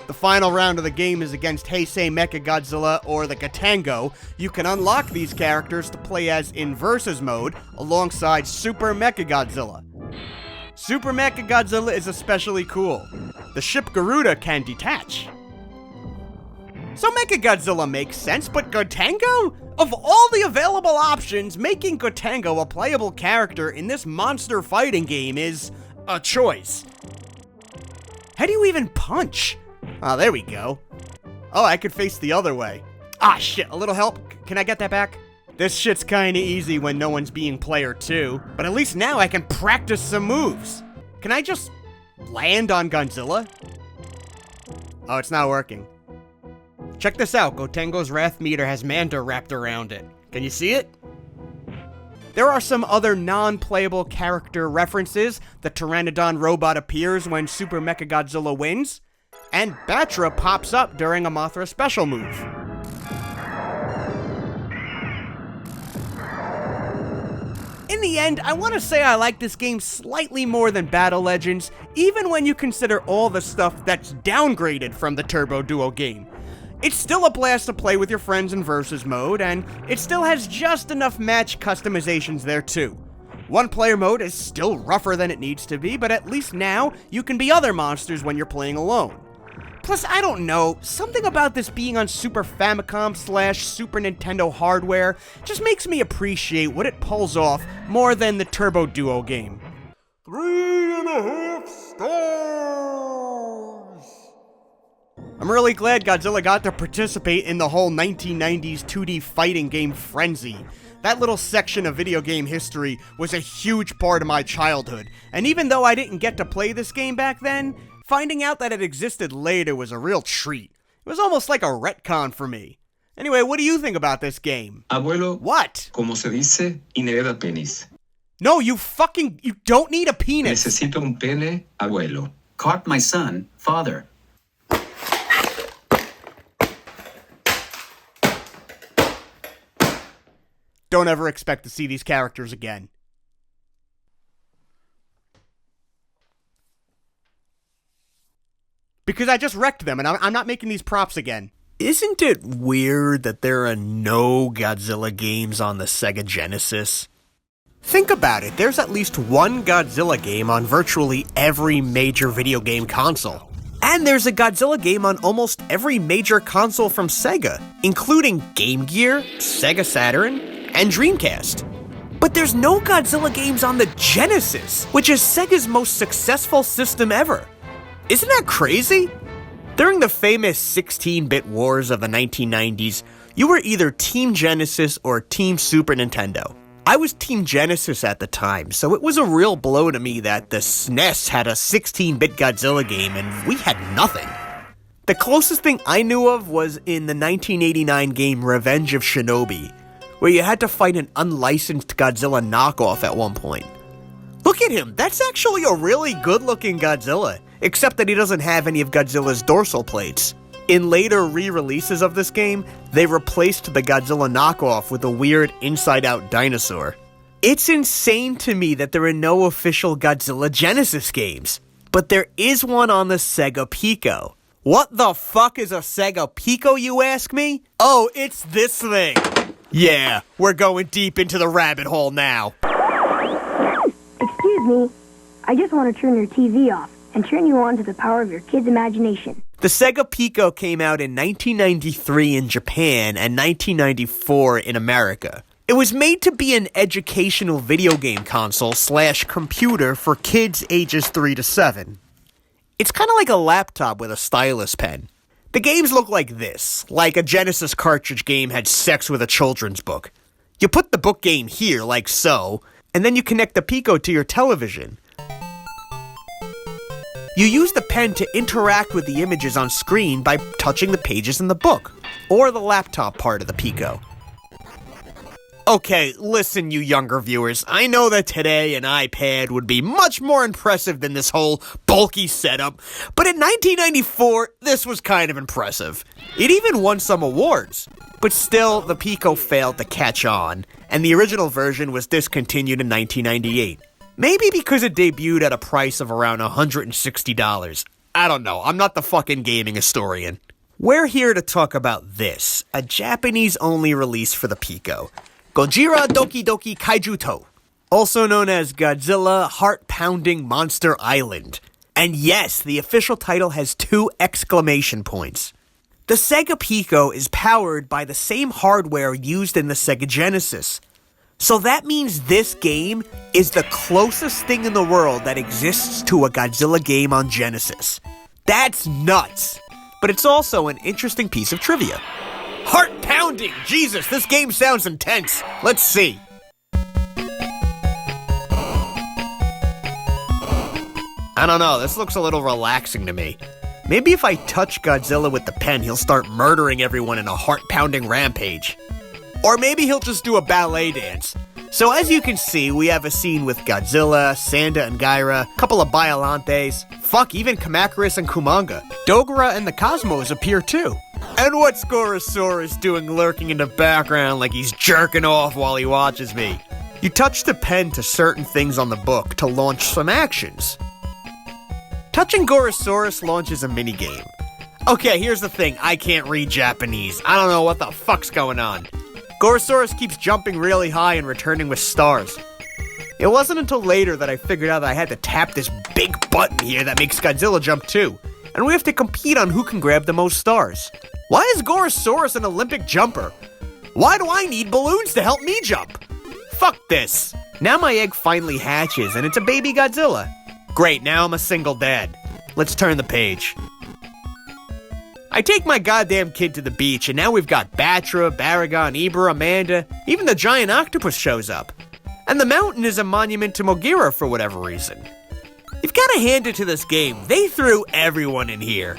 The final round of the game is against Heisei Mechagodzilla or the Katango. You can unlock these characters to play as in Versus mode alongside Super Mechagodzilla. Super Mechagodzilla is especially cool. The ship Garuda can detach. So Mechagodzilla makes sense, but Katango? Of all the available options, making Katango a playable character in this monster fighting game is a choice. How do you even punch? Oh, there we go. Oh, I could face the other way. Ah, shit, a little help? Can I get that back? This shit's kinda easy when no one's being player 2, but at least now I can practice some moves. Can I just land on Godzilla? Oh, it's not working. Check this out, Gotengo's Wrath meter has Manta wrapped around it. Can you see it? There are some other non-playable character references. The Pteranodon robot appears when Super Mechagodzilla wins. And Batra pops up during a Mothra special move. in the end, I want to say I like this game slightly more than Battle Legends, even when you consider all the stuff that's downgraded from the Turbo Duo game. It's still a blast to play with your friends in versus mode, and it still has just enough match customizations there too. One-player mode is still rougher than it needs to be, but at least now you can be other monsters when you're playing alone. Plus, I don't know, something about this being on Super Famicom/Super Nintendo hardware just makes me appreciate what it pulls off more than the Turbo Duo game. 3.5 stars! I'm really glad Godzilla got to participate in the whole 1990s 2D fighting game frenzy. That little section of video game history was a huge part of my childhood, and even though I didn't get to play this game back then, finding out that it existed later was a real treat. It was almost like a retcon for me. Anyway, what do you think about this game? Abuelo, What? como se dice, inhereda penis. No, you don't need a penis. Necesito un pene, abuelo. Caught my son, father. Don't ever expect to see these characters again. Because I just wrecked them, and I'm not making these props again. Isn't it weird that there are no Godzilla games on the Sega Genesis? Think about it, there's at least one Godzilla game on virtually every major video game console. And there's a Godzilla game on almost every major console from Sega, including Game Gear, Sega Saturn, and Dreamcast. But there's no Godzilla games on the Genesis, which is Sega's most successful system ever. Isn't that crazy? During the famous 16-bit wars of the 1990s, you were either Team Genesis or Team Super Nintendo. I was Team Genesis at the time, so it was a real blow to me that the SNES had a 16-bit Godzilla game and we had nothing. The closest thing I knew of was in the 1989 game Revenge of Shinobi, where you had to fight an unlicensed Godzilla knockoff at one point. Look at him, that's actually a really good-looking Godzilla, except that he doesn't have any of Godzilla's dorsal plates. In later re-releases of this game, they replaced the Godzilla knockoff with a weird inside-out dinosaur. It's insane to me that there are no official Godzilla Genesis games, but there is one on the Sega Pico. What the fuck is a Sega Pico, you ask me? Oh, it's this thing. Yeah, we're going deep into the rabbit hole now. Excuse me, I just want to turn your TV off and turn you on to the power of your kid's imagination. The Sega Pico came out in 1993 in Japan and 1994 in America. It was made to be an educational video game console / computer for kids ages 3 to 7. It's kind of like a laptop with a stylus pen. The games look like this, like a Genesis cartridge game had sex with a children's book. You put the book game here, like so, and then you connect the Pico to your television. You use the pen to interact with the images on screen by touching the pages in the book, or the laptop part of the Pico. Okay, listen you younger viewers, I know that today an iPad would be much more impressive than this whole bulky setup, but in 1994, this was kind of impressive. It even won some awards, but still, the Pico failed to catch on, and the original version was discontinued in 1998. Maybe because it debuted at a price of around $160. I don't know, I'm not the fucking gaming historian. We're here to talk about this, a Japanese-only release for the Pico. Gojira Doki Doki Kaijuto, also known as Godzilla Heart-Pounding Monster Island. And yes, the official title has 2 exclamation points. The Sega Pico is powered by the same hardware used in the Sega Genesis. So that means this game is the closest thing in the world that exists to a Godzilla game on Genesis. That's nuts! But it's also an interesting piece of trivia. Heart pounding! Jesus, this game sounds intense. Let's see. I don't know, this looks a little relaxing to me. Maybe if I touch Godzilla with the pen, he'll start murdering everyone in a heart-pounding rampage. Or maybe he'll just do a ballet dance. So as you can see, we have a scene with Godzilla, Sanda and Gaira, a couple of Biolantes, fuck, even Kamacuras and Kumanga. Dogora and the Cosmos appear too. And what's Gorosaurus doing lurking in the background like he's jerking off while he watches me? You touch the pen to certain things on the book to launch some actions. Touching Gorosaurus launches a minigame. Okay, here's the thing, I can't read Japanese. I don't know what the fuck's going on. Gorosaurus keeps jumping really high and returning with stars. It wasn't until later that I figured out that I had to tap this big button here that makes Godzilla jump too. And we have to compete on who can grab the most stars. Why is Gorosaurus an Olympic jumper? Why do I need balloons to help me jump? Fuck this. Now my egg finally hatches and it's a baby Godzilla. Great, now I'm a single dad. Let's turn the page. I take my goddamn kid to the beach and now we've got Batra, Baragon, Ibra, Amanda, even the giant octopus shows up. And the mountain is a monument to Mogira for whatever reason. You've got to hand it to this game. They threw everyone in here.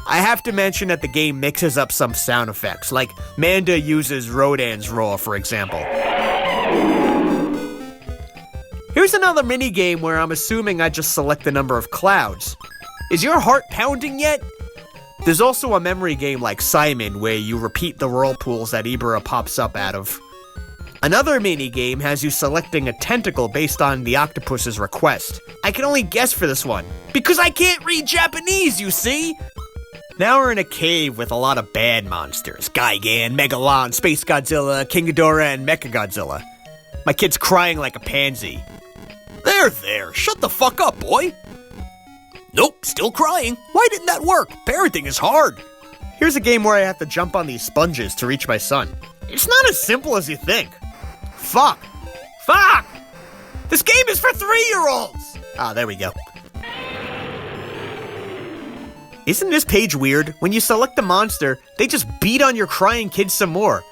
I have to mention that the game mixes up some sound effects, like Manda uses Rodan's roar, for example. Here's another minigame where I'm assuming I just select the number of clouds. Is your heart pounding yet? There's also a memory game like Simon, where you repeat the whirlpools that Ibra pops up out of. Another minigame has you selecting a tentacle based on the octopus's request. I can only guess for this one, because I can't read Japanese, you see? Now we're in a cave with a lot of bad monsters. Gigan, Megalon, Space Godzilla, King Ghidorah, and Mechagodzilla. My kid's crying like a pansy. There, shut the fuck up, boy! Nope, still crying. Why didn't that work? Parenting is hard. Here's a game where I have to jump on these sponges to reach my son. It's not as simple as you think. Fuck! This game is for 3-year-olds! Ah, there we go. Isn't this page weird? When you select the monster, they just beat on your crying kid some more.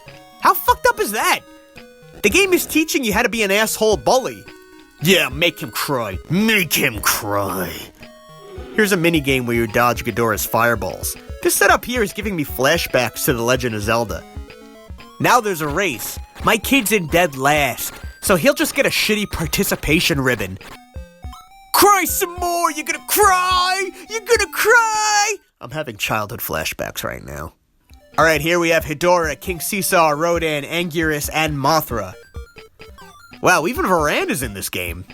How fucked up is that? The game is teaching you how to be an asshole bully. Yeah, make him cry. Make him cry. Here's a minigame where you dodge Ghidorah's fireballs. This setup here is giving me flashbacks to The Legend of Zelda. Now there's a race. My kid's in dead last, so he'll just get a shitty participation ribbon. Cry some more! You're gonna cry! You're gonna cry! I'm having childhood flashbacks right now. Alright, here we have Hedorah, King Seesaw, Rodan, Anguirus, and Mothra. Wow, even Varan is in this game.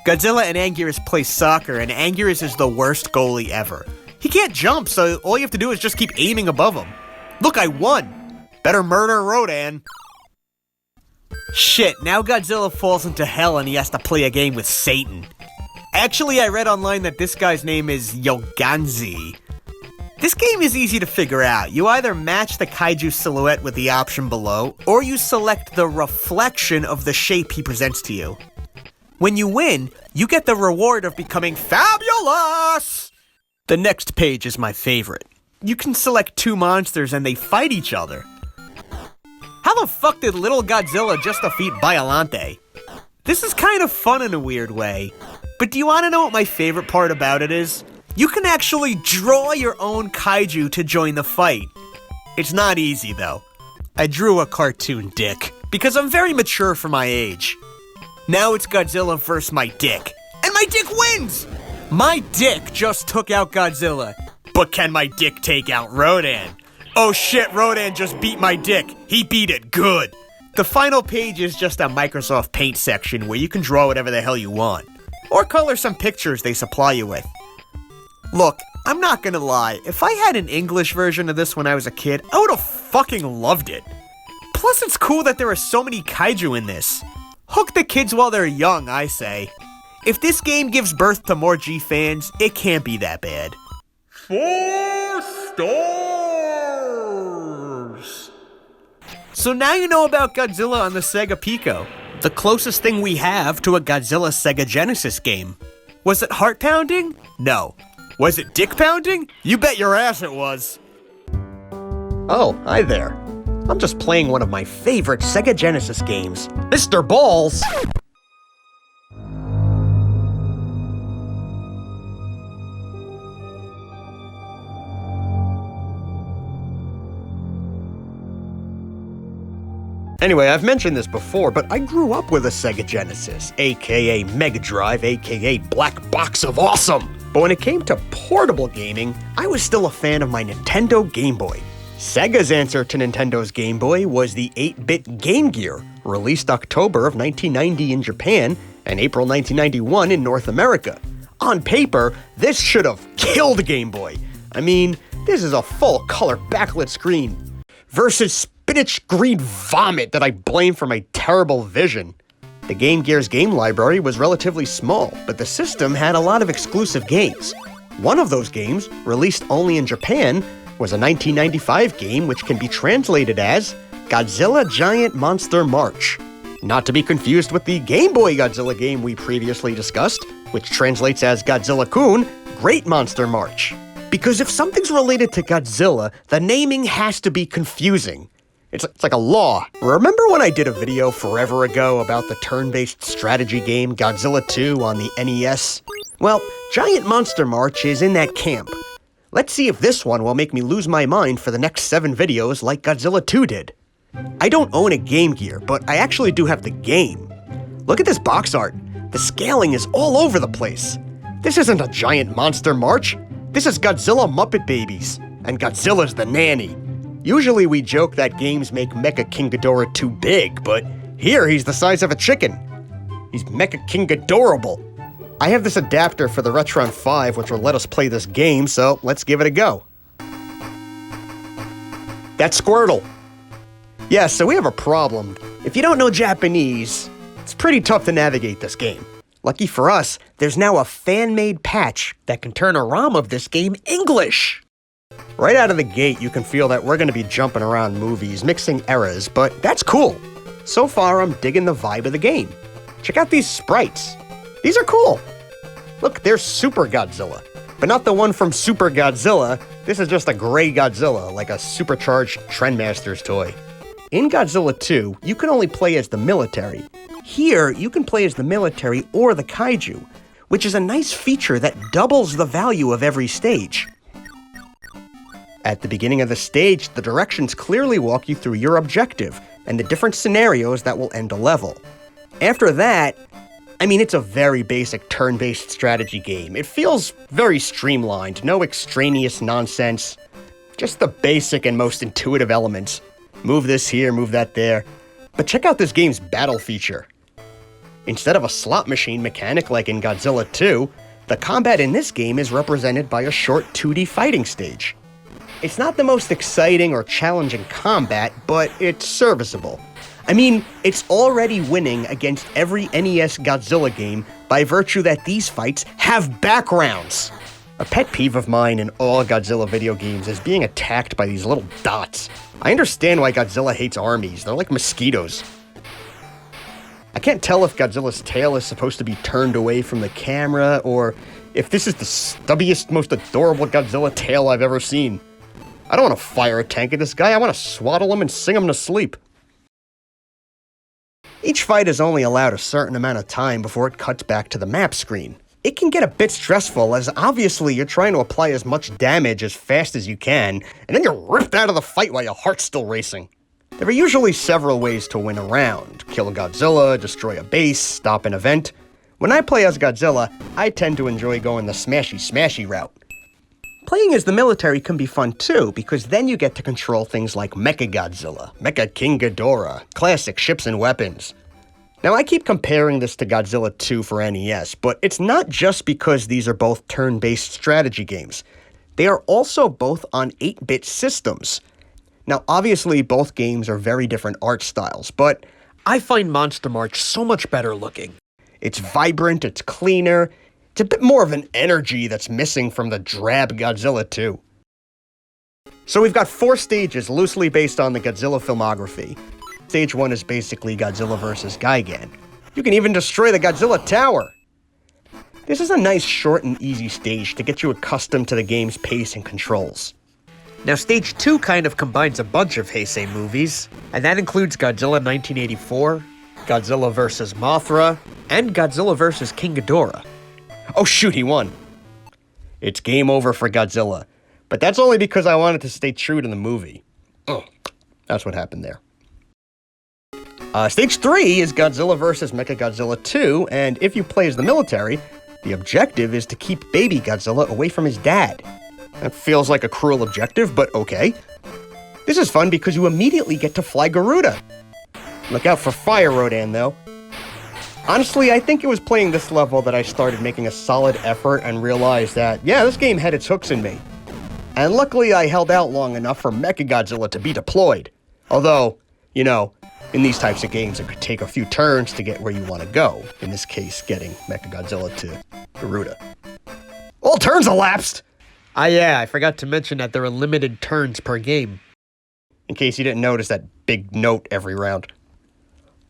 Godzilla and Anguirus play soccer, and Anguirus is the worst goalie ever. He can't jump, so all you have to do is just keep aiming above him. Look, I won! Better murder Rodan. Shit, now Godzilla falls into hell and he has to play a game with Satan. Actually, I read online that this guy's name is Yoganzi. This game is easy to figure out. You either match the kaiju silhouette with the option below, or you select the reflection of the shape he presents to you. When you win, you get the reward of becoming fabulous! The next page is my favorite. You can select 2 monsters and they fight each other. How the fuck did little Godzilla just defeat Biollante? This is kind of fun in a weird way. But do you want to know what my favorite part about it is? You can actually draw your own kaiju to join the fight. It's not easy though. I drew a cartoon dick, because I'm very mature for my age. Now it's Godzilla versus my dick. And my dick wins! My dick just took out Godzilla. But can my dick take out Rodan? Oh shit, Rodan just beat my dick. He beat it good. The final page is just a Microsoft Paint section where you can draw whatever the hell you want. Or color some pictures they supply you with. Look, I'm not gonna lie, if I had an English version of this when I was a kid, I would've fucking loved it. Plus it's cool that there are so many kaiju in this. Hook the kids while they're young, I say. If this game gives birth to more G fans, it can't be that bad. 4 stars! So now you know about Godzilla on the Sega Pico. The closest thing we have to a Godzilla Sega Genesis game. Was it heart pounding? No. Was it dick pounding? You bet your ass it was. Oh, hi there. I'm just playing one of my favorite Sega Genesis games, Mr. Balls. Anyway, I've mentioned this before, but I grew up with a Sega Genesis, aka Mega Drive, aka Black Box of Awesome. But when it came to portable gaming, I was still a fan of my Nintendo Game Boy. Sega's answer to Nintendo's Game Boy was the 8-bit Game Gear, released October of 1990 in Japan and April 1991 in North America. On paper, this should have killed Game Boy. I mean, this is a full-color backlit screen versus spinach green vomit that I blame for my terrible vision. The Game Gear's game library was relatively small, but the system had a lot of exclusive games. One of those games, released only in Japan, was a 1995 game which can be translated as Godzilla Giant Monster March. Not to be confused with the Game Boy Godzilla game we previously discussed, which translates as Godzilla-kun, Great Monster March. Because if something's related to Godzilla, the naming has to be confusing. It's like a law. Remember when I did a video forever ago about the turn-based strategy game Godzilla 2 on the NES? Well, Giant Monster March is in that camp. Let's see if this one will make me lose my mind for the next 7 videos like Godzilla 2 did. I don't own a Game Gear, but I actually do have the game. Look at this box art. The scaling is all over the place. This isn't a Giant Monster March. This is Godzilla Muppet Babies, and Godzilla's the nanny. Usually we joke that games make Mecha King Ghidorah too big, but here he's the size of a chicken. He's Mecha King Ghidorable. I have this adapter for the Retron 5 which will let us play this game, so let's give it a go. That's Squirtle. Yeah, so we have a problem. If you don't know Japanese, it's pretty tough to navigate this game. Lucky for us, there's now a fan-made patch that can turn a ROM of this game English. Right out of the gate, you can feel that we're going to be jumping around movies, mixing eras, but that's cool. So far, I'm digging the vibe of the game. Check out these sprites. These are cool. Look, there's Super Godzilla, but not the one from Super Godzilla. This is just a gray Godzilla, like a supercharged Trendmasters toy. In Godzilla 2, you can only play as the military. Here, you can play as the military or the kaiju, which is a nice feature that doubles the value of every stage. At the beginning of the stage, the directions clearly walk you through your objective and the different scenarios that will end a level. After that, I mean, it's a very basic turn-based strategy game. It feels very streamlined, no extraneous nonsense, just the basic and most intuitive elements. Move this here, move that there. But check out this game's battle feature. Instead of a slot machine mechanic like in Godzilla 2, the combat in this game is represented by a short 2D fighting stage. It's not the most exciting or challenging combat, but it's serviceable. I mean, it's already winning against every NES Godzilla game by virtue that these fights have backgrounds. A pet peeve of mine in all Godzilla video games is being attacked by these little dots. I understand why Godzilla hates armies. They're like mosquitoes. I can't tell if Godzilla's tail is supposed to be turned away from the camera, or if this is the stubbiest, most adorable Godzilla tail I've ever seen. I don't want to fire a tank at this guy. I want to swaddle him and sing him to sleep. Each fight is only allowed a certain amount of time before it cuts back to the map screen. It can get a bit stressful, as obviously you're trying to apply as much damage as fast as you can, and then you're ripped out of the fight while your heart's still racing. There are usually several ways to win a round. Kill a Godzilla, destroy a base, stop an event. When I play as Godzilla, I tend to enjoy going the smashy route. Playing as the military can be fun too, because then you get to control things like Mecha Godzilla, Mecha King Ghidorah, classic ships and weapons. Now I keep comparing this to Godzilla 2 for NES, but it's not just because these are both turn-based strategy games. They are also both on 8-bit systems. Now obviously both games are very different art styles, but I find Monster March so much better looking. It's vibrant, it's cleaner, it's a bit more of an energy that's missing from the drab Godzilla 2. So we've got 4 stages loosely based on the Godzilla filmography. Stage 1 is basically Godzilla vs. Gigan. You can even destroy the Godzilla Tower! This is a nice short and easy stage to get you accustomed to the game's pace and controls. Now stage 2 kind of combines a bunch of Heisei movies, and that includes Godzilla 1984, Godzilla vs. Mothra, and Godzilla vs. King Ghidorah. Oh shoot, he won. It's game over for Godzilla. But that's only because I wanted to stay true to the movie. That's what happened there. Stage 3 is Godzilla vs. Mechagodzilla 2, and if you play as the military, the objective is to keep baby Godzilla away from his dad. That feels like a cruel objective, but okay. This is fun because you immediately get to fly Garuda. Look out for fire, Rodan, though. Honestly, I think it was playing this level that I started making a solid effort and realized that, yeah, this game had its hooks in me. And luckily I held out long enough for Mechagodzilla to be deployed. Although, you know, in these types of games it could take a few turns to get where you want to go. In this case, getting Mechagodzilla to Garuda. All turns elapsed! Yeah, I forgot to mention that there are limited turns per game. In case you didn't notice that big note every round.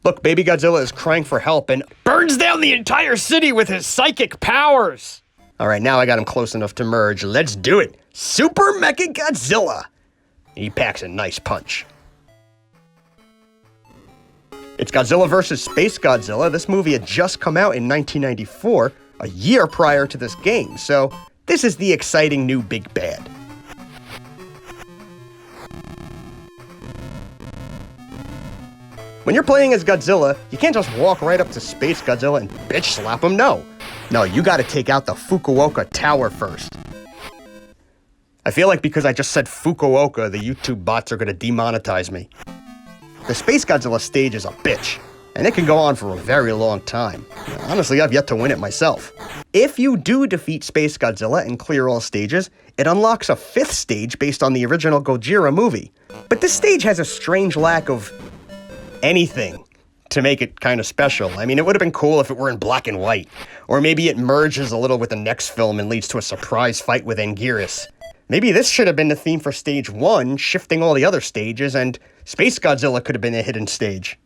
Look, Baby Godzilla is crying for help and Burns down the entire city with his psychic powers! Alright, now I got him close enough to merge. Let's do it! Super Mechagodzilla! He packs a nice punch. It's Godzilla vs. Space Godzilla. This movie had just come out in 1994, a year prior to this game, so this is the exciting new big bad. When you're playing as Godzilla, you can't just walk right up to Space Godzilla and bitch slap him, no. No, you gotta take out the Fukuoka Tower first. I feel like because I just said Fukuoka, the YouTube bots are gonna demonetize me. The Space Godzilla stage is a bitch, and it can go on for a very long time. Honestly, I've yet to win it myself. If you do defeat Space Godzilla and clear all stages, it unlocks a 5th stage based on the original Gojira movie. But this stage has a strange lack of anything to make it kind of special. I mean, it would have been cool if it were in black and white. Or maybe it merges a little with the next film and leads to a surprise fight with Anguirus. Maybe this should have been the theme for stage 1, shifting all the other stages, and Space Godzilla could have been a hidden stage.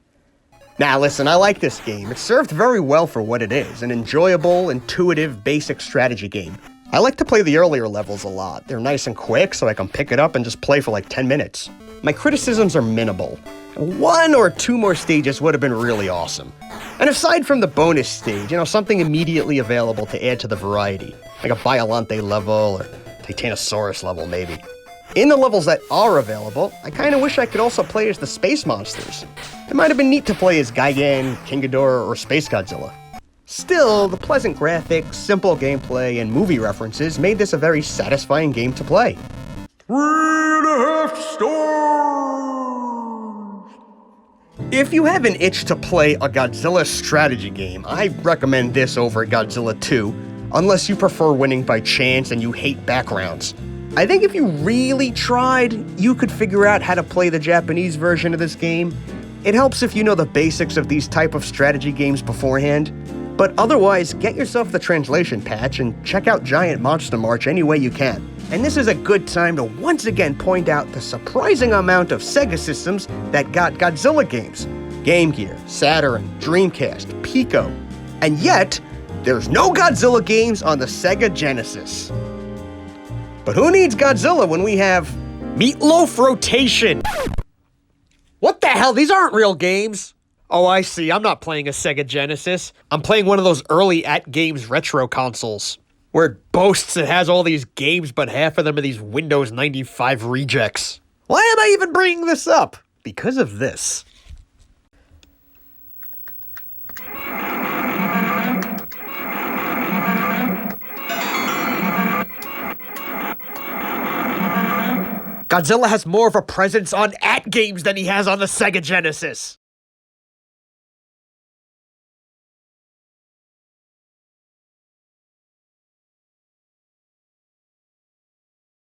Now listen, I like this game. It served very well for what it is, an enjoyable, intuitive, basic strategy game. I like to play the earlier levels a lot. They're nice and quick, so I can pick it up and just play for like 10 minutes. My criticisms are minimal. 1 or 2 more stages would have been really awesome. And aside from the bonus stage, something immediately available to add to the variety, like a Biolante level or Titanosaurus level maybe. In the levels that are available, I kinda wish I could also play as the space monsters. It might have been neat to play as Gigan, King Ghidorah, or Space Godzilla. Still, the pleasant graphics, simple gameplay, and movie references made this a very satisfying game to play. 3.5 stars! If you have an itch to play a Godzilla strategy game, I recommend this over Godzilla 2, unless you prefer winning by chance and you hate backgrounds. I think if you really tried, you could figure out how to play the Japanese version of this game. It helps if you know the basics of these type of strategy games beforehand, but otherwise, get yourself the translation patch and check out Giant Monster March any way you can. And this is a good time to once again point out the surprising amount of Sega systems that got Godzilla games. Game Gear, Saturn, Dreamcast, Pico, and yet, there's no Godzilla games on the Sega Genesis. But who needs Godzilla when we have Meatloaf Rotation? What the hell? These aren't real games. Oh, I see. I'm not playing a Sega Genesis. I'm playing one of those early at-games retro consoles, where it boasts it has all these games, but half of them are these Windows 95 rejects. Why am I even bringing this up? Because of this. Godzilla has more of a presence on at games than he has on the Sega Genesis.